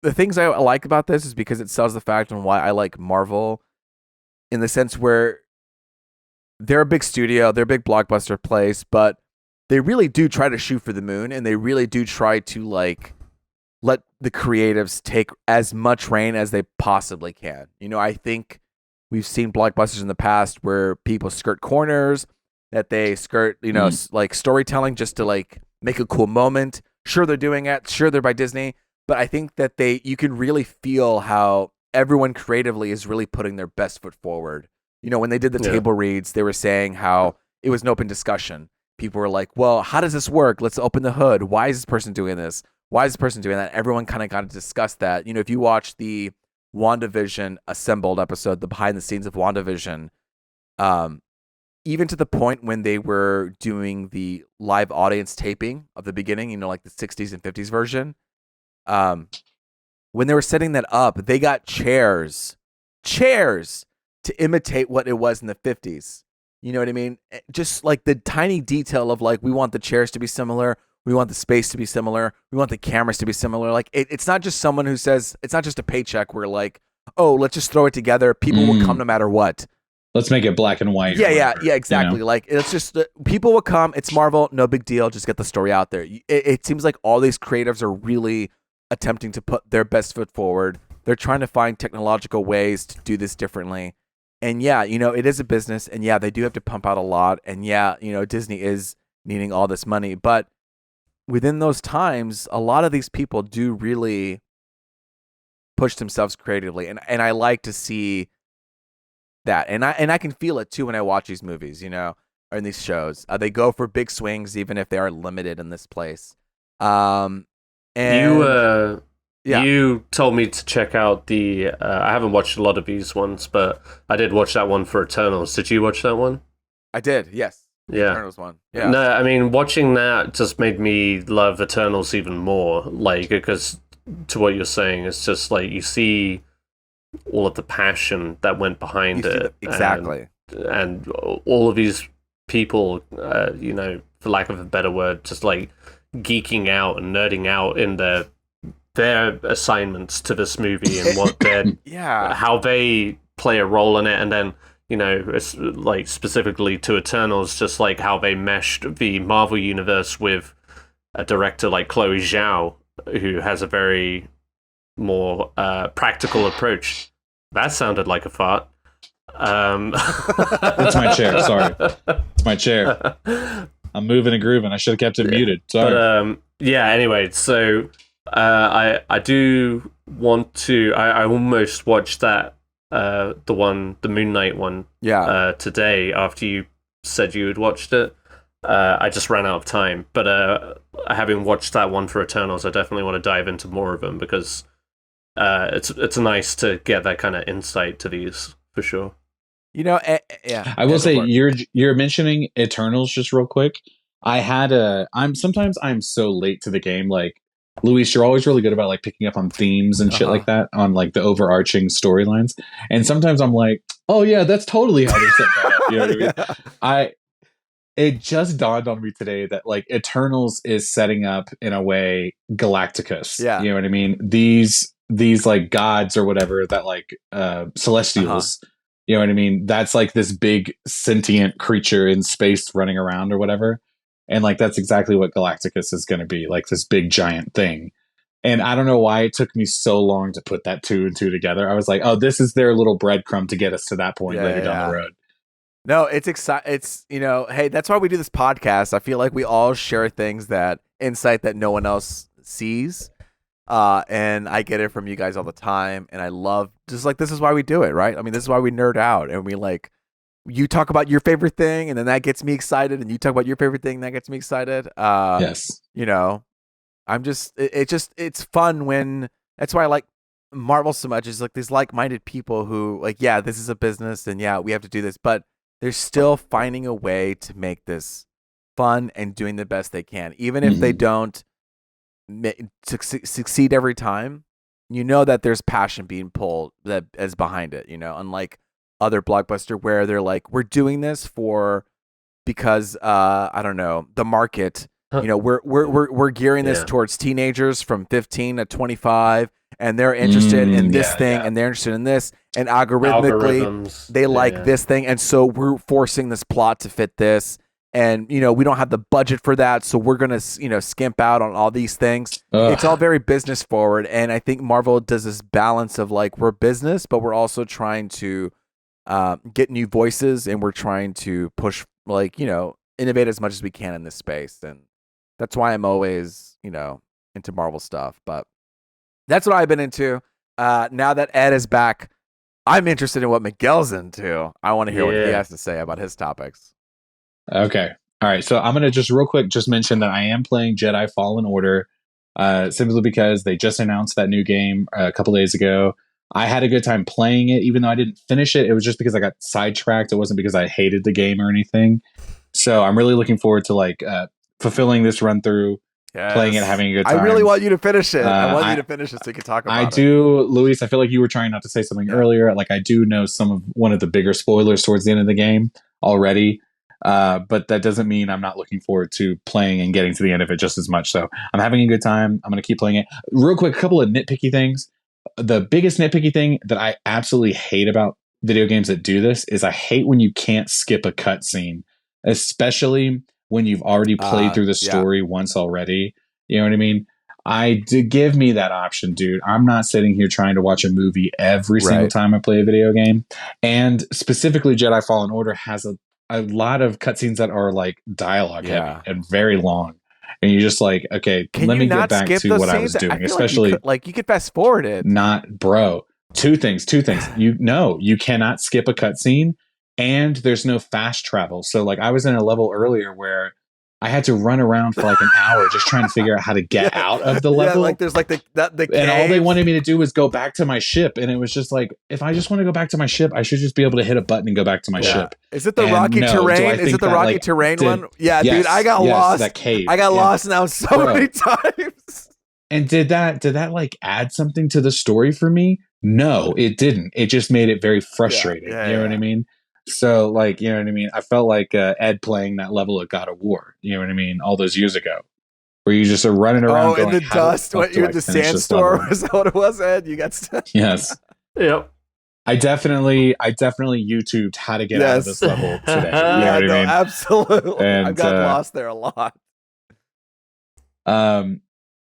the things I like about this is because it sells the fact on why I like Marvel, in the sense where they're a big studio, they're a big blockbuster place, but they really do try to shoot for the moon, and they really do try to let the creatives take as much reign as they possibly can. I think we've seen blockbusters in the past where people skirt corners, that they skirt, storytelling just to make a cool moment. Sure, they're doing it. Sure, they're by Disney, but I think that you can really feel how everyone creatively is really putting their best foot forward. When they did the table reads, they were saying how it was an open discussion. People were like, well, how does this work? Let's open the hood. Why is this person doing this? Why is this person doing that? Everyone kind of got to discuss that. If you watch the WandaVision Assembled episode, the behind the scenes of WandaVision, even to the point when they were doing the live audience taping of the beginning, like the 60s and 50s version, when they were setting that up, they got chairs to imitate what it was in the 50s. You know what I mean? Just the tiny detail of we want the chairs to be similar. We want the space to be similar. We want the cameras to be similar. It's not just someone who says, it's not just a paycheck where oh, let's just throw it together. People will come no matter what. Let's make it black and white. Yeah, exactly. It's just, people will come. It's Marvel. No big deal. Just get the story out there. It seems like all these creatives are really attempting to put their best foot forward. They're trying to find technological ways to do this differently. And it is a business. And they do have to pump out a lot. And Disney is needing all this money. But within those times, a lot of these people do really push themselves creatively. And I like to see that. And I can feel it too when I watch these movies, or in these shows. They go for big swings, even if they are limited in this place. And you told me to check out the I haven't watched a lot of these ones, but I did watch that one for Eternals. Did you watch that one? I did, yes. Yeah. Eternals one. Yeah. No, I mean, watching that just made me love Eternals even more. Because to what you're saying, it's just you see all of the passion that went behind it. Exactly. And all of these people, for lack of a better word, just geeking out and nerding out in their assignments to this movie and what their how they play a role in it, and then it's specifically to Eternals, just how they meshed the Marvel universe with a director like Chloe Zhao, who has a very more practical approach. That sounded like a fart. It's my chair. Sorry, it's my chair. I'm moving and grooving. I should have kept it muted. Sorry. But anyway, so I do want to. I almost watched that. The Moon Knight one. Today, after you said you had watched it, I just ran out of time. But having watched that one for Eternals, I definitely want to dive into more of them, because it's nice to get that kind of insight to these for sure. I will say you're mentioning Eternals just real quick. I'm so late to the game. Luis, you're always really good about like picking up on themes and shit like that, on like the overarching storylines. And sometimes I'm like, oh yeah, that's totally how they set that up. You know what I mean? It just dawned on me today that like Eternals is setting up in a way Galacticus. Yeah. You know what I mean? These like gods or whatever that like celestials. You know what I mean? That's like this big sentient creature in space running around or whatever. And like that's exactly what Galacticus is going to be, like this big giant thing. And I don't know why it took me so long to put that two and two together. I was like, oh, this is their little breadcrumb to get us to that point later down the road. No, it's exciting. It's, you know, hey, that's why we do this podcast. I feel like we all share things insight that no one else sees. And I get it from you guys all the time. And I love, just like, this is why we do it, right? I mean, this is why we nerd out and we like, you talk about your favorite thing and then that gets me excited, and you talk about your favorite thing that gets me excited. Yes. You know, I'm just, it's fun when, that's why I like Marvel so much, is like these like-minded people who like, yeah, this is a business and yeah, we have to do this, but they're still finding a way to make this fun and doing the best they can. Even if they don't succeed every time, you know that there's passion being pulled that is behind it, you know, unlike other blockbuster where they're like, we're doing this because I don't know, the market, you know, we're gearing this towards teenagers from 15 to 25, and they're interested in this thing and they're interested in this, and algorithmically they like this thing, and so we're forcing this plot to fit this, and you know, we don't have the budget for that, so we're gonna, you know, skimp out on all these things. It's all very business forward, and I think Marvel does this balance of like, we're business, but we're also trying to get new voices, and we're trying to push, like, you know, innovate as much as we can in this space. And that's why I'm always, you know, into Marvel stuff. But that's what I've been into. Now that Ed is back, I'm interested in what Miguel's into. I want to hear what he has to say about his topics. Okay. All right. So I'm going to just real quick just mention that I am playing Jedi Fallen Order, simply because they just announced that new game a couple days ago. I had a good time playing it, even though I didn't finish it. It was just because I got sidetracked. It wasn't because I hated the game or anything. So I'm really looking forward to like fulfilling this run through, playing it, having a good time. I really want you to finish it. I want you to finish it so you can talk about it. I do, Luis. I feel like you were trying not to say something earlier. Like I do know one of the bigger spoilers towards the end of the game already. But that doesn't mean I'm not looking forward to playing and getting to the end of it just as much. So I'm having a good time. I'm going to keep playing it. Real quick, a couple of nitpicky things. The biggest nitpicky thing that I absolutely hate about video games that do this is I hate when you can't skip a cutscene, especially when you've already played through the story once already. You know what I mean? Give me that option, dude. I'm not sitting here trying to watch a movie every single time I play a video game. And specifically, Jedi Fallen Order has a lot of cutscenes that are like dialogue heavy and very long. And you're just like, okay, let me get back to what I was doing. Especially like you could fast forward it. Not, bro. Two things. You cannot skip a cutscene, and there's no fast travel. So like I was in a level earlier where I had to run around for like an hour just trying to figure out how to get out of the level. Like there's like the and all they wanted me to do was go back to my ship, and it was just like, if I just want to go back to my ship, I should just be able to hit a button and go back to my ship. Is it the rocky terrain? Is it the rocky terrain one? Yeah, yes, dude, I got lost. That cave. I got lost now so many times. And did that like add something to the story for me? No, it didn't. It just made it very frustrating. You know what I mean? So, like, you know what I mean? I felt like Ed playing that level of God of War, you know what I mean? All those years ago, where you just are running around. Oh, in the dust, you're in the sandstorm. Is that what it was, Ed? You got stuck? Yes. Yep. I definitely YouTubed how to get out of this level today. You know what I mean? Absolutely. And, I got lost there a lot.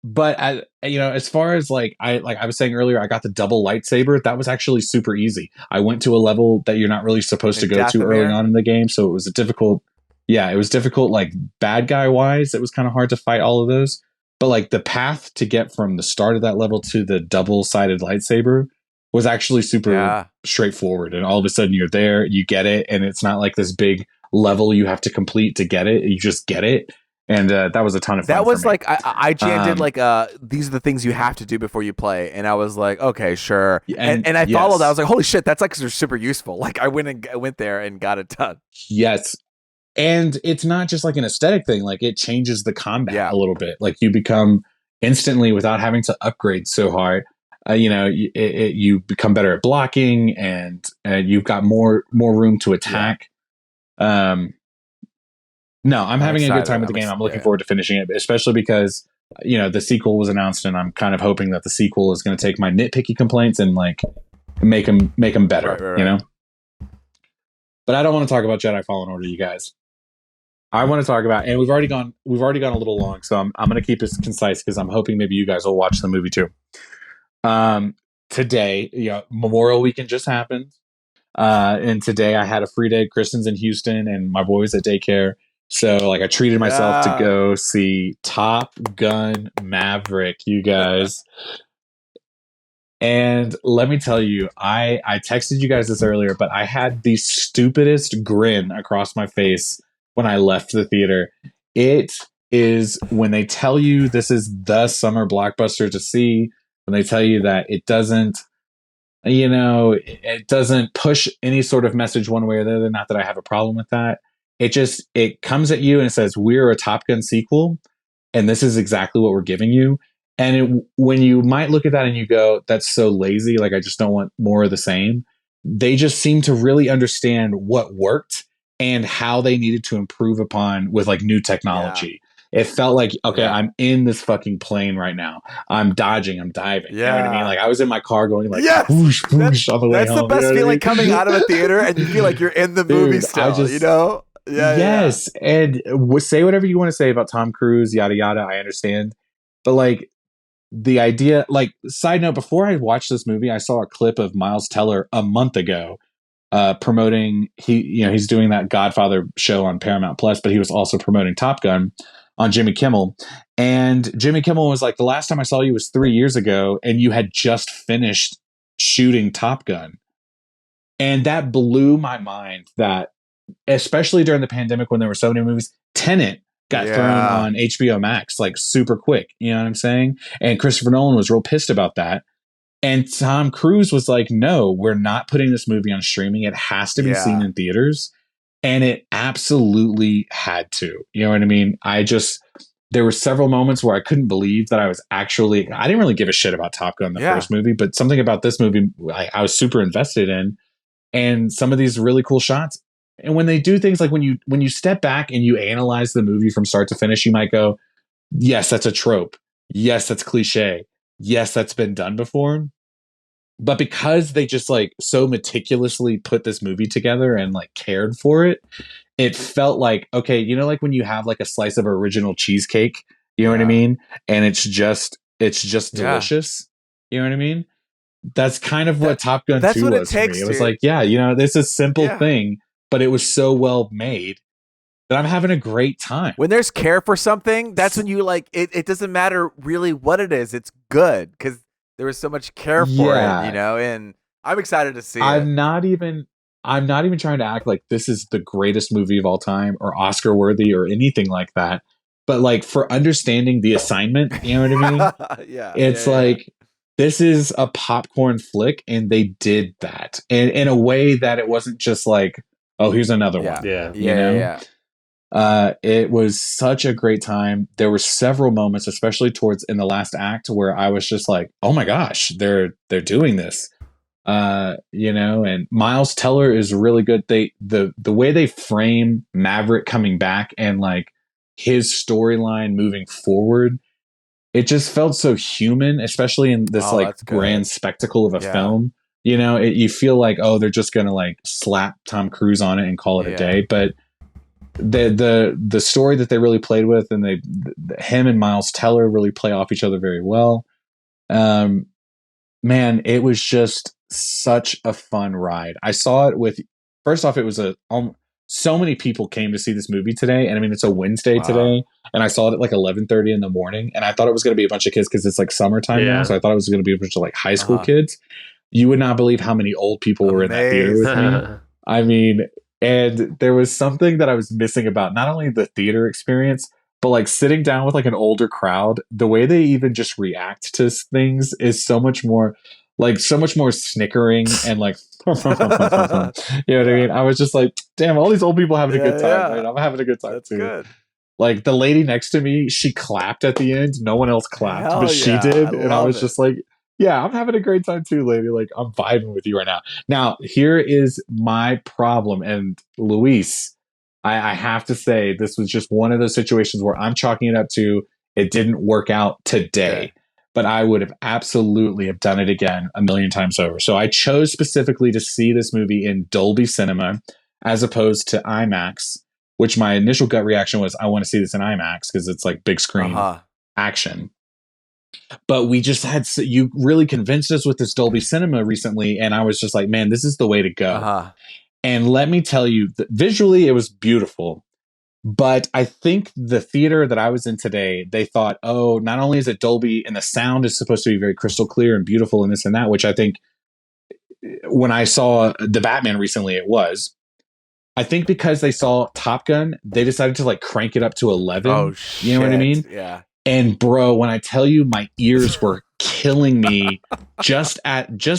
But as far as like I was saying earlier, I got the double lightsaber. That was actually super easy. I went to a level that you're not really supposed to go to early on in the game, so it was difficult. Yeah, it was difficult. Like bad guy wise, it was kind of hard to fight all of those. But like the path to get from the start of that level to the double-sided lightsaber was actually super straightforward. And all of a sudden you're there, you get it, and it's not like this big level you have to complete to get it. You just get it. And that was a ton of fun. That was like IGN did like these are the things you have to do before you play, and I was like, okay, sure. And I followed that. I was like, holy shit, that's like super useful. Like I went there and got it done. Yes, and it's not just like an aesthetic thing. Like it changes the combat a little bit. Like you become instantly without having to upgrade so hard. You become better at blocking, and you've got more room to attack. No, I'm having a good time with the game. I'm looking forward to finishing it, especially because the sequel was announced, and I'm kind of hoping that the sequel is going to take my nitpicky complaints and like make them better. Right. But I don't want to talk about Jedi Fallen Order, you guys. I want to talk about, and we've already gone a little long, so I'm going to keep this concise because I'm hoping maybe you guys will watch the movie too. Today, Memorial Weekend just happened, and today I had a free day at Kristen's in Houston, and my boys at daycare. So, like, I treated myself to go see Top Gun Maverick, you guys. And let me tell you, I texted you guys this earlier, but I had the stupidest grin across my face when I left the theater. It is when they tell you this is the summer blockbuster to see, when they tell you that it doesn't push any sort of message one way or the other. Not that I have a problem with that. It comes at you and it says, we're a Top Gun sequel, and this is exactly what we're giving you. And when you might look at that and you go, that's so lazy, like I just don't want more of the same. They just seem to really understand what worked and how they needed to improve upon with like new technology. Yeah. It felt like, okay, I'm in this fucking plane right now. I'm dodging, I'm diving. Yeah. You know what I mean? Like I was in my car going like, whoosh, whoosh on the way home. That's the best feeling coming out of a theater and you feel like you're in the movie still, Yes. Yeah. And say whatever you want to say about Tom Cruise, yada, yada. I understand. But like the idea, like side note, before I watched this movie, I saw a clip of Miles Teller a month ago promoting, he's doing that Godfather show on Paramount Plus, but he was also promoting Top Gun on Jimmy Kimmel. And Jimmy Kimmel was like, the last time I saw you was 3 years ago and you had just finished shooting Top Gun. And that blew my mind that, especially during the pandemic when there were so many movies, Tenet got thrown on HBO Max like super quick. You know what I'm saying? And Christopher Nolan was real pissed about that. And Tom Cruise was like, no, we're not putting this movie on streaming. It has to be seen in theaters. And it absolutely had to. You know what I mean? There were several moments where I couldn't believe that I didn't really give a shit about Top Gun, the first movie, but something about this movie I was super invested in. And some of these really cool shots. And when they do things like when you step back and you analyze the movie from start to finish, you might go, yes, that's a trope. Yes, that's cliche. Yes, that's been done before. But because they just like so meticulously put this movie together and like cared for it, it felt like, okay, like when you have like a slice of original cheesecake, you know what I mean? And it's just delicious. You know what I mean? That's kind of what Top Gun 2 was for me. It was like, this is a simple thing, but it was so well made that I'm having a great time. When there's care for something, that's when you like it doesn't matter really what it is. It's good because there was so much care for it, and I'm excited to see it. I'm not even trying to act like this is the greatest movie of all time or Oscar worthy or anything like that. But like for understanding the assignment, you know what I mean? It's like this is a popcorn flick, and they did that. And in a way that it wasn't just like, oh, here's another one. Yeah. It was such a great time. There were several moments, especially towards in the last act, where I was just like, oh my gosh, they're doing this. And Miles Teller is really good. The way they frame Maverick coming back and like his storyline moving forward, it just felt so human, especially in this grand spectacle of a film. You feel like, oh, they're just gonna like slap Tom Cruise on it and call it a day. But the story that they really played with, and him and Miles Teller really play off each other very well. Man, it was just such a fun ride. I saw it first off, it was so many people came to see this movie today. And I mean, it's a Wednesday today. And I saw it at like 11:30 in the morning. And I thought it was going to be a bunch of kids because it's like summertime now. So I thought it was going to be a bunch of like high school kids. You would not believe how many old people were in that theater with me. I mean, and there was something that I was missing about not only the theater experience, but like sitting down with like an older crowd, the way they even just react to things is so much more snickering and like, you know what I mean? I was just like, damn, all these old people having a good time. Right? I'm having a good time That's too. Good. Like the lady next to me, she clapped at the end. No one else clapped, Hell but she yeah, did. I And I was love just like, yeah, I'm having a great time too, lady. Like I'm vibing with you right now. Now, here is my problem. And Luis, I have to say, this was just one of those situations where I'm chalking it up to it didn't work out today. Okay. But I would have absolutely have done it again a million times over. So I chose specifically to see this movie in Dolby Cinema as opposed to IMAX, which my initial gut reaction was, I want to see this in IMAX because it's like big screen action. But we just had, you really convinced us with this Dolby Cinema recently. And I was just like, man, this is the way to go. And let me tell you, visually, it was beautiful. But I think the theater that I was in today, they thought, oh, not only is it Dolby and the sound is supposed to be very crystal clear and beautiful and this and that, which I think when I saw the Batman recently, it was. I think because they saw Top Gun, they decided to like crank it up to 11. Oh, shit. You know what I mean? Yeah. And bro, when I tell you my ears were killing me just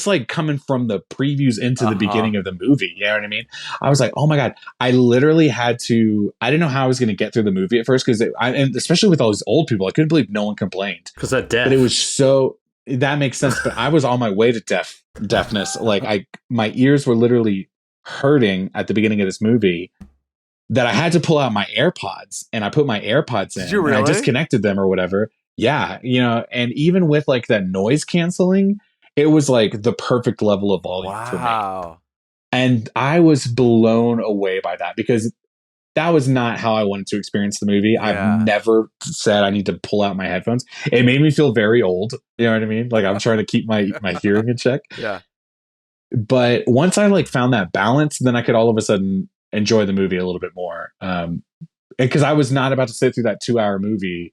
like coming from the previews into the beginning of the movie. You know what I mean? I was like, oh my God, I literally had to, I didn't know how I was going to get through the movie at first. And especially with all these old people, I couldn't believe no one complained. Because they're deaf. But it was so, that makes sense. But I was on my way to deafness. Like my ears were literally hurting at the beginning of this movie that I had to pull out my AirPods, and I put my AirPods in. Did you really? And I disconnected them or whatever. Yeah, you know, and even with like that noise canceling, it was like the perfect level of volume for me. And I was blown away by that because that was not how I wanted to experience the movie. Yeah. I've never said I need to pull out my headphones. It made me feel very old. You know what I mean? Like I'm trying to keep my hearing in check. Yeah. But once I like found that balance, then I could all of a sudden enjoy the movie a little bit more. Because I was not about to sit through that 2-hour movie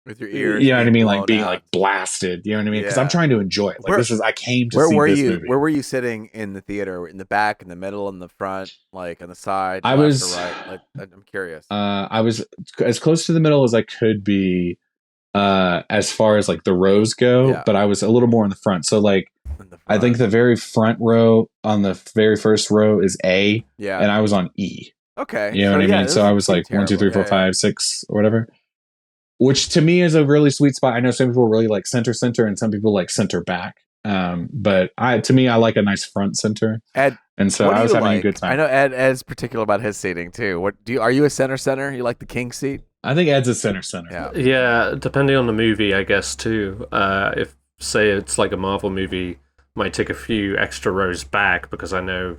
with your ears. You know what I mean? Like being like blasted. You know what I mean? Because I'm trying to enjoy it. Like I came to see this movie. Where were you sitting in the theater? In the back, in the middle, in the front, like on the side? I was right. Like, I'm curious. I was as close to the middle as I could be, as far as like the rows go. But I was a little more in the front. So like, I think the very front row on the very first row is A. Yeah. And I was on E. Okay. You know what I mean? So I was like 1, 2, 3, 4, 5, 6 or whatever. Which to me is a really sweet spot. I know some people really like center and some people like center back. But to me, I like a nice front center. Ed, and so I was having a good time. I know Ed's particular about his seating too. Are you a center? You like the king seat? I think Ed's a center. Yeah, depending on the movie, I guess too. If say it's like a Marvel movie, might take a few extra rows back because I know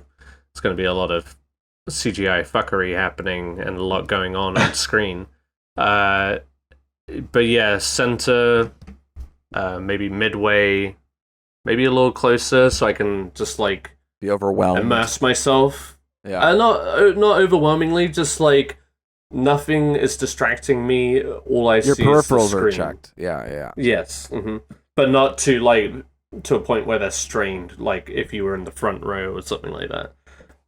it's going to be a lot of CGI fuckery happening and a lot going on screen. But yeah, center, maybe midway, maybe a little closer, so I can just like be overwhelmed, immerse myself. Yeah, not overwhelmingly, just like nothing is distracting me. All I see is the peripherals screen. Are checked. Yeah. Yes, but not to a point where they're strained. Like if you were in the front row or something like that.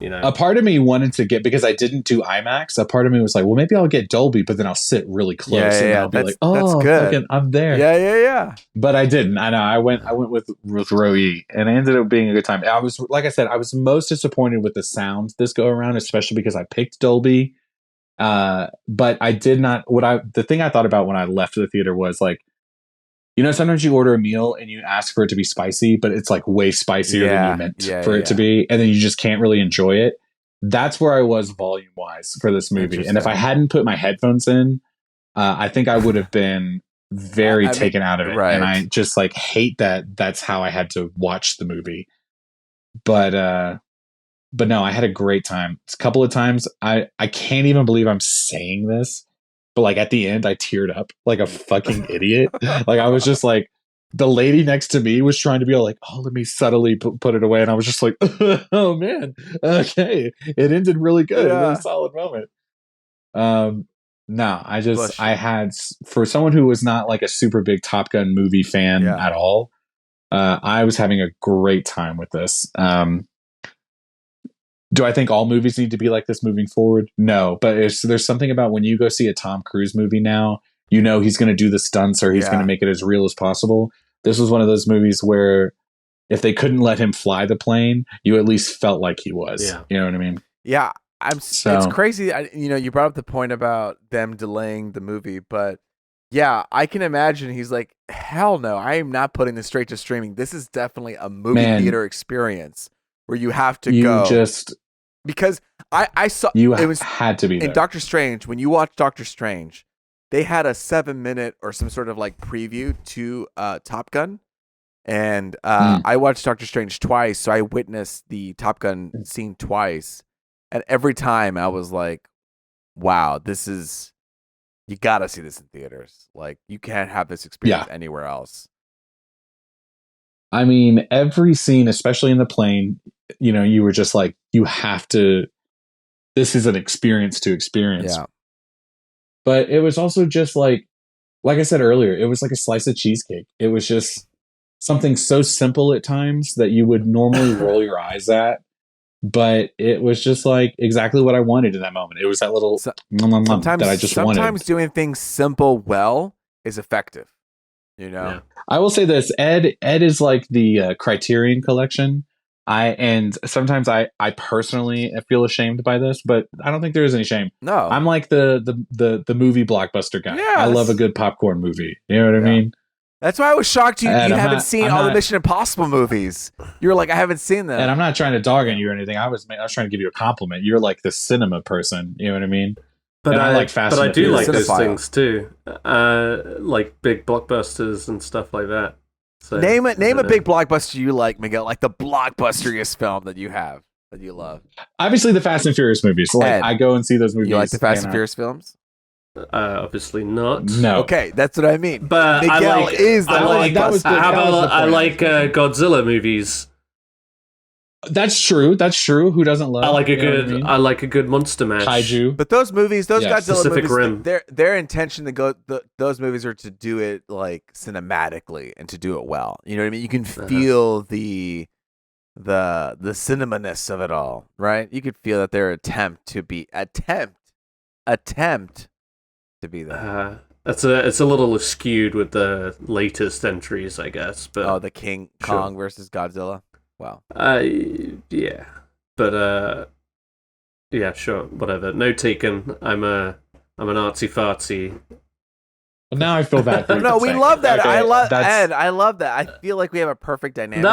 You know, a part of me wanted to get, because I didn't do IMAX, a part of me was like, well, maybe I'll get Dolby, but then I'll sit really close and I'll be like, oh, that's good. I'm there. Yeah. But I didn't. I know. I went with row E, and it ended up being a good time. I was, like I said, I was most disappointed with the sound this go around, especially because I picked Dolby. But I did not. The thing I thought about when I left the theater was like, you know, sometimes you order a meal and you ask for it to be spicy, but it's like way spicier than you meant for it to be. And then you just can't really enjoy it. That's where I was volume wise for this movie. And if I hadn't put my headphones in, I think I would have been very taken out of it. Right. And I just like hate that that's how I had to watch the movie. But no, I had a great time. A couple of times I can't even believe I'm saying this. But like at the end, I teared up like a fucking idiot. Like I was just like, the lady next to me was trying to be all like, oh, let me subtly put it away. And I was just like, oh man, okay. It ended really good. Yeah. Really solid moment. No, I had, for someone who was not like a super big Top Gun movie fan at all, I was having a great time with this. Do I think all movies need to be like this moving forward? No, but there's something about when you go see a Tom Cruise movie now, you know he's going to do the stunts or he's going to make it as real as possible. This was one of those movies where if they couldn't let him fly the plane, you at least felt like he was. Yeah. You know what I mean? Yeah. It's crazy. You brought up the point about them delaying the movie, but yeah, I can imagine he's like, hell no, I am not putting this straight to streaming. This is definitely a movie theater experience where you have to go. Because I saw it was had to be there. In Doctor Strange. When you watch Doctor Strange, they had a 7-minute or some sort of like preview to Top Gun, and I watched Doctor Strange twice, so I witnessed the Top Gun scene twice, and every time I was like, "Wow, you gotta see this in theaters. Like, you can't have this experience anywhere else." I mean, every scene, especially in the plane, you were just like, you have to. This is an experience to experience. Yeah. But it was also just like I said earlier, it was like a slice of cheesecake. It was just something so simple at times that you would normally roll your eyes at. But it was just like exactly what I wanted in that moment. It was that little that I just wanted. Sometimes doing things simple well is effective. Yeah. I will say this: Ed is like the Criterion Collection. Sometimes I personally feel ashamed by this, but I don't think there is any shame. No, I'm like the movie blockbuster guy. Yes. I love a good popcorn movie. You know what I mean? That's why I was shocked you haven't seen all the Mission Impossible movies. You were like, I haven't seen them. And I'm not trying to dog on you or anything. I was trying to give you a compliment. You're like the cinema person. You know what I mean? But I like Fast and I do like those Cinephile. things too, like big blockbusters and stuff like that. So, name a big blockbuster you like, Miguel. Like the blockbusteriest film that you have that you love. Obviously, the Fast and Furious movies. Like Ed, I go and see those movies. You like the Fast and Furious films? Obviously not. No. Okay, that's what I mean. But Miguel is the blockbuster. I like Godzilla movies. That's true. Who doesn't love? I like a good monster mash. Kaiju. But those movies, Godzilla Pacific movies, Rim. their intention to go. Those movies are to do it like cinematically and to do it well. You know what I mean? You can feel the cinema-ness of it all, right? You could feel that their attempt to be there. It's a little skewed with the latest entries, I guess. But the King Kong versus Godzilla. Wow. Yeah, but yeah, sure, whatever. No taken. I'm an artsy fartsy. Well, now I feel bad. For No, we love that. Okay, I love that. I feel like we have a perfect dynamic. No,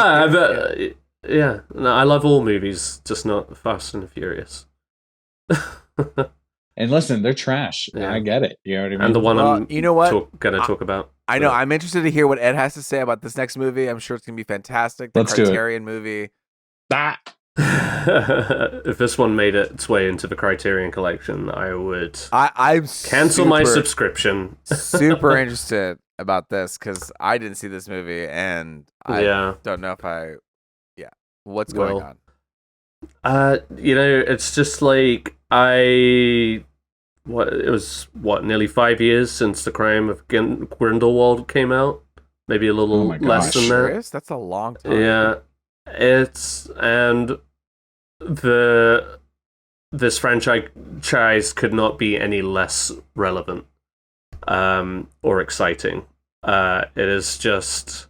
I love all movies, just not Fast and Furious. And listen, they're trash. Yeah. I get it. You know what I mean? And the one I'm going to talk about. I know. I'm interested to hear what Ed has to say about this next movie. I'm sure it's going to be fantastic. The Criterion movie. If this one made its way into the Criterion Collection, I would cancel my subscription. Super interested about this because I didn't see this movie and I don't know if what's going on. It's just like it was nearly 5 years since The Crime of Grindelwald came out, maybe a little less than that. That's a long time. Yeah, this franchise could not be any less relevant or exciting. It is just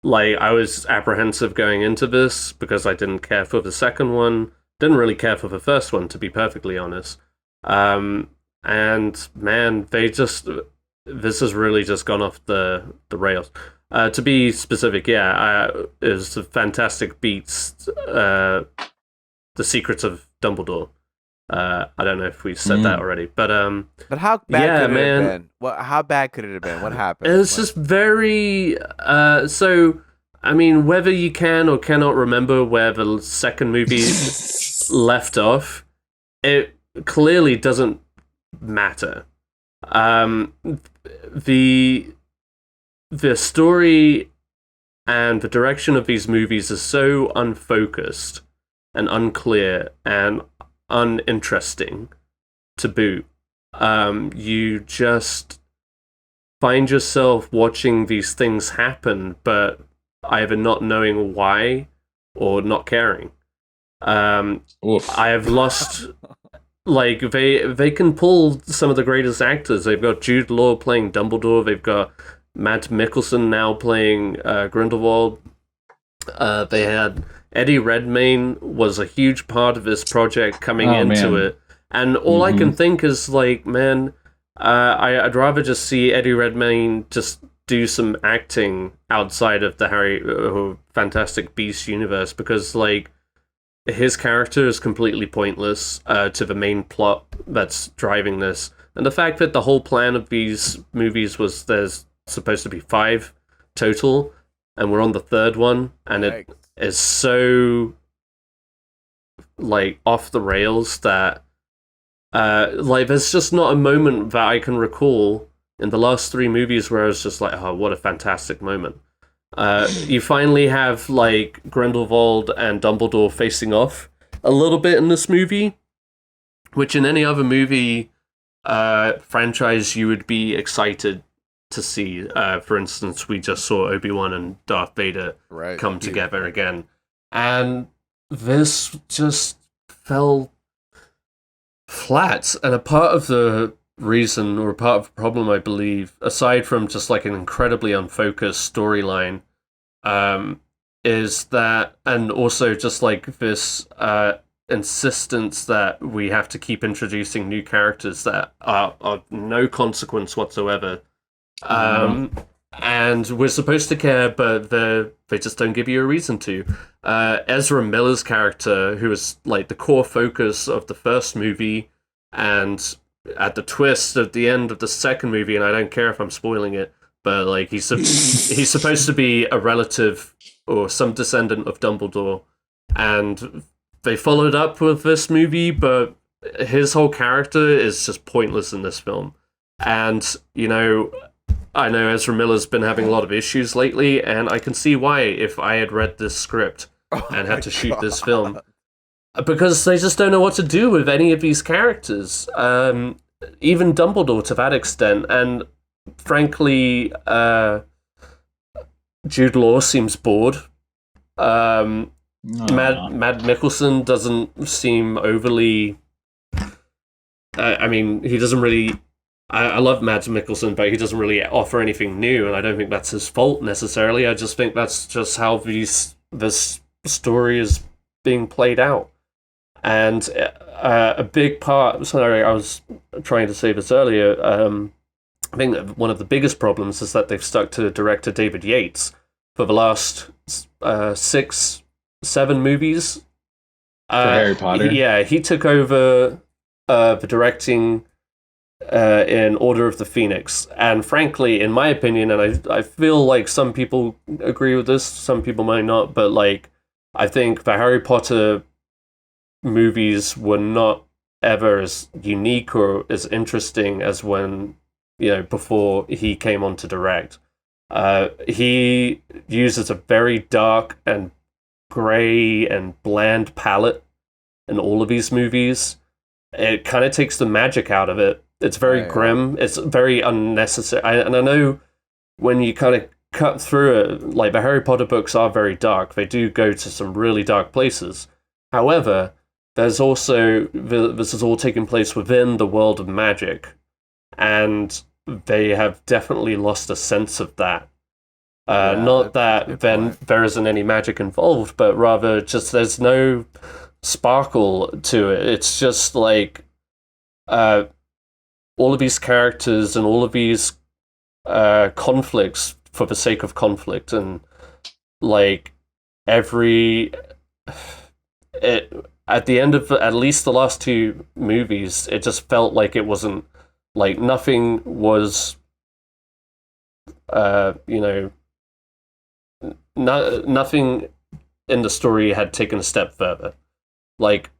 like I was apprehensive going into this because I didn't care for the second one. Didn't really care for the first one, to be perfectly honest. And man, this has really just gone off the rails. To be specific, it was a fantastic beats. The Secrets of Dumbledore. I don't know if we said that already, but how bad could it have been? How bad could it have been? What happened? It's just very so. I mean, whether you can or cannot remember where the second movie left off, it clearly doesn't matter. The story and the direction of these movies is so unfocused and unclear and uninteresting to boot. You just find yourself watching these things happen, but either not knowing why or not caring. I have lost. Like they can pull some of the greatest actors. They've got Jude Law playing Dumbledore. They've got Matt Mikkelsen now playing Grindelwald. They had Eddie Redmayne was a huge part of this project coming into man. it. And all I can think is, like, man, I'd rather just see Eddie Redmayne just do some acting outside of the Fantastic Beasts universe, because, like, his character is completely pointless to the main plot that's driving this. And the fact that the whole plan of these movies was there's supposed to be 5 total, and we're on the 3rd one, and it is so, like, off the rails that like, there's just not a moment that I can recall in the last 3 movies where I was just like, oh, what a fantastic moment. You finally have, like, Grindelwald and Dumbledore facing off a little bit in this movie, which in any other movie franchise you would be excited to see. For instance, we just saw Obi-Wan and Darth Vader come together again. And this just fell flat. And a part of the reason, or a part of the problem, I believe, aside from just, like, an incredibly unfocused storyline, is that, and also just, like, this insistence that we have to keep introducing new characters that are of no consequence whatsoever. And we're supposed to care, but they just don't give you a reason to. Ezra Miller's character, who is, like, the core focus of the first movie, and at the twist at the end of the second movie, and I don't care if I'm spoiling it, but, like, he's supposed to be a relative or some descendant of Dumbledore, and they followed up with this movie, but his whole character is just pointless in this film. And, you know, I know Ezra Miller's been having a lot of issues lately, and I can see why if I had read this script and had to shoot this film. Because they just don't know what to do with any of these characters. Even Dumbledore to that extent. And frankly, Jude Law seems bored. Mad Mikkelsen doesn't seem overly... I mean, he doesn't really... I love Mads Mikkelsen, but he doesn't really offer anything new, and I don't think that's his fault necessarily. I just think that's just how this story is being played out. And a big part... Sorry, I was trying to say this earlier. I think that one of the biggest problems is that they've stuck to director David Yates for the last 6, 7 movies. For Harry Potter? Yeah, he took over the directing... in Order of the Phoenix, and frankly, in my opinion, and I feel like some people agree with this, some people might not, but, like, I think the Harry Potter movies were not ever as unique or as interesting as when, you know, before he came on to direct. He uses a very dark and grey and bland palette in all of these movies. It kind of takes the magic out of it. It's very grim. It's very unnecessary. And I know when you kind of cut through it, like, the Harry Potter books are very dark. They do go to some really dark places. However, there's also... This is all taking place within the world of magic. And they have definitely lost a sense of that. Not that then there isn't any magic involved, but rather just there's no sparkle to it. It's just like... all of these characters and all of these conflicts for the sake of conflict, and, like, at the end of at least the last 2 movies, it just felt like it wasn't, like, nothing was nothing in the story had taken a step further. Like,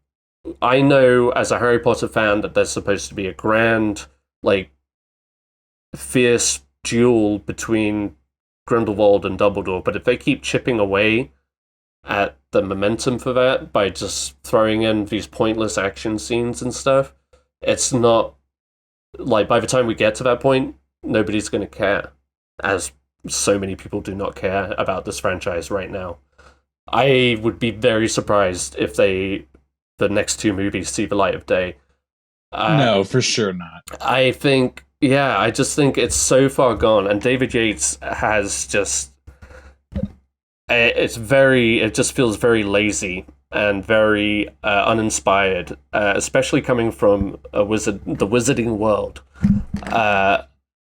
I know as a Harry Potter fan that there's supposed to be a grand, like, fierce duel between Grindelwald and Dumbledore, but if they keep chipping away at the momentum for that by just throwing in these pointless action scenes and stuff, it's not, like, by the time we get to that point, nobody's going to care, as so many people do not care about this franchise right now. I would be very surprised if the next 2 movies see the light of day. No, for sure not. I just think it's so far gone, and David Yates has just... it just feels very lazy and very uninspired, especially coming from the wizarding world.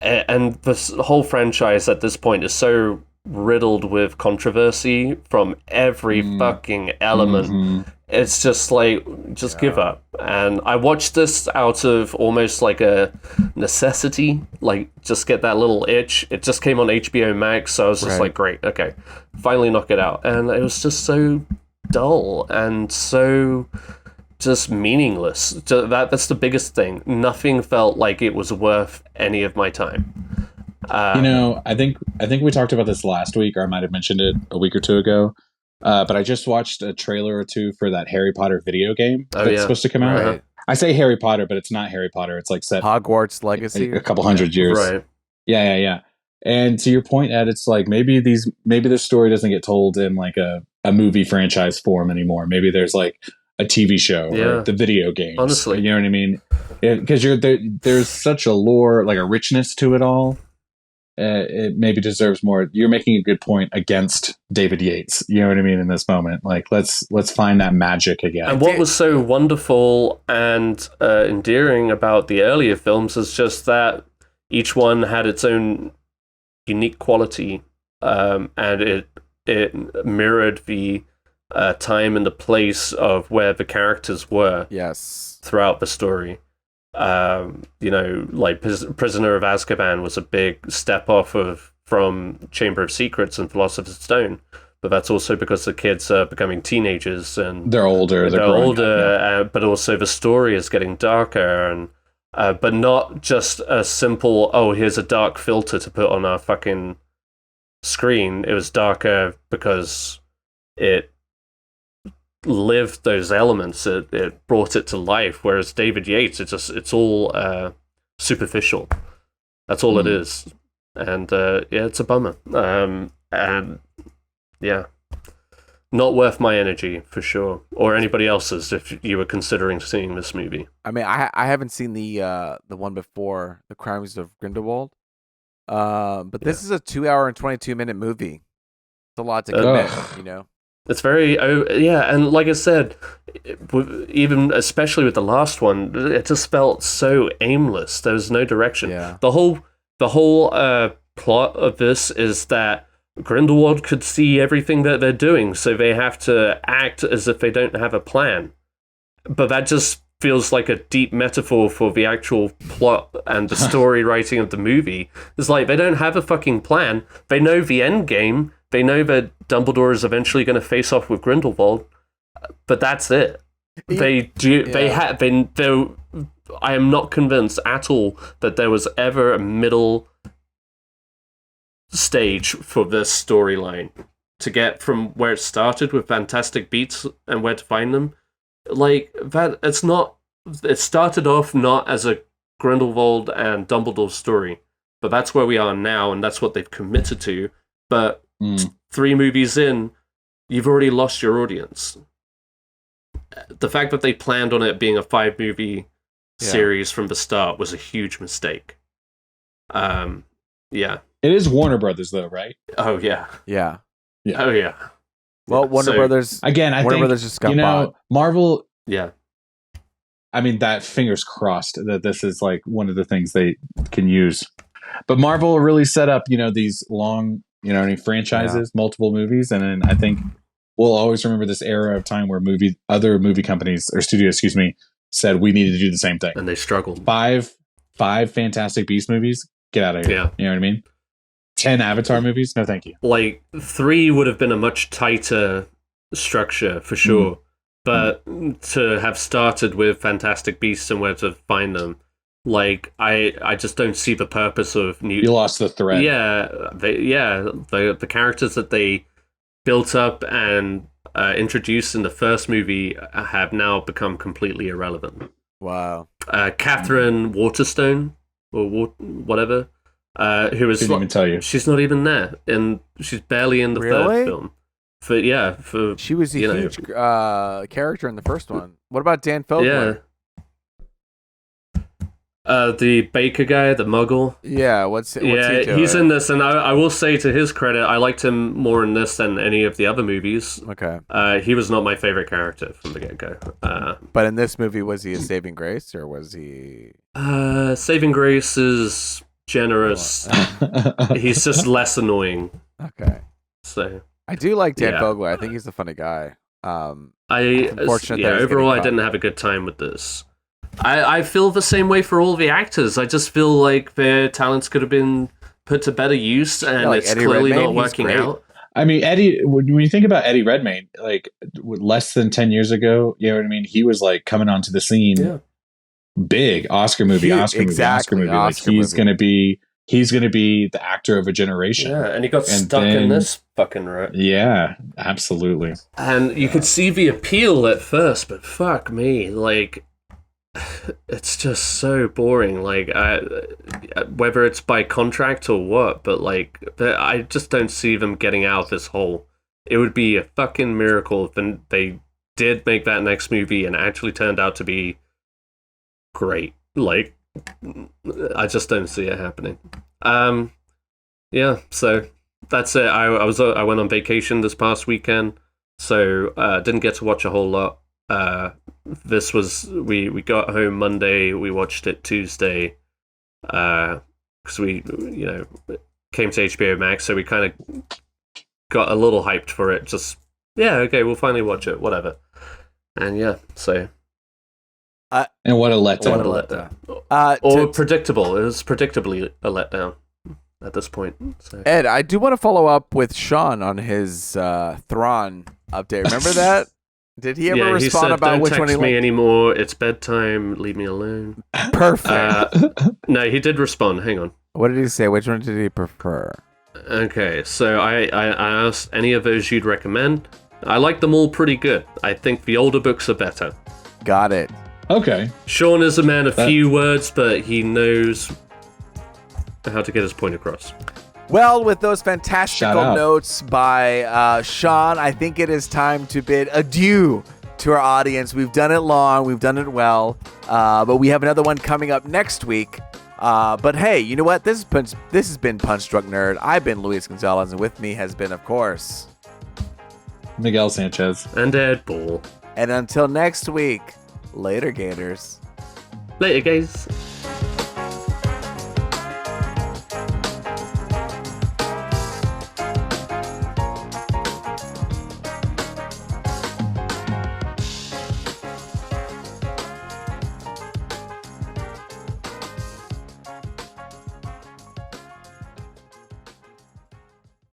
And this whole franchise at this point is so riddled with controversy from every fucking element. Mm-hmm. It's just like, just give up. And I watched this out of almost like a necessity, like just get that little itch. It just came on HBO Max, so I was just like, great, okay, finally knock it out. And it was just so dull and so just meaningless. That's the biggest thing. Nothing felt like it was worth any of my time. I think we talked about this last week, or I might have mentioned it a week or two ago. But I just watched a trailer or two for that Harry Potter video game that's supposed to come out. Right. I say Harry Potter, but it's not Harry Potter. It's like set Hogwarts Legacy, a couple hundred years. Right. Yeah. And to your point, Ed, it's like maybe this story doesn't get told in like a movie franchise form anymore. Maybe there's like a TV show or the video games. Honestly, you know what I mean? Because there's such a lore, like a richness to it all. It maybe deserves more. You're making a good point against David Yates. You know what I mean? In this moment, like let's find that magic again. And what was so wonderful and endearing about the earlier films is just that each one had its own unique quality, and it mirrored the time and the place of where the characters were. Yes. Throughout the story. Like Prisoner of Azkaban was a big step off from Chamber of Secrets and Philosopher's Stone, but that's also because the kids are becoming teenagers and they're older. But also the story is getting darker, and but not just a simple here's a dark filter to put on our fucking screen. It was darker because it lived those elements. It brought it to life. Whereas David Yates, it's all superficial. That's all it is. And it's a bummer. And yeah, not worth my energy for sure, or anybody else's if you were considering seeing this movie. I mean, I haven't seen the one before, The Crimes of Grindelwald. But this is a 2 hour and 22-minute movie. It's a lot to commit, you know. It's very, and like I said, even especially with the last one, it just felt so aimless. There was no direction. Yeah. The whole plot of this is that Grindelwald could see everything that they're doing, so they have to act as if they don't have a plan. But that just feels like a deep metaphor for the actual plot and the story writing of the movie. It's like they don't have a fucking plan. They know the end game. They know that Dumbledore is eventually going to face off with Grindelwald, but that's it. I am not convinced at all that there was ever a middle stage for this storyline to get from where it started with fantastic beats and where to find them. Like that, it's not. It started off not as a Grindelwald and Dumbledore story, but that's where we are now, and that's what they've committed to. But 3 movies in, you've already lost your audience. The fact that they planned on it being a 5-movie series from the start was a huge mistake. Yeah. It is Warner Brothers, though, right? Oh yeah. Yeah. Oh yeah. Well, Warner Brothers. Again, I Warner think Brothers just got bought. Marvel. Yeah. I mean, that fingers crossed that this is like one of the things they can use. But Marvel really set up, these long, franchises, multiple movies, and then I think we'll always remember this era of time where other movie companies or studios, said we needed to do the same thing, and they struggled. 5 Fantastic Beasts movies, get out of here. Yeah. You know what I mean? 10 Avatar movies, no, thank you. Like 3 would have been a much tighter structure for sure, but to have started with Fantastic Beasts and where to find them. Like I just don't see the purpose of You lost the thread. Yeah, the characters that they built up and introduced in the first movie have now become completely irrelevant. Wow. Catherine Waterstone or whatever, who is Didn't even tell you. She's not even there, and she's barely in the third film. She was a huge character in the first one. What about Dan Fogler? Yeah. The baker guy, the Muggle. Yeah, what's he Yeah, doing? he's in this, and I will say to his credit, I liked him more in this than any of the other movies. Okay. He was not my favorite character from the get-go. But in this movie, was he a saving grace, or was he... Saving Grace is generous. He's just less annoying. Okay. So I do like Dan Fogler. I think he's a funny guy. overall, I I didn't have a good time with this. I feel the same way for all the actors. I just feel like their talents could have been put to better use, and like it's Eddie clearly Redmayne, not working he's great. out. I mean, Eddie, when you think about Eddie Redmayne, like less than 10 years ago, you know what I mean? He was like coming onto the scene, big Oscar movie. Like he's going to be the actor of a generation. Yeah, and he got stuck in this fucking rut. Yeah, absolutely. And you could see the appeal at first, but fuck me, like, it's just so boring. Like, whether it's by contract or what, but like, I just don't see them getting out of this hole. It would be a fucking miracle if they did make that next movie and actually turned out to be great. Like, I just don't see it happening. Yeah, so that's it. I went on vacation this past weekend, so didn't get to watch a whole lot. This was we got home Monday. We watched it Tuesday, because we came to HBO Max, so we kind of got a little hyped for it. Just okay, we'll finally watch it. Whatever. And yeah, so. And what a letdown! Predictable. It was predictably a letdown at this point. So. Ed, I do want to follow up with Sean on his Thrawn update. Remember that? Did he ever respond he said, about don't which one he text me liked? anymore. It's bedtime. Leave me alone. Perfect. No, he did respond. Hang on. What did he say? Which one did he prefer? Okay, so I asked any of those you'd recommend. I like them all pretty good. I think the older books are better. Got it. Okay. Sean is a man of few words, but he knows how to get his point across. Well, with those fantastical notes by Sean, I think it is time to bid adieu to our audience. We've done it long, we've done it well, but we have another one coming up next week. But hey, you know what? This has been Punch Drunk Nerd. I've been Luis Gonzalez, and with me has been, of course, Miguel Sanchez and Ed Ball. And until next week, later, Gators. Later, guys.